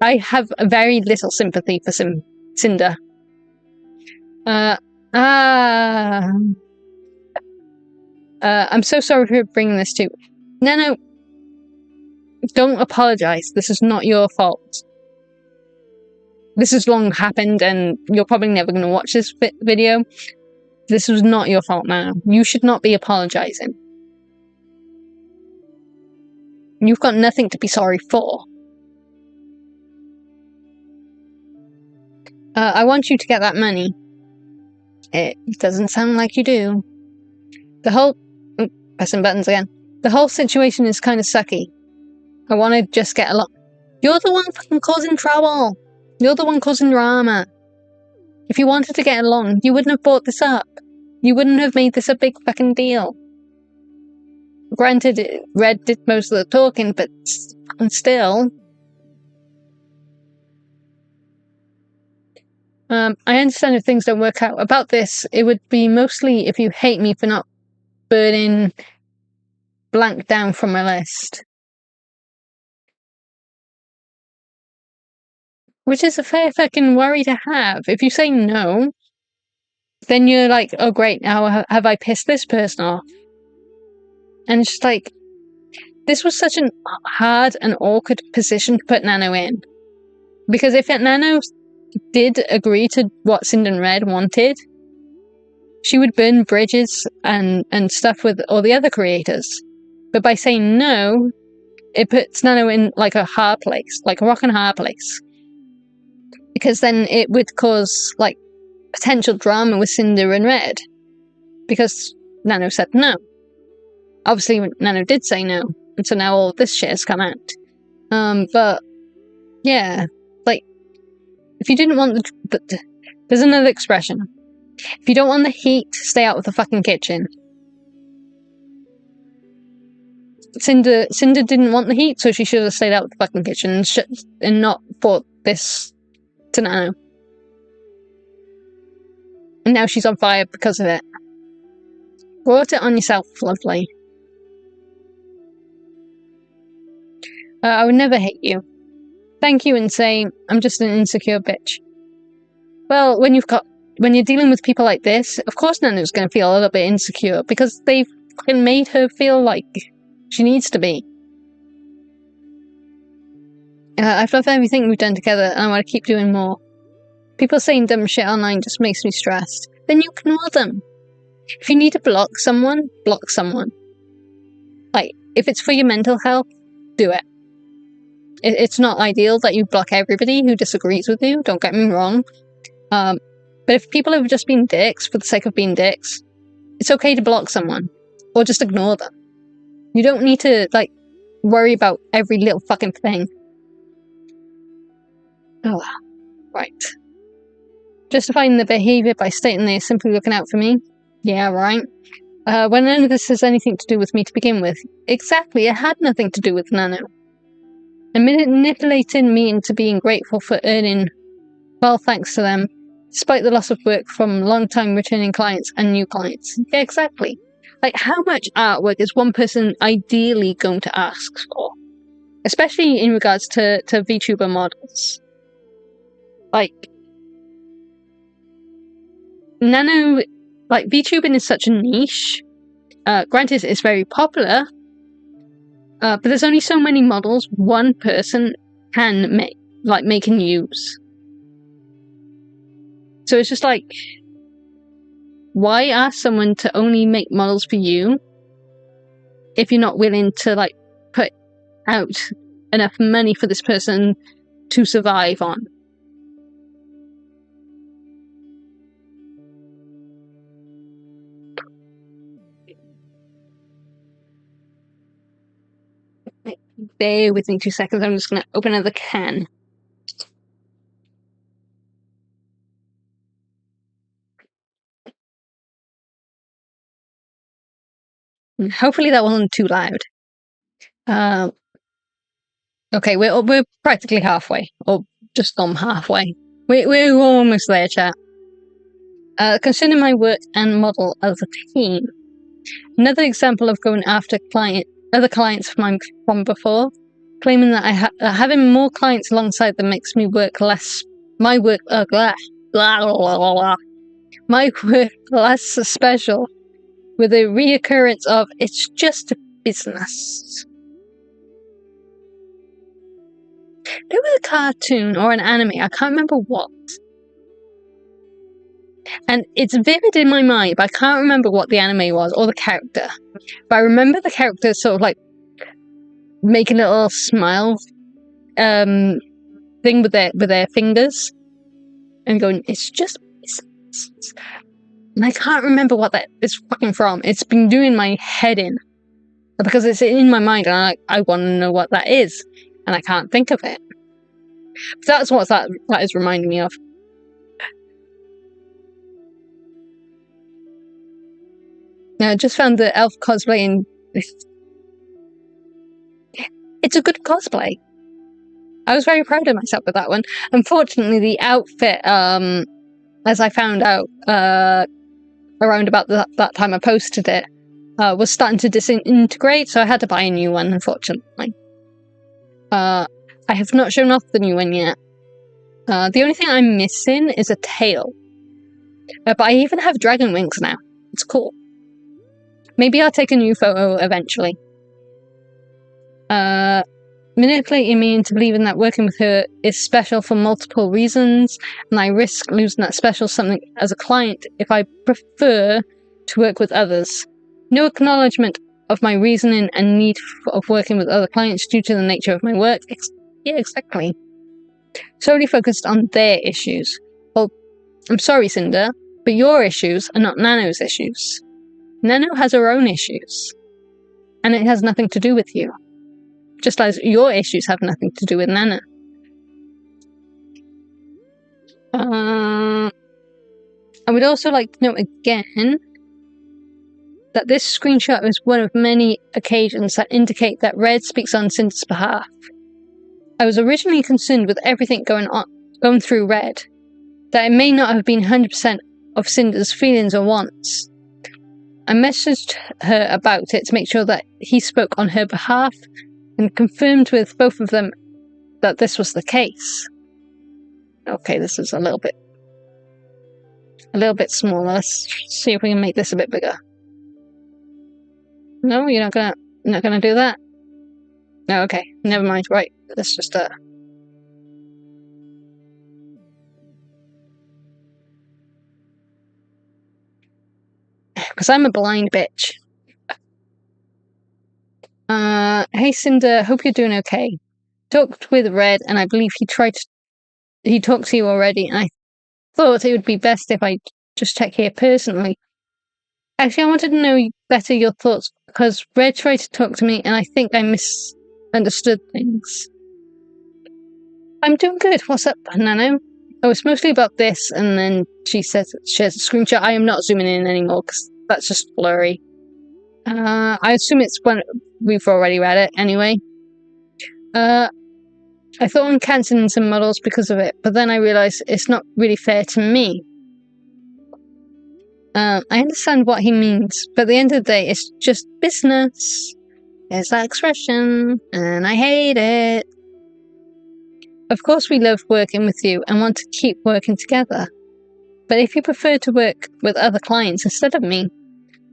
I have very little sympathy for Cinder. I'm so sorry for bringing this to. No, don't apologize. This is not your fault. This has long happened, and you're probably never going to watch this video. This was not your fault, now. You should not be apologizing. You've got nothing to be sorry for. I want you to get that money. It doesn't sound like you do. Pressing buttons again. The whole situation is kind of sucky. I want to just get along. You're the one fucking causing trouble. You're the one causing drama. If you wanted to get along, you wouldn't have brought this up. You wouldn't have made this a big fucking deal. Granted, Red did most of the talking, but still. I understand if things don't work out. About this, it would be mostly if you hate me for not burning Blanc down from my list. Which is a fair fucking worry to have. If you say no, then you're like, oh great, now have I pissed this person off? And it's just like, this was such a hard and awkward position to put Nano in. Because if Nano did agree to what Sinder and Red wanted, she would burn bridges and stuff with all the other creators. But by saying no, it puts Nano in like a hard place, like a rock and hard place. Because then it would cause like potential drama with Sinder and Red. Because Nano said no. Obviously, Nano did say no. And so now all this shit has come out. But, yeah. Like, if you didn't want there's another expression. If you don't want the heat, stay out of the fucking kitchen. Cinder didn't want the heat, so she should have stayed out of the fucking kitchen and not brought this to Nano. And now she's on fire because of it. Brought it on yourself, lovely. I would never hate you. Thank you and say, I'm just an insecure bitch. Well, when you've got when you're dealing with people like this, of course Nano's going to feel a little bit insecure because they've fucking made her feel like she needs to be. I've loved everything we've done together and I want to keep doing more. People saying dumb shit online just makes me stressed. Then you ignore them. If you need to block someone, block someone. Like, if it's for your mental health, do it. It's not ideal that you block everybody who disagrees with you, don't get me wrong. But if people have just been dicks for the sake of being dicks, it's okay to block someone. Or just ignore them. You don't need to, like, worry about every little fucking thing. Oh, right. Justifying the behaviour by stating they're simply looking out for me? Yeah, right. When none of this has anything to do with me to begin with. Exactly, it had nothing to do with Nano. And manipulating me into being grateful for earning well thanks to them, despite the loss of work from long-time returning clients and new clients. Yeah, exactly. Like, how much artwork is one person ideally going to ask for? Especially in regards to VTuber models. Like, Nano, like, VTubing is such a niche. Granted, it's very popular, but there's only so many models one person can make and use. So it's just like, why ask someone to only make models for you if you're not willing to, like, put out enough money for this person to survive on? Bear with me 2 seconds, I'm just going to open another can. Hopefully that wasn't too loud. Okay, we're practically halfway, or just halfway. We're almost there, chat. Consider my work and model as a team. Another example of going after other clients from before, claiming that having more clients alongside them makes my work less special, with a reoccurrence of it's just a business. There was a cartoon or an anime, I can't remember what. And it's vivid in my mind, but I can't remember what the anime was or the character. But I remember the character sort of like making a little smile thing with their fingers and going, it's just business. And I can't remember what that is fucking from. It's been doing my head in because it's in my mind and I want to know what that is. And I can't think of it. But that's what that is reminding me of. Now, I just found the elf cosplay and it's a good cosplay. I was very proud of myself with that one. Unfortunately, the outfit, as I found out around about that time I posted it, was starting to disintegrate, so I had to buy a new one, unfortunately. I have not shown off the new one yet. The only thing I'm missing is a tail. But I even have dragon wings now. It's cool. Maybe I'll take a new photo eventually. Manipulating me into believing that working with her is special for multiple reasons, and I risk losing that special something as a client if I prefer to work with others. No acknowledgement of my reasoning and need of working with other clients due to the nature of my work. Yeah, exactly. Solely focused on their issues. Well, I'm sorry, Cinder, but your issues are not Nano's issues. Nano has her own issues, and it has nothing to do with you. Just as your issues have nothing to do with Nano. I would also like to note again that this screenshot is one of many occasions that indicate that Red speaks on Cinder's behalf. I was originally concerned with everything going through Red, that it may not have been 100% of Cinder's feelings or wants. I messaged her about it to make sure that he spoke on her behalf and confirmed with both of them that this was the case. Okay, this is a little bit a little bit smaller. Let's see if we can make this a bit bigger. No, you're not gonna do that? No, okay. Never mind. Right. Let's just because I'm a blind bitch. Hey Cinder, hope you're doing okay. Talked with Red, and I believe he talked to you already, and I thought it would be best if I just check here personally. Actually, I wanted to know better your thoughts, because Red tried to talk to me, and I think I misunderstood things. I'm doing good. What's up, Nano? Oh, it's mostly about this, and then she shares a screenshot. I am not zooming in anymore, because that's just blurry. I assume it's when we've already read it, anyway. I thought on cancelling some models because of it, but then I realised it's not really fair to me. I understand what he means, but at the end of the day, it's just business. There's that expression, and I hate it. Of course we love working with you and want to keep working together. But if you prefer to work with other clients instead of me,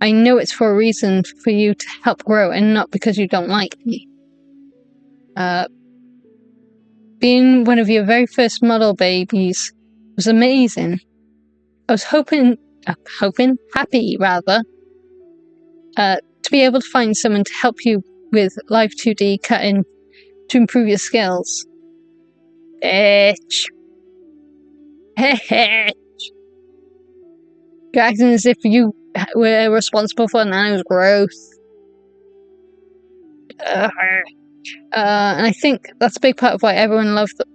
I know it's for a reason for you to help grow and not because you don't like me. Being one of your very first model babies was amazing. I was happy rather, to be able to find someone to help you with live 2D cutting to improve your skills. Bitch. You're acting as if you were responsible for Nano's growth. And I think that's a big part of why everyone loved the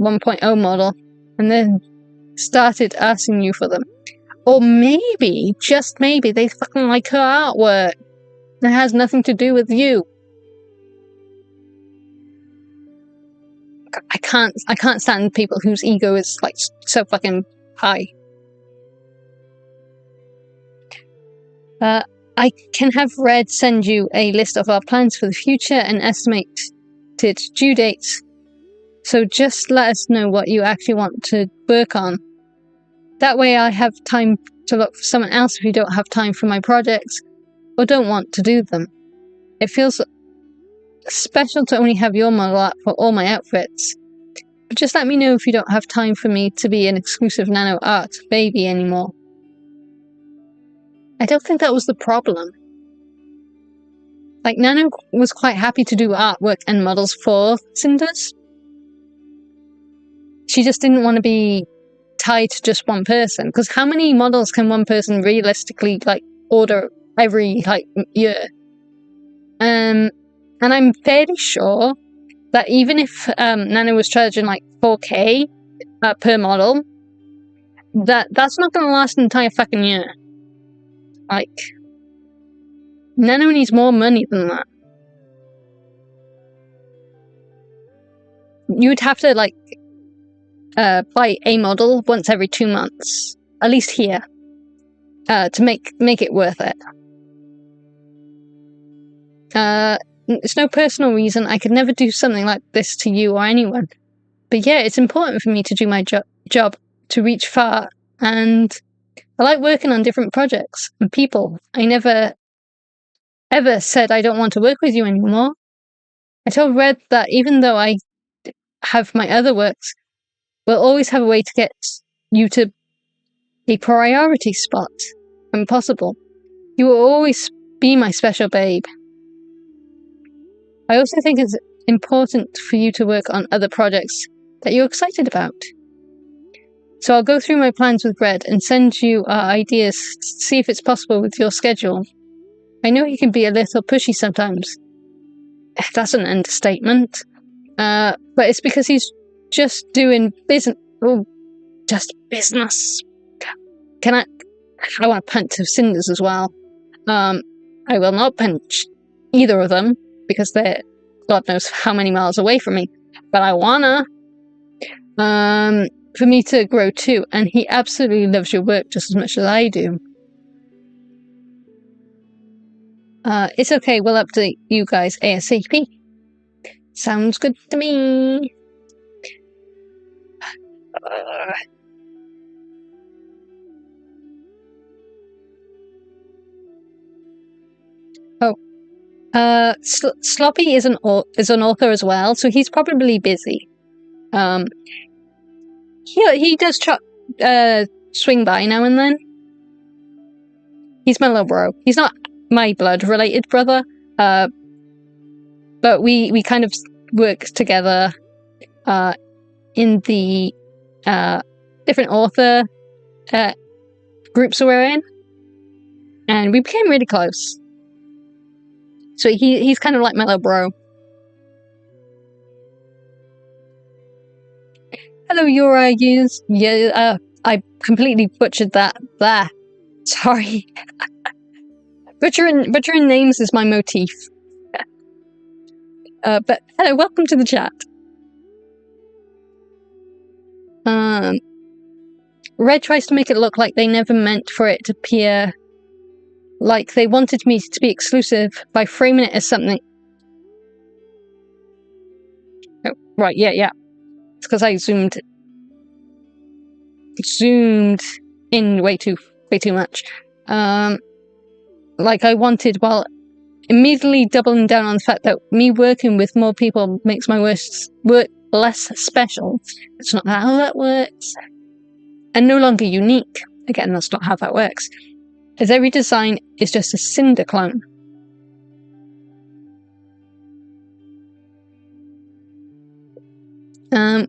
1.0 model, and then started asking you for them. Or maybe, just maybe, they fucking like her artwork. It has nothing to do with you. I can't stand people whose ego is like so fucking high. I can have Red send you a list of our plans for the future and estimated due dates. So just let us know what you actually want to work on. That way I have time to look for someone else if you don't have time for my projects or don't want to do them. It feels special to only have your model art for all my outfits. But just let me know if you don't have time for me to be an exclusive Nano art baby anymore. I don't think that was the problem. Like, Nano was quite happy to do artwork and models for Cinders. She just didn't want to be tied to just one person, because how many models can one person realistically, like, order every, like, year? And I'm fairly sure that even if Nano was charging, like, 4K per model, that's not going to last an entire fucking year. Like, Nano needs more money than that. You would have to, like, buy a model once every 2 months, at least here, to make it worth it. It's no personal reason. I could never do something like this to you or anyone. But yeah, it's important for me to do my job to reach far, and I like working on different projects and people. I never ever said I don't want to work with you anymore. I told Red that even though I have my other works, we'll always have a way to get you to a priority spot when possible. You will always be my special babe. I also think it's important for you to work on other projects that you're excited about. So I'll go through my plans with Red and send you our ideas to see if it's possible with your schedule. I know he can be a little pushy sometimes. That's an understatement. But it's because he's just doing business. Oh, just business. I want to punch Cinders as well. I will not punch either of them because they're God knows how many miles away from me. But I wanna. For me to grow too, and he absolutely loves your work just as much as I do. It's okay, we'll update you guys ASAP. Sounds good to me. Sloppy is an author as well, so he's probably busy. He does swing by now and then. He's my little bro. He's not my blood-related brother, but we kind of work together in the different author groups we're in, and we became really close. So he's kind of like my little bro. Hello, Yura. I completely butchered that there. Sorry. Butchering names is my motif. But hello, welcome to the chat. Red tries to make it look like they never meant for it to appear like they wanted me to be exclusive by framing it as something. Oh, right, yeah. It's because I zoomed in way too much. Like I wanted, while immediately doubling down on the fact that me working with more people makes my work less special. It's not how that works. And no longer unique. Again, that's not how that works. As every design is just a Cinder clone.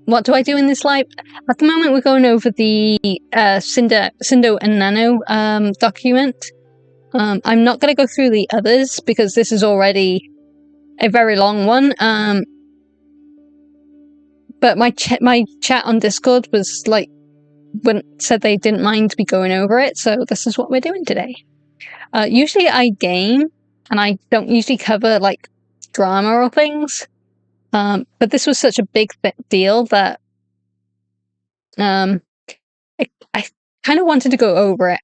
What do I do in this life? At the moment, we're going over the Sinder and Nano document. I'm not going to go through the others because this is already a very long one. But my chat on Discord was like, said they didn't mind me going over it, so this is what we're doing today. Usually I game, and I don't usually cover like drama or things. But this was such a big deal that I kind of wanted to go over it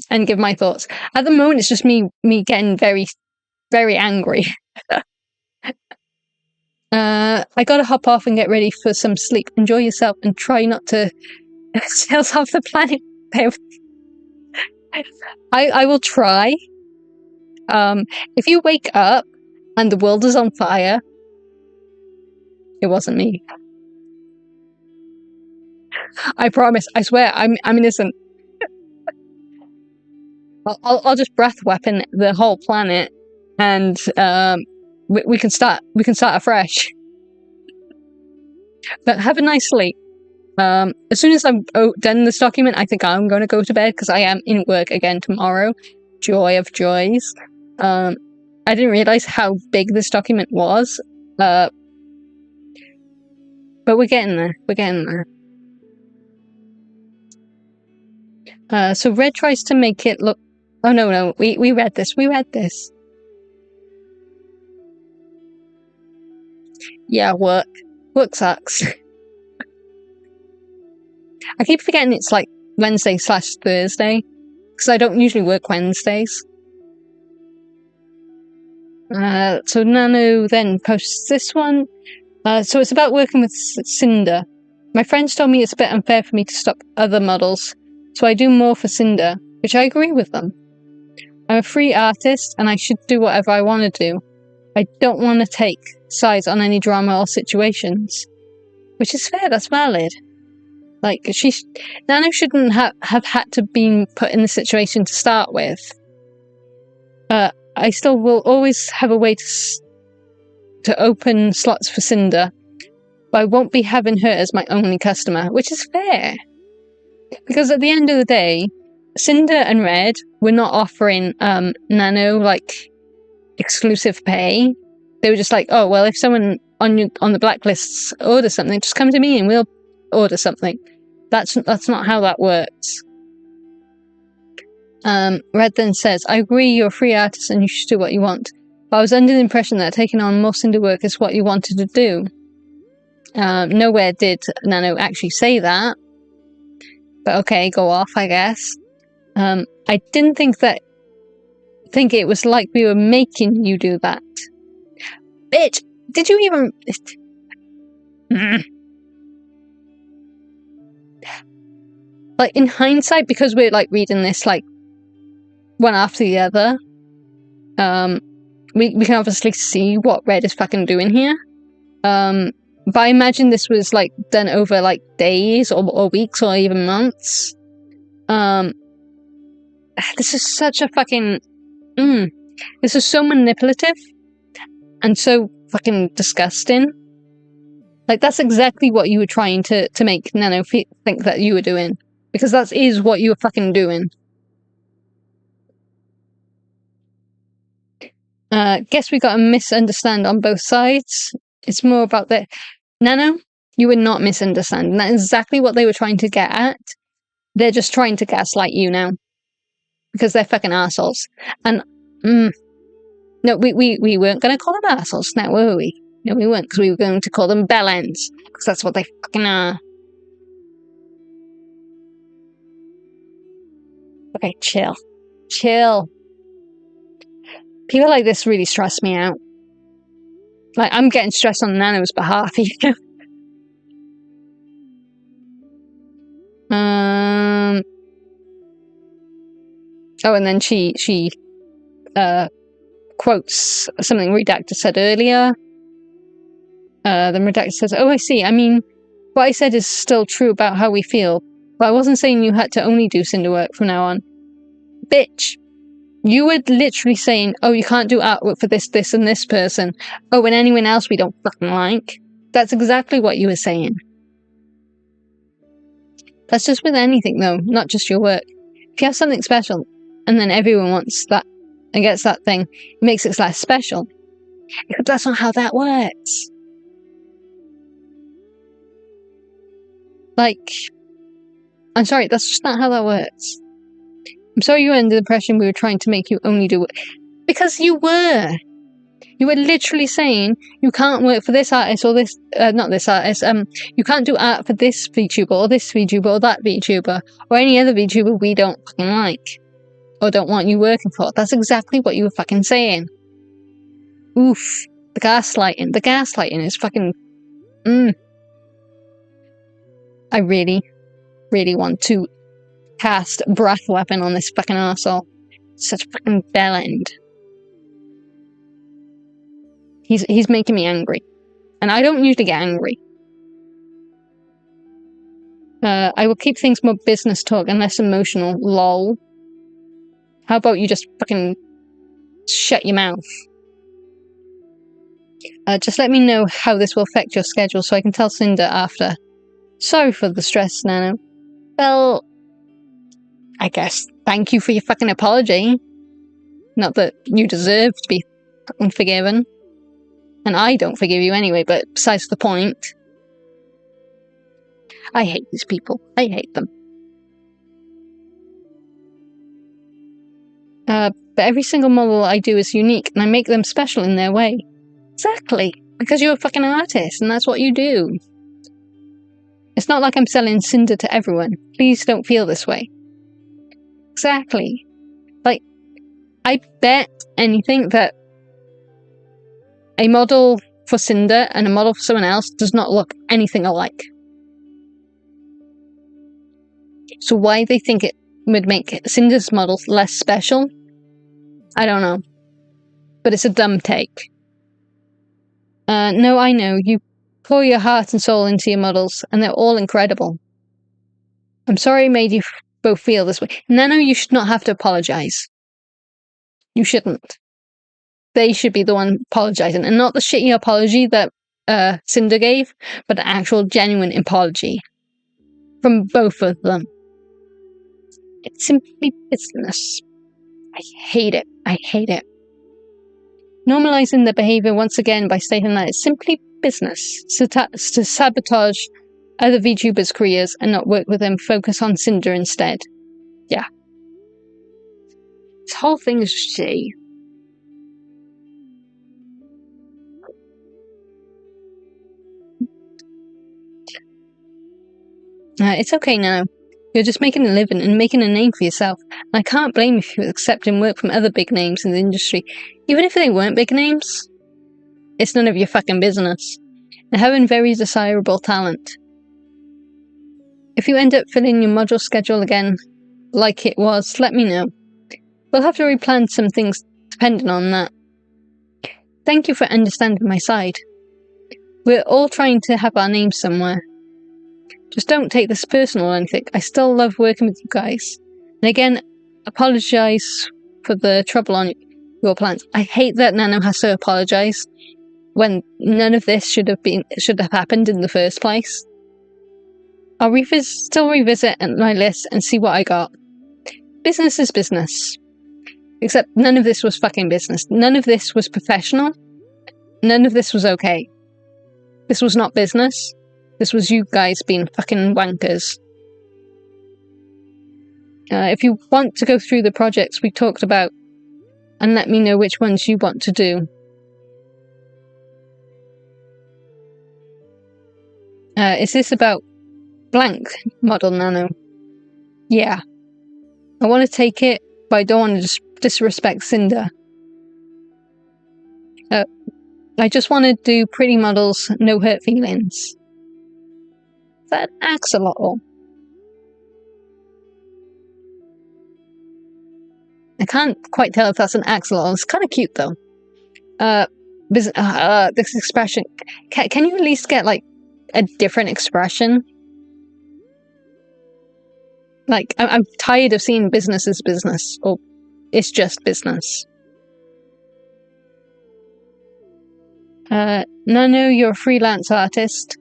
and give my thoughts. At the moment, it's just me getting very, very angry. I gotta hop off and get ready for some sleep. Enjoy yourself and try not to sails off the planet. I will try. If you wake up and the world is on fire, it wasn't me. I promise. I swear. I'm innocent. I'll just breath weapon the whole planet, and we can start afresh. But have a nice sleep. As soon as I'm done this document, I think I'm going to go to bed because I am in work again tomorrow. Joy of joys. I didn't realize how big this document was. But we're getting there. So Red tries to make it look... Oh, no. We read this. Yeah, work. Work sucks. I keep forgetting it's like Wednesday/Thursday, because I don't usually work Wednesdays. So Nano then posts this one. So it's about working with Cinder. My friends told me it's a bit unfair for me to stop other models, so I do more for Cinder, which I agree with them. I'm a free artist, and I should do whatever I want to do. I don't want to take sides on any drama or situations. Which is fair, that's valid. Like, Nano shouldn't have had to be put in the situation to start with. I still will always have a way to open slots for Cinder, but I won't be having her as my only customer, which is fair. Because at the end of the day, Sinder and Red were not offering Nano, like, exclusive pay. They were just like, oh, well, if someone on the blacklists orders something, just come to me and we'll order something. That's not how that works. Red then says, I agree you're a free artist and you should do what you want. But I was under the impression that taking on more Cinder work is what you wanted to do. Nowhere did Nano actually say that. But okay, go off, I guess. I didn't think it was like we were making you do that. Bitch, did you even... Like, in hindsight, because we're, like, reading this, like, one after the other, we can obviously see what Red is fucking doing here. But I imagine this was like done over like days or weeks or even months. This is such a fucking this is so manipulative and so fucking disgusting. Like, that's exactly what you were trying to make Nano think that you were doing. Because that is what you were fucking doing. Guess we got a misunderstand on both sides. It's more about the... Nano, you were not misunderstanding. That's exactly what they were trying to get at. They're just trying to gaslight you now. Because they're fucking assholes. And, no, we weren't going to call them assholes now, were we? No, we weren't, because we were going to call them bellends. Because that's what they fucking are. Okay, chill. Chill. People like this really stress me out. Like, I'm getting stressed on Nano's behalf, you know? Oh, and then she quotes something Redactor said earlier. Then Redactor says, "Oh, I see. I mean, what I said is still true about how we feel. But I wasn't saying you had to only do Cinder work from now on. Bitch. You were literally saying, oh, you can't do artwork for this, this, and this person. Oh, and anyone else we don't fucking like. That's exactly what you were saying. That's just with anything, though, not just your work. If you have something special, and then everyone wants that, and gets that thing, it makes it less special. Because that's not how that works. Like, I'm sorry, that's just not how that works. I'm sorry you were under the impression we were trying to make you only do it. Because you were. You were literally saying you can't work for this artist or this, not this artist, you can't do art for this VTuber or this VTuber or that VTuber or any other VTuber we don't fucking like or don't want you working for. That's exactly what you were fucking saying. Oof. The gaslighting. The gaslighting is fucking... I really, really want to cast Breath Weapon on this fucking arsehole. Such a fucking bellend. He's making me angry. And I don't usually get angry. I will keep things more business talk and less emotional, lol. How about you just fucking shut your mouth? Just let me know how this will affect your schedule so I can tell Cinder after. Sorry for the stress, Nano. Well, I guess thank you for your fucking apology. Not that you deserve to be fucking forgiven. And I don't forgive you anyway, but besides the point. I hate these people. I hate them. But every single model I do is unique, and I make them special in their way. Exactly. Because you're a fucking artist, and that's what you do. It's not like I'm selling Cinder to everyone. Please don't feel this way. Exactly. Like, I bet anything that a model for Cinder and a model for someone else does not look anything alike. So why they think it would make Cinder's models less special, I don't know. But it's a dumb take. No, I know. You pour your heart and soul into your models, and they're all incredible. I'm sorry I made you both feel this way. Nano, you should not have to apologize. You shouldn't. They should be the one apologizing, and not the shitty apology that Cinder gave, but an actual genuine apology from both of them. It's simply business. I hate it. I hate it. Normalizing the behavior once again by stating that it's simply business to sabotage other VTubers' careers and not work with them, focus on Cinder instead. Yeah. This whole thing is shitty. It's okay now. You're just making a living and making a name for yourself. And I can't blame you if you're accepting work from other big names in the industry. Even if they weren't big names, it's none of your fucking business. And having very desirable talent. If you end up filling your module schedule again, like it was, let me know. We'll have to replan some things depending on that. thank you for understanding my side. We're all trying to have our names somewhere. Just don't take this personal or anything. I still love working with you guys. And again, apologise for the trouble on your plans. I hate that Nano has to apologise when none of this should have happened in the first place. I'll still revisit my list and see what I got. Business is business. Except none of this was fucking business. None of this was professional. None of this was okay. This was not business. This was you guys being fucking wankers. If you want to go through the projects we talked about and let me know which ones you want to do. Is this about blank model Nano? Yeah. I want to take it, but I don't want to disrespect Cinder. I just want to do pretty models, no hurt feelings. Is that an axolotl? I can't quite tell if that's an axolotl. It's kind of cute though. This expression. Can you at least get like a different expression? Like, I'm tired of seeing business as business, or it's just business. Nano, you're a freelance artist.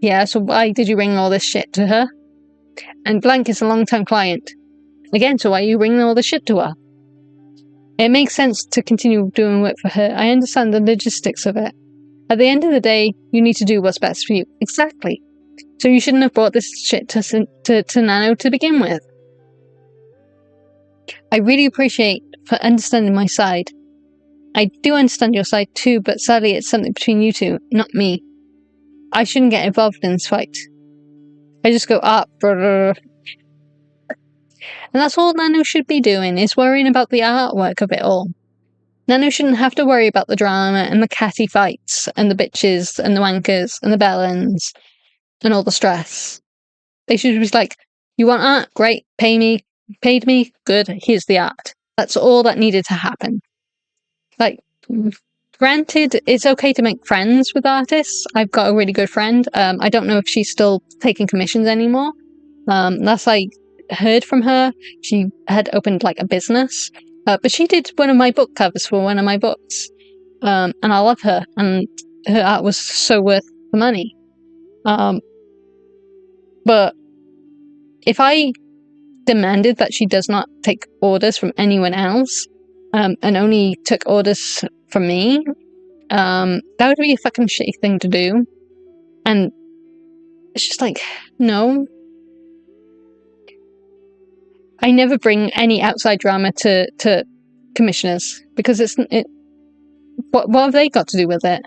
Yeah, so why did you ring all this shit to her? And Blank is a long-time client. Again, so why are you ringing all this shit to her? It makes sense to continue doing work for her. I understand the logistics of it. At the end of the day, you need to do what's best for you. Exactly. So you shouldn't have brought this shit to Nano to begin with. I really appreciate for understanding my side. I do understand your side too, but sadly it's something between you two, not me. I shouldn't get involved in this fight. I just go, brother. And that's all Nano should be doing, is worrying about the artwork of it all. Nano shouldn't have to worry about the drama and the catty fights and the bitches and the wankers and the bellends and all the stress. They should be like, you want art? Great, pay me. Paid me? Good, here's the art. That's all that needed to happen. Like, granted, it's okay to make friends with artists. I've got a really good friend. I don't know if she's still taking commissions anymore. Last I heard from her, she had opened like a business. But she did one of my book covers for one of my books. And I love her. And her art was so worth the money. But if I demanded that she does not take orders from anyone else, and only took orders from me, that would be a fucking shitty thing to do. And it's just like, no. I never bring any outside drama to commissioners, because what have they got to do with it?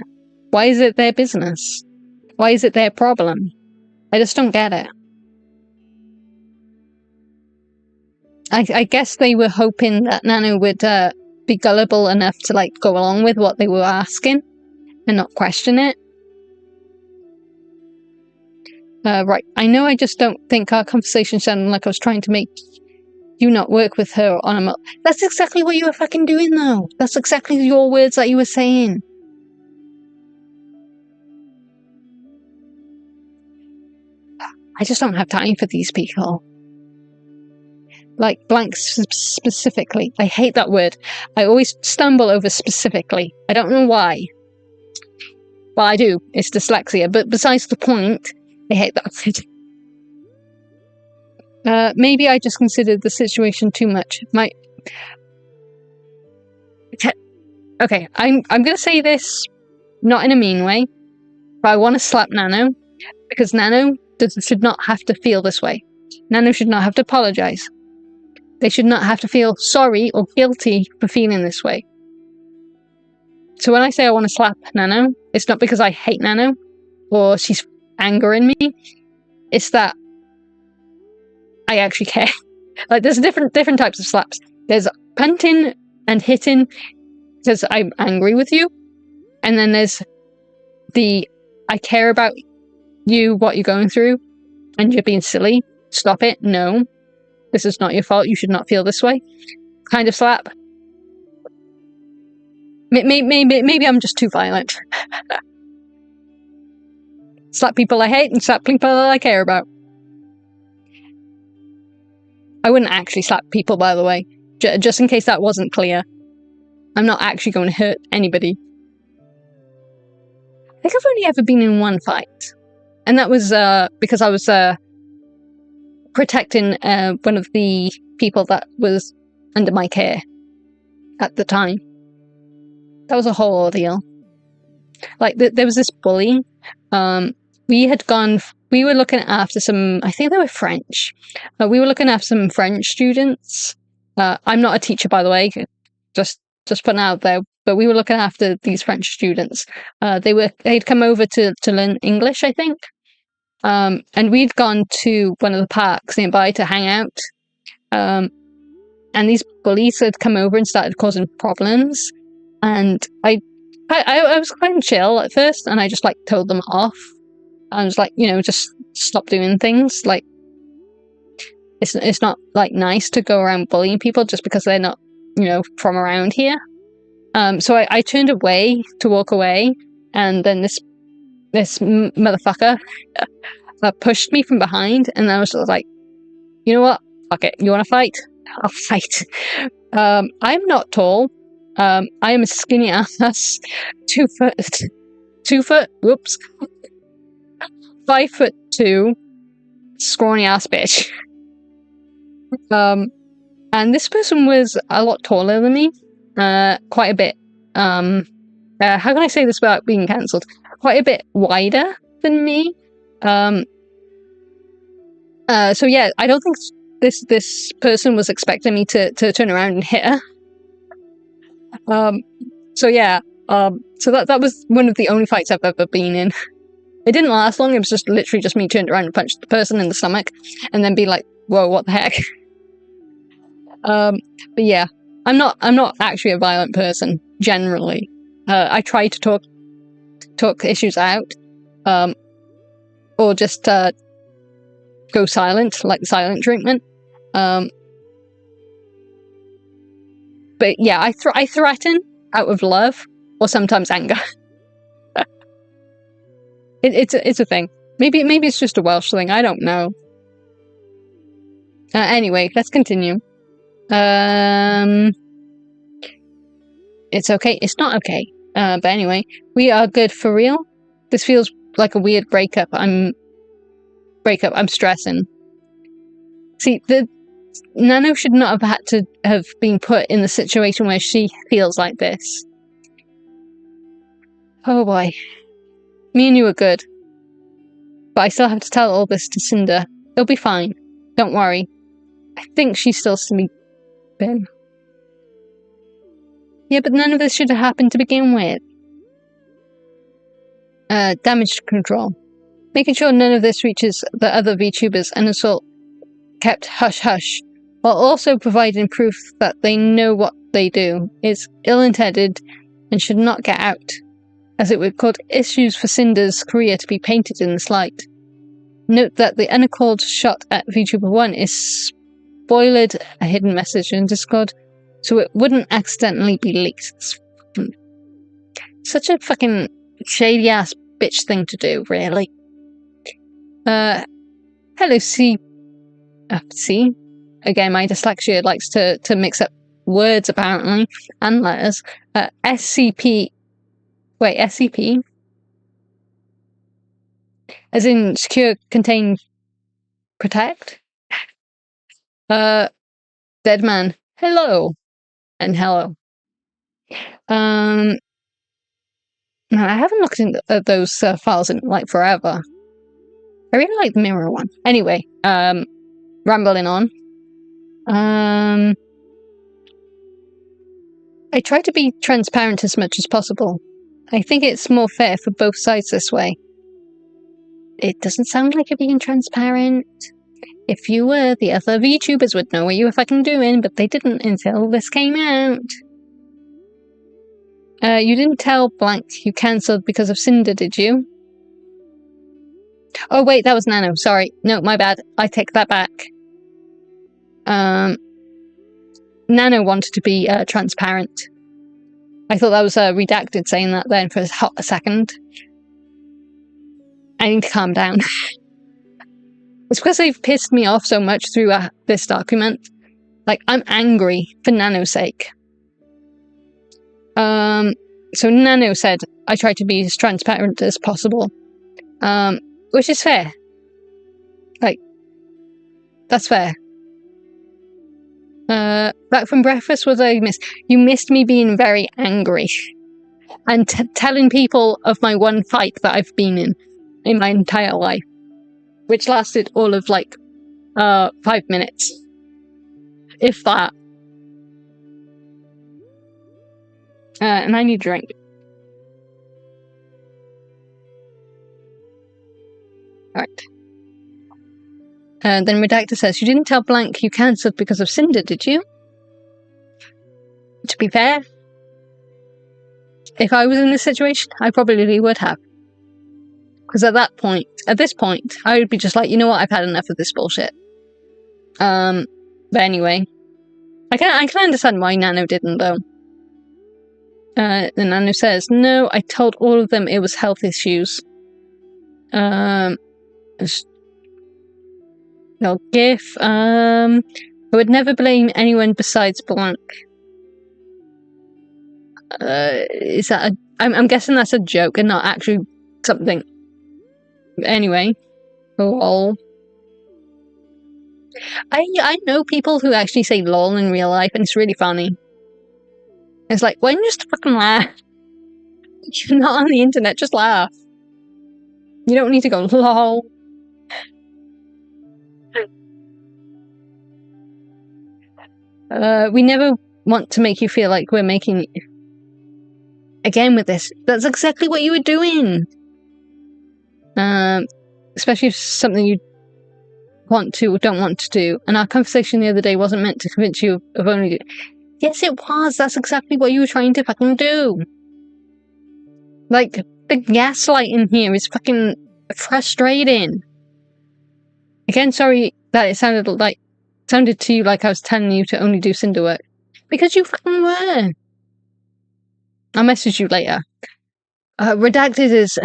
Why is it their business? Why is it their problem? I just don't get it. I guess they were hoping that Nano would be gullible enough to like go along with what they were asking and not question it. Right, I know I just don't think our conversation sounded like I was trying to make you not work with her on a That's exactly what you were fucking doing though. That's exactly your words that you were saying. I just don't have time for these people. Like, blank specifically. I hate that word. I always stumble over specifically. I don't know why. Well, I do. It's dyslexia. But besides the point, I hate that word. Maybe I just considered the situation too much. Okay, I'm going to say this not in a mean way, but I want to slap Nano, because Nano should not have to feel this way. Nano should not have to apologize. They should not have to feel sorry or guilty for feeling this way. So when I say I want to slap Nano, it's not because I hate Nano or she's angering me. It's that I actually care. Like, there's different types of slaps. There's punting and hitting because I'm angry with you. And then there's the I care about you, what you're going through, and you're being silly. Stop it. No. This is not your fault. You should not feel this way. Kind of slap. Maybe I'm just too violent. Slap people I hate and slap people I care about. I wouldn't actually slap people, by the way. Just in case that wasn't clear. I'm not actually going to hurt anybody. I think I've only ever been in one fight. And that was because I was protecting one of the people that was under my care at the time. That was a whole ordeal. Like, there was this bully. We were looking after some, I think they were French. We were looking after some French students. I'm not a teacher, by the way, just putting out there, but we were looking after these French students. They'd come over to learn English, I think. And we'd gone to one of the parks nearby to hang out. And these bullies had come over and started causing problems. And I was quite chill at first, and I just like told them off. I was like, just stop doing things. Like, it's not like nice to go around bullying people just because they're not, from around here. So I turned away to walk away, and then this motherfucker pushed me from behind, and I was like, you know what? Fuck it. You want to fight? I'll fight. I'm not tall. I am a skinny ass, 2 foot, whoops, 5'2", scrawny ass bitch. And this person was a lot taller than me, quite a bit. How can I say this without being cancelled? Quite a bit wider than me. So yeah, I don't think this person was expecting me to turn around and hit her. So yeah, so that was one of the only fights I've ever been in. It didn't last long. It was just literally just me turned around and punched the person in the stomach, and then be like, "Whoa, what the heck?" But yeah, I'm not actually a violent person generally. I try to talk issues out, or just go silent, like the silent treatment. But yeah, I threaten out of love or sometimes anger. It's a thing. Maybe it's just a Welsh thing. I don't know. Anyway, let's continue. It's okay. It's not okay. But anyway, we are good for real. This feels like a weird breakup. I'm stressing. See, the Nano should not have had to have been put in the situation where she feels like this. Oh boy. Me and you are good. But I still have to tell all this to Cinder. It'll be fine. Don't worry. I think she's still sleeping. Yeah, but none of this should have happened to begin with. Damage control. Making sure none of this reaches the other VTubers and is all kept hush-hush, while also providing proof that they know what they do is ill-intended and should not get out, as it would cause issues for Cinder's career to be painted in this light. Note that the uncalled shot at VTuber 1 is spoiled a hidden message in Discord, so it wouldn't accidentally be leaked. Such a fucking shady-ass bitch thing to do, really. Hello, C. Again, my dyslexia likes to mix up words, apparently, and letters. SCP. Wait, SCP? As in secure, contain, protect? Dead man. Hello. And hello. No, I haven't looked at those files in, like, forever. I really like the mirror one. Anyway, rambling on. I try to be transparent as much as possible. I think it's more fair for both sides this way. It doesn't sound like you're being transparent. If you were, the other VTubers would know what you were fucking doing, but they didn't until this came out. You didn't tell blank you cancelled because of Cinder, did you? Oh wait, that was Nano, sorry. No, my bad. I take that back. Nano wanted to be transparent. I thought that was redacted saying that then for a second. I need to calm down. It's because they've pissed me off so much through this document. Like, I'm angry for Nano's sake. So Nano said, I tried to be as transparent as possible. Which is fair. Like, that's fair. Back from breakfast, what did I miss? You missed me being very angry. And telling people of my one fight that I've been in my entire life. Which lasted all of, like, 5 minutes. If that. And I need a drink. Alright. Then Redactor says, you didn't tell Blank you cancelled because of Cinder, did you? To be fair, if I was in this situation, I probably would have. Because at this point, I would be just like, you know what, I've had enough of this bullshit. But anyway. I can understand why Nano didn't, though. And Nano says, no, I told all of them it was health issues. No GIF. I would never blame anyone besides Blank. Is that I'm guessing that's a joke and not actually something. Anyway. Lol. I know people who actually say lol in real life, and it's really funny. It's like, why don't you just fucking laugh? You're not on the internet, just laugh. You don't need to go lol. We never want to make you feel like we're making... Again with this, that's exactly what you were doing. Especially if it's something you want to or don't want to do. And our conversation the other day wasn't meant to convince you of only... Yes, it was. That's exactly what you were trying to fucking do. Like, the gaslighting here is fucking frustrating. Again, sorry that it sounded to you like I was telling you to only do Cinder work. Because you fucking were. I'll message you later. Redacted is...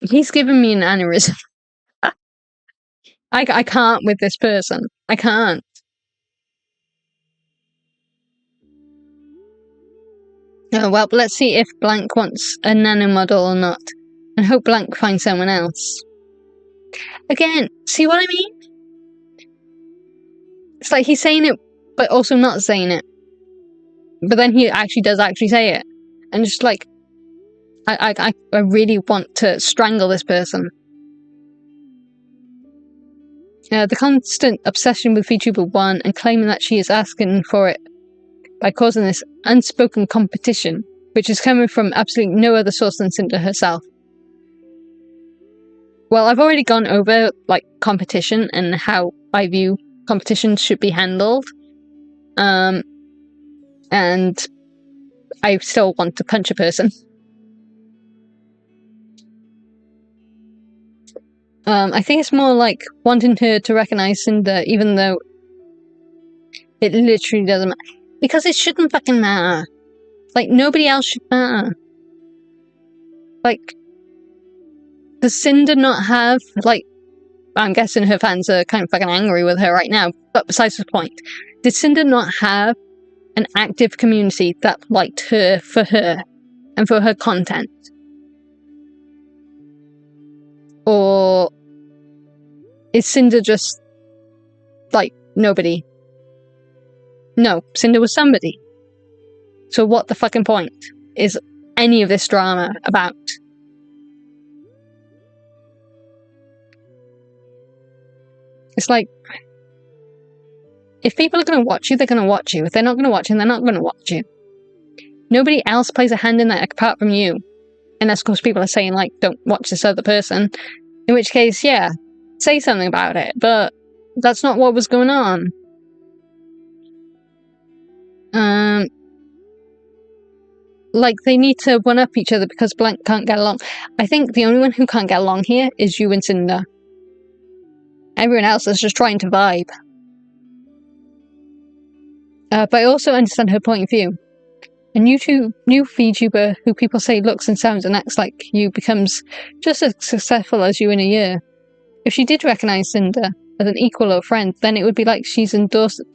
He's given me an aneurysm. I can't with this person. I can't. Oh, well, let's see if Blank wants a nano model or not. And hope Blank finds someone else. Again, see what I mean? It's like he's saying it, but also not saying it. But then he actually does say it. And just like, I really want to strangle this person. The constant obsession with Vtuber 1 and claiming that she is asking for it by causing this unspoken competition, which is coming from absolutely no other source than Cinder herself. Well, I've already gone over, like, competition and how I view competitions should be handled. And I still want to punch a person. I think it's more like wanting her to recognize Cinder, even though it literally doesn't matter. Because it shouldn't fucking matter. Like, nobody else should matter. Like, does Cinder not have, like, I'm guessing her fans are kind of fucking angry with her right now, but besides the point, did Cinder not have an active community that liked her and for her content? Or is Cinder just, like, nobody? No, Cinder was somebody. So what the fucking point is any of this drama about? It's like, if people are going to watch you, they're going to watch you. If they're not going to watch you, they're not going to watch you. Nobody else plays a hand in that apart from you. Unless, of course, people are saying, like, don't watch this other person. In which case, yeah, say something about it. But that's not what was going on. Like, they need to one-up each other because Blank can't get along. I think the only one who can't get along here is you and Cinder. Everyone else is just trying to vibe. But I also understand her point of view. new VTuber who people say looks and sounds and acts like you becomes just as successful as you in a year. If she did recognize Cinder as an equal or friend, then it would be like she's endorsing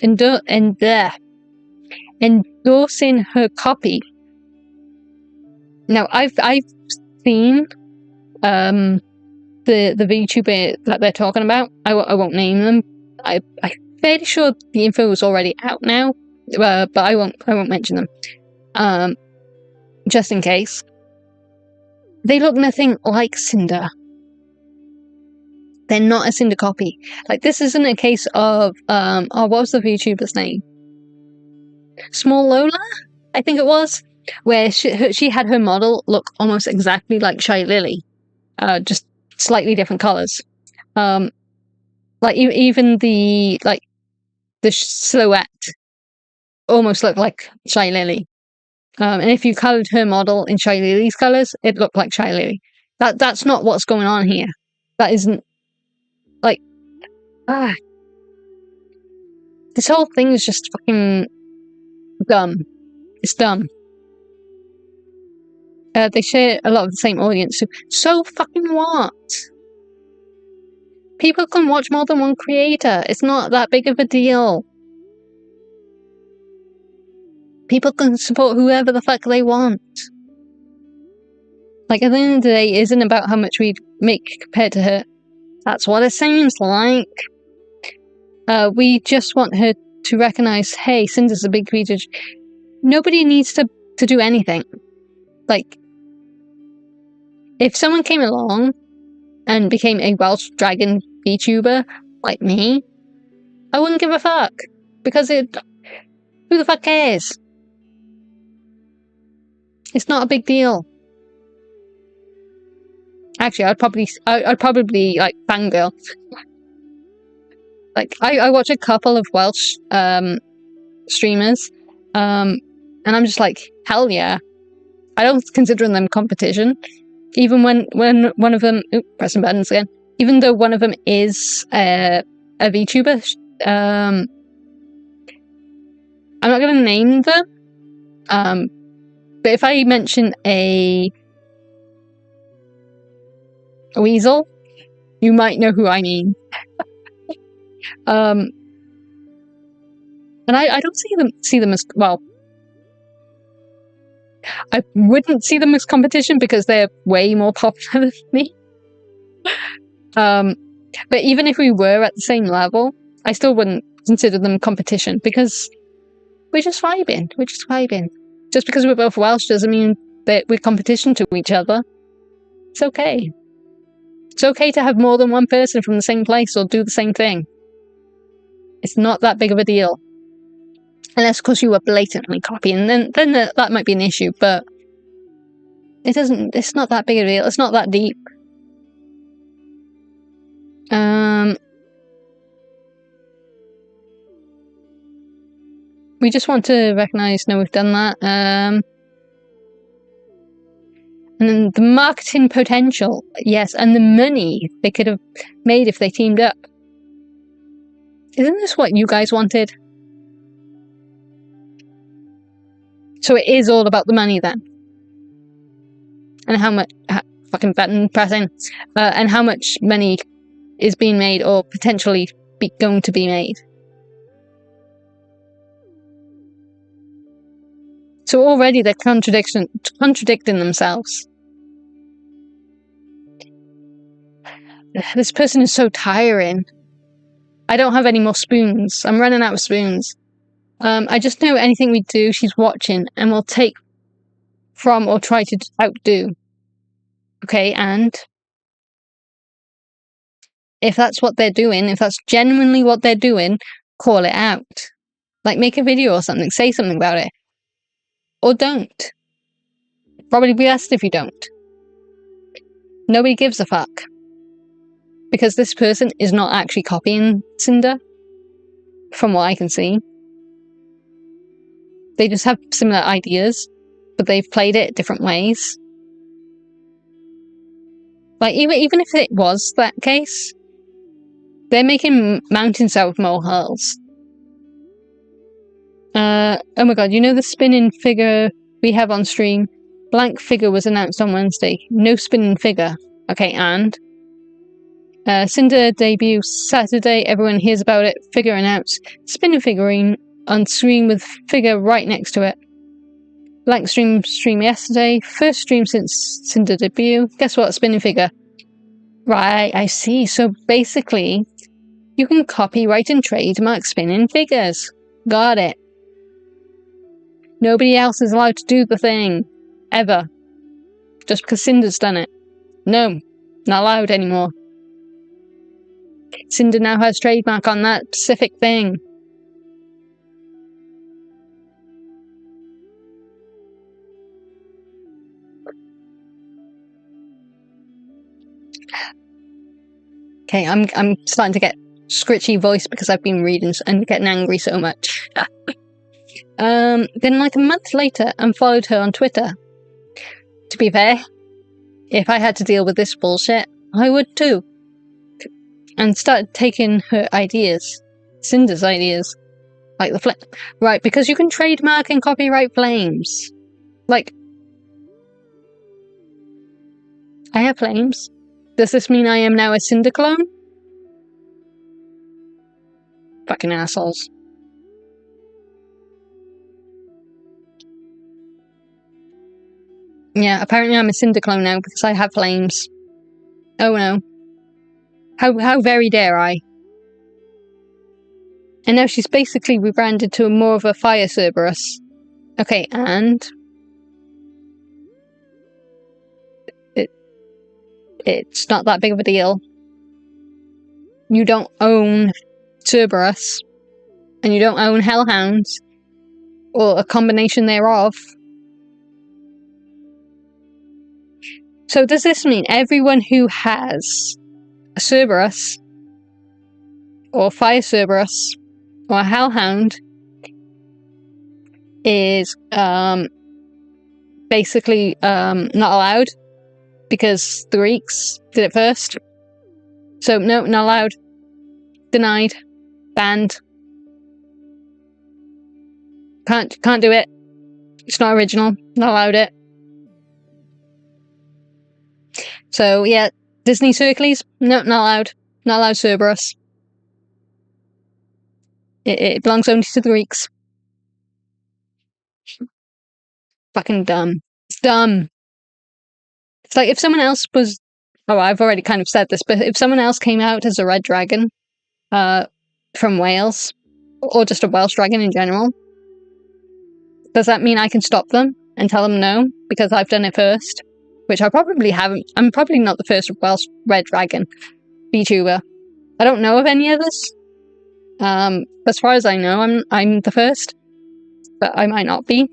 her copy. Now, I've seen the VTuber that they're talking about. I won't name them. I'm fairly sure the info is already out now, but I won't mention them. Just in case. They look nothing like Cinder. They're not a Cinder copy. Like, this isn't a case of what was the VTuber's name? Small Lola, I think it was, where she had her model look almost exactly like Shy Lily, just slightly different colors. Like even the silhouette almost looked like Shy Lily. And if you colored her model in Shy Lily's colors, it looked like Shy Lily. That's not what's going on here. That isn't like this whole thing is just fucking dumb. It's dumb. They share a lot of the same audience. So fucking what? People can watch more than one creator. It's not that big of a deal. People can support whoever the fuck they want. Like, at the end of the day, it isn't about how much we make compared to her. That's what it seems like. We just want her to recognize, hey, Cinder's a big creator. Nobody needs to do anything. Like, if someone came along and became a Welsh Dragon VTuber like me, I wouldn't give a fuck. Because who the fuck cares? It's not a big deal. Actually, I'd probably like fangirl. Like, I watch a couple of Welsh streamers, and I'm just like, hell yeah. I don't consider them competition. Even when one of them, pressing buttons again. Even though one of them is a VTuber, I'm not going to name them. But if I mention a weasel, you might know who I mean. And I don't see them as, well, I wouldn't see them as competition because they're way more popular than me. But even if we were at the same level, I still wouldn't consider them competition because we're just vibing. Just because we're both Welsh doesn't mean that we're competition to each other. It's okay. It's okay to have more than one person from the same place or do the same thing. It's not that big of a deal. Unless, of course, you were blatantly copying, then that might be an issue, but it's not that big of a deal. It's not that deep. We just want to recognize, no, we've done that. And then the marketing potential, yes, and the money they could have made if they teamed up. Isn't this what you guys wanted? So it is all about the money then. And how much fucking button pressing, and how much money is being made or potentially going to be made. So already they're contradicting themselves. This person is so tiring. I don't have any more spoons. I'm running out of spoons. I just know anything we do, she's watching and will take from or try to outdo. Okay, and if that's what they're doing, if that's genuinely what they're doing, call it out. Like, make a video or something, say something about it. Or don't. Probably be best if you don't. Nobody gives a fuck. Because this person is not actually copying Cinder, from what I can see. They just have similar ideas, but they've played it different ways. Like, even if it was that case, they're making mountains out of molehills. Oh my god, you know the spinning figure we have on stream. Blank figure was announced on Wednesday. No spinning figure. Okay, and Cinder debut Saturday. Everyone hears about it. Figure announced. Spinning figurine on stream with figure right next to it. Blank stream yesterday. First stream since Cinder debut. Guess what? Spinning figure. Right, I see. So basically, you can copyright and trademark spinning figures. Got it. Nobody else is allowed to do the thing. Ever. Just because Cinder's done it. No, not allowed anymore. Cinder now has trademark on that specific thing. Okay, I'm starting to get scritchy voice because I've been reading and getting angry so much. Then like a month later, unfollowed her on Twitter. To be fair, if I had to deal with this bullshit, I would too. And started taking her ideas. Cinder's ideas. Like the flame. Right, because you can trademark and copyright flames. Like, I have flames. Does this mean I am now a Cinder clone? Fucking assholes. Yeah, apparently I'm a Cinder clone now because I have flames. Oh no. How very dare I? And now she's basically rebranded to more of a fire Cerberus. Okay, and it's not that big of a deal. You don't own Cerberus, and you don't own Hellhounds, or a combination thereof. So does this mean everyone who has a Cerberus, or Fire Cerberus, or a Hellhound is basically not allowed? Because the Greeks did it first. So no, not allowed. Denied. Banned. Can't do it. It's not original. Not allowed it. So yeah, Disney Circles, no, not allowed. Not allowed Cerberus. It belongs only to the Greeks. Fucking dumb. It's dumb. It's like if someone else was... Oh, I've already kind of said this, but if someone else came out as a red dragon from Wales, or just a Welsh dragon in general, does that mean I can stop them and tell them no? Because I've done it first? Which I probably haven't. I'm probably not the first Welsh red dragon VTuber. I don't know of any others. As far as I know, I'm the first. But I might not be.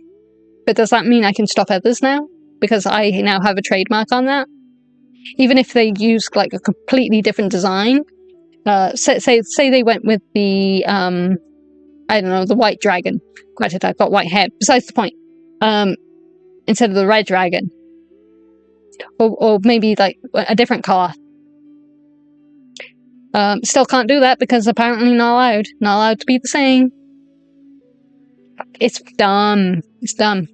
But does that mean I can stop others now? Because I now have a trademark on that? Even if they use like a completely different design. Say they went with the I don't know, the white dragon. Granted, I've got white hair. Besides the point. Instead of the red dragon. Or maybe like a different colour. Still can't do that because apparently not allowed. Not allowed to be the same. It's dumb. It's dumb.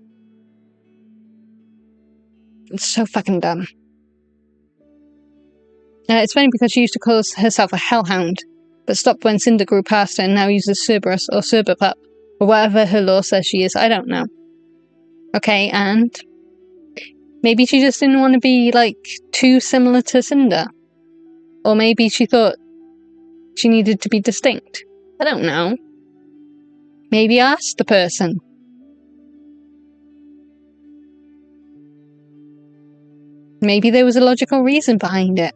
It's so fucking dumb. It's funny because she used to call herself a Hellhound, but stopped when Cinder grew past her and now uses Cerberus or Cerberpup, or whatever her law says she is. I don't know. Okay, and maybe she just didn't want to be, like, too similar to Cinder. Or maybe she thought she needed to be distinct. I don't know. Maybe ask the person. Maybe there was a logical reason behind it.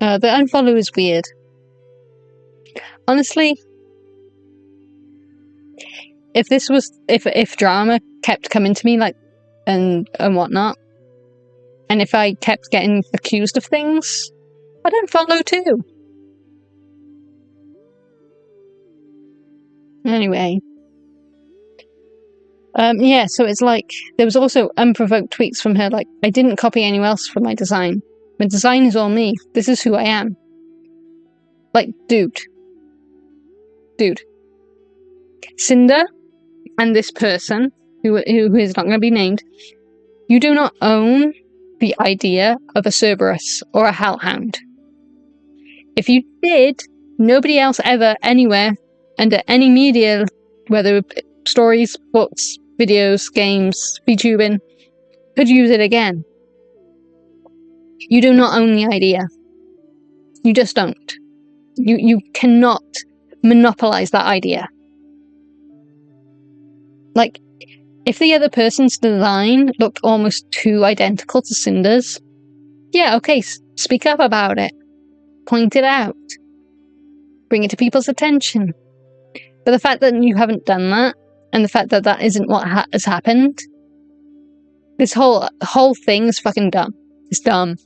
The unfollow is weird. Honestly, if drama kept coming to me, like, and whatnot, and if I kept getting accused of things, I'd unfollow too. Anyway. Yeah, so it's like, there was also unprovoked tweets from her, like, I didn't copy anyone else for my design. My design is all me. This is who I am. Like, dude. Cinder, and this person, who is not going to be named, you do not own the idea of a Cerberus or a Hellhound. If you did, nobody else ever, anywhere, under any media, whether stories, books, videos, games, VTubing, could use it again. You do not own the idea. You just don't. You cannot monopolize that idea. Like, if the other person's design looked almost too identical to Cinder's, yeah, okay, speak up about it. Point it out. Bring it to people's attention. But the fact that you haven't done that, and the fact that that isn't what has happened, this whole thing is fucking dumb. It's dumb.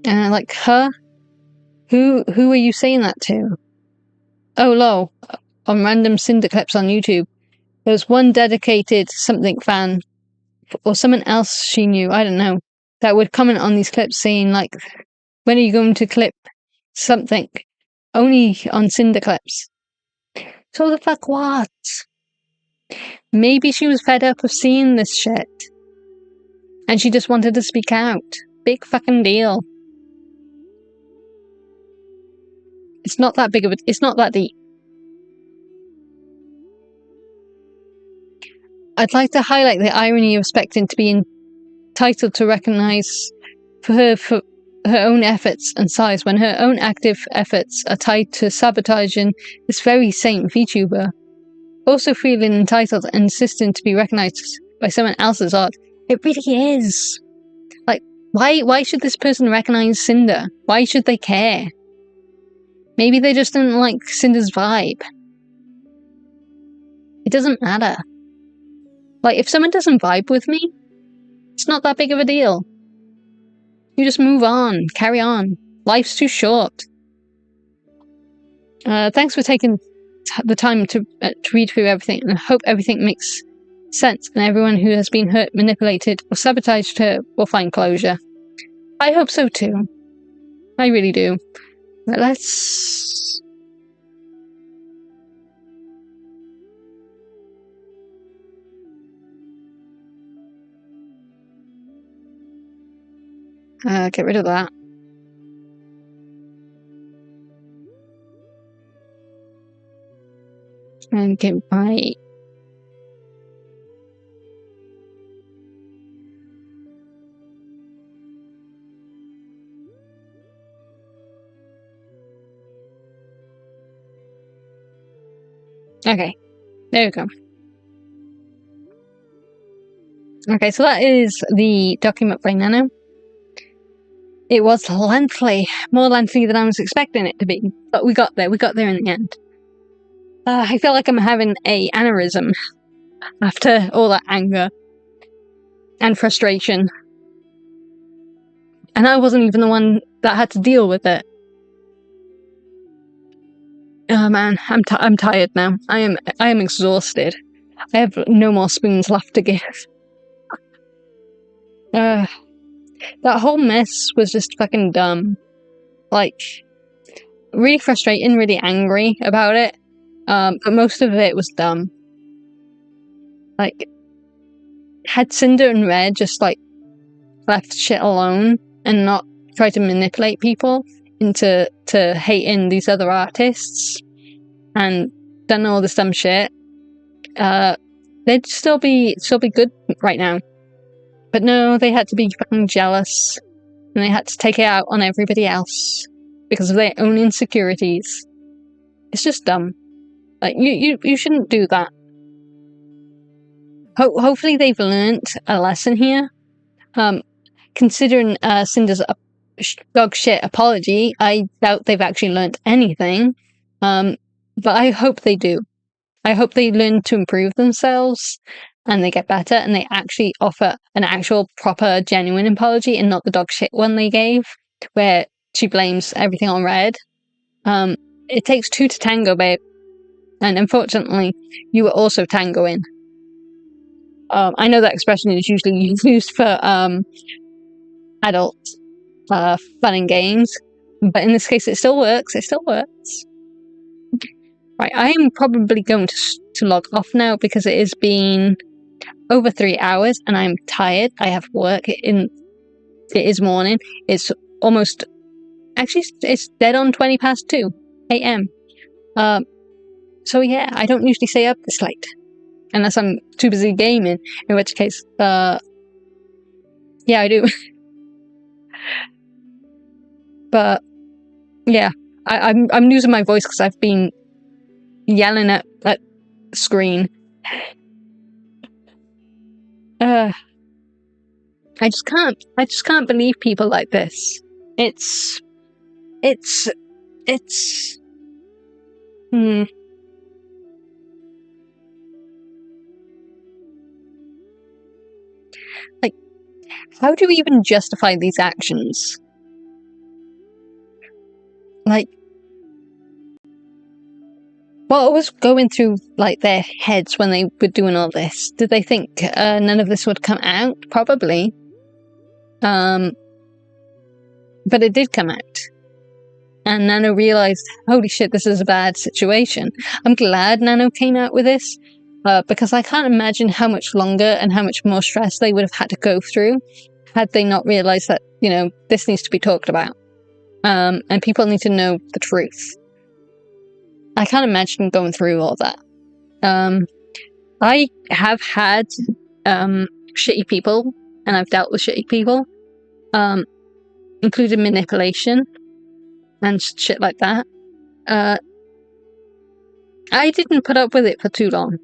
Like, her? Who are you saying that to? Oh, lol. On random Cinder clips on YouTube, there was one dedicated something fan, or someone else she knew, I don't know, that would comment on these clips saying, like, when are you going to clip something? Only on Cinder clips. So the fuck what? Maybe she was fed up of seeing this shit. And she just wanted to speak out. Big fucking deal. It's not that big of it's not that deep. I'd like to highlight the irony of expecting to be entitled to recognize for her own efforts and size when her own active efforts are tied to sabotaging this very same VTuber. Also feeling entitled and insisting to be recognized by someone else's art. It really is. Like, why should this person recognize Cinder? Why should they care? Maybe they just didn't like Cinder's vibe. It doesn't matter. Like, if someone doesn't vibe with me, it's not that big of a deal. You just move on, carry on. Life's too short. Thanks for taking the time to read through everything, and I hope everything makes sense and everyone who has been hurt, manipulated, or sabotaged her will find closure. I hope so too. I really do. But let's... get rid of that. And get my... Okay, there we go. Okay, so that is the document by Nano. It was lengthy, more lengthy than I was expecting it to be, but we got there in the end. I feel like I'm having an aneurysm after all that anger and frustration. And I wasn't even the one that had to deal with it. Oh man, I'm tired now. I am exhausted. I have no more spoons left to give. That whole mess was just fucking dumb. Like, really frustrating, really angry about it. But most of it was dumb. Like, had Sinder and Red just, like, left shit alone and not tried to manipulate people into hating these other artists and done all this dumb shit, they'd still be good right now. But no, they had to be fucking jealous, and they had to take it out on everybody else because of their own insecurities. It's just dumb. Like, you shouldn't do that. Hopefully they've learnt a lesson here. Considering Cinder's dog shit apology, I doubt they've actually learnt anything. But I hope they do. I hope they learn to improve themselves and they get better and they actually offer an actual proper genuine apology and not the dog shit one they gave where she blames everything on Red. It takes two to tango, babe. And unfortunately, you were also tangoing. I know that expression is usually used for adult fun and games, but in this case it still works. It still works. Right, I'm probably going to log off now because it has been over 3 hours and I'm tired. I have work. It is morning. It's almost... Actually, it's dead on 20 past 2 a.m. So yeah, I don't usually stay up this late. Unless I'm too busy gaming, in which case, yeah, I do. But yeah, I'm losing my voice because I've been yelling at the screen. I just can't believe people like this. It's like, how do you even justify these actions? Like, what was going through like their heads when they were doing all this? Did they think none of this would come out? Probably. But it did come out. And Nano realized, holy shit, this is a bad situation. I'm glad Nano came out with this, because I can't imagine how much longer and how much more stress they would have had to go through had they not realized that, you know, this needs to be talked about. And people need to know the truth. I can't imagine going through all that. I have had shitty people, and I've dealt with shitty people, including manipulation and shit like that. I didn't put up with it for too long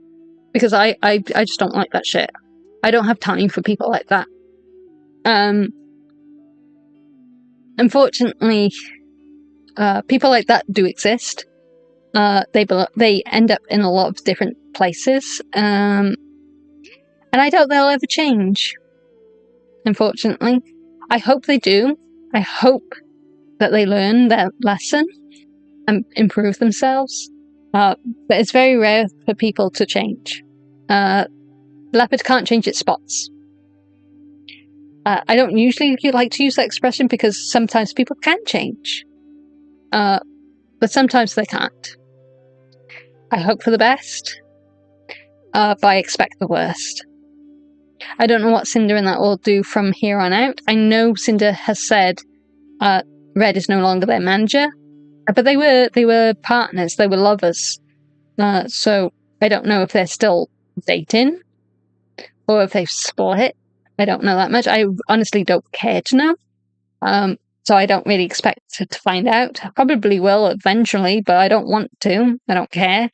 because I just don't like that shit. I don't have time for people like that. Unfortunately, people like that do exist. They end up in a lot of different places, and I doubt they'll ever change. Unfortunately, I hope they do. I hope that they learn their lesson and improve themselves. But it's very rare for people to change. Leopard can't change its spots. I don't usually like to use that expression because sometimes people can change. But sometimes they can't. I hope for the best, but I expect the worst. I don't know what Sinder and that will do from here on out. I know Sinder has said Red is no longer their manager, but they were partners, they were lovers. So I don't know if they're still dating or if they've split. I don't know that much. I honestly don't care to know. So I don't really expect to find out. I probably will eventually, but I don't want to. I don't care.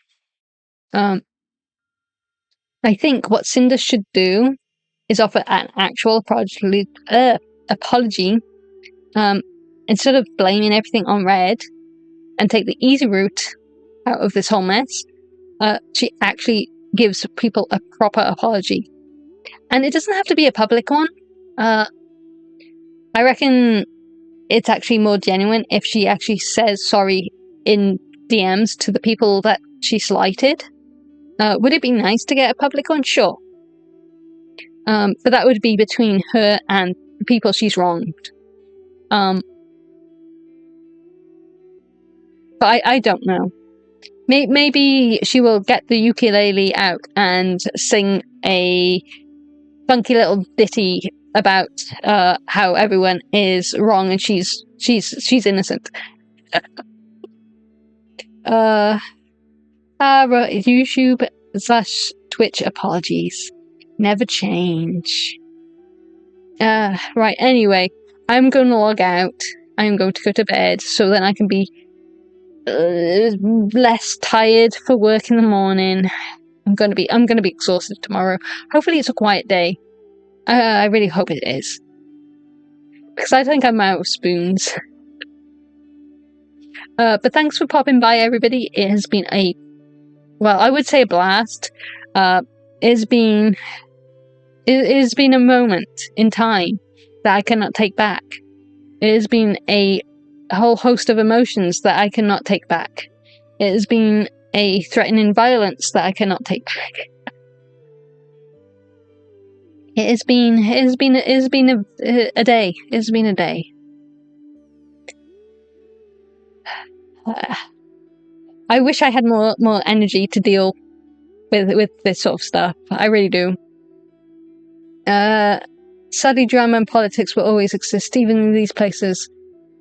I think what Cinder should do is offer an actual apology. Instead of blaming everything on Red and take the easy route out of this whole mess, she actually gives people a proper apology. And it doesn't have to be a public one. I reckon it's actually more genuine if she actually says sorry in DMs to the people that she slighted. Would it be nice to get a public one? Sure. But that would be between her and the people she's wronged. But I don't know. Maybe she will get the ukulele out and sing a funky little ditty about how everyone is wrong and she's innocent. YouTube/Twitch apologies never change. Right, anyway, I'm going to log out. I'm going to go to bed so then I can be less tired for work in the morning. I'm gonna be exhausted tomorrow. Hopefully it's a quiet day. I really hope it is. Because I think I'm out of spoons. But thanks for popping by, everybody. It has been I would say a blast. It has been a moment in time that I cannot take back. It has been a whole host of emotions that I cannot take back. It has been a threatening violence that I cannot take back. It has been a day. It has been a day. I wish I had more energy to deal with this sort of stuff. I really do. Sadly, drama and politics will always exist, even in these places.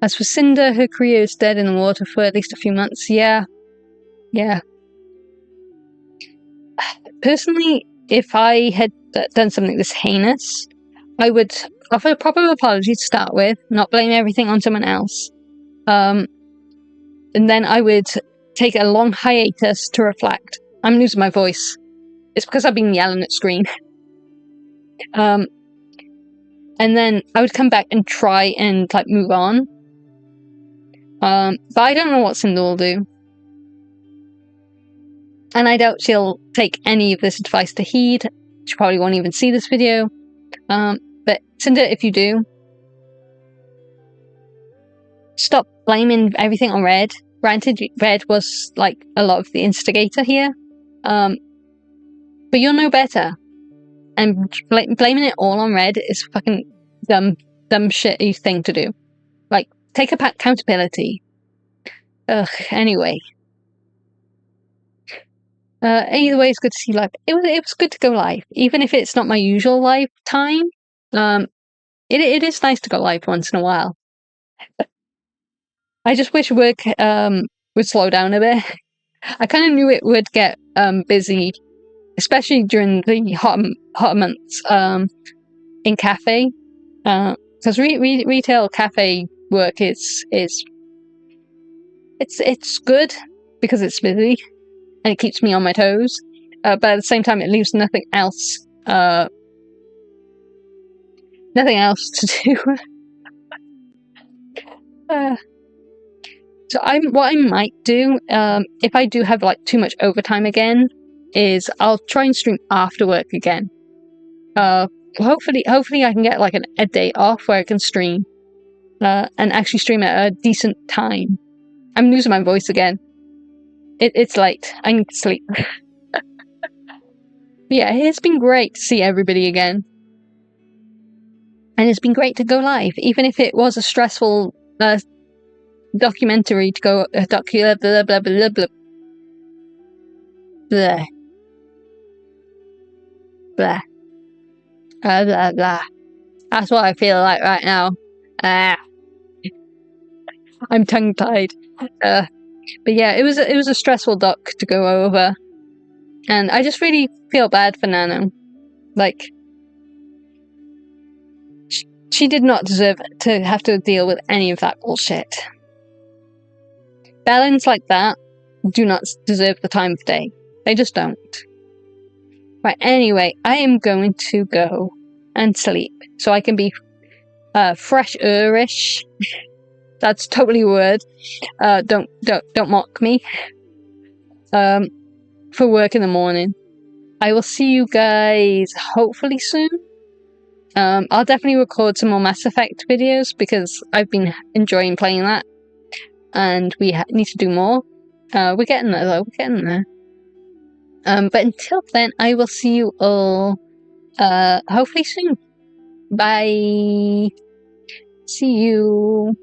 As for Cinder, her career is dead in the water for at least a few months. Yeah. Personally, if I had done something this heinous, I would offer a proper apology to start with, not blame everything on someone else. And then I would take a long hiatus to reflect. I'm losing my voice. It's because I've been yelling at screen. And then I would come back and try and move on. But I don't know what Cinder will do. And I doubt she'll take any of this advice to heed. She probably won't even see this video. But Cinder, if you do, stop blaming everything on Red. Granted, Red was a lot of the instigator here. But you'll know better. And blaming it all on Red is fucking dumb shitty thing to do. Take accountability. Ugh, anyway. Either way, it's good to see live. It was good to go live, even if it's not my usual live time. It is nice to go live once in a while. I just wish work would slow down a bit. I kind of knew it would get busy, especially during the hot months in cafe, because retail cafe work is it's good because it's busy. And it keeps me on my toes, but at the same time, it leaves nothing else to do. So what I might do, if I do have too much overtime again, is I'll try and stream after work again. Hopefully I can get a day off where I can stream, and actually stream at a decent time. I'm losing my voice again. It's late. I need to sleep. Yeah, it's been great to see everybody again. And it's been great to go live, even if it was a stressful documentary to go... blah, blah, blah, blah, blah, blah. Blah. Blah. Blah, blah. That's what I feel like right now. I'm tongue-tied. But yeah, it was a stressful doc to go over, and I just really feel bad for Nano. She did not deserve to have to deal with any of that bullshit. Balance like that do not deserve the time of day. They just don't. Right, anyway, I am going to go and sleep so I can be fresh-ish. That's totally a word. Don't mock me. For work in the morning. I will see you guys hopefully soon. I'll definitely record some more Mass Effect videos because I've been enjoying playing that, and we need to do more. We're getting there though. We're getting there. But until then, I will see you all hopefully soon. Bye. See you.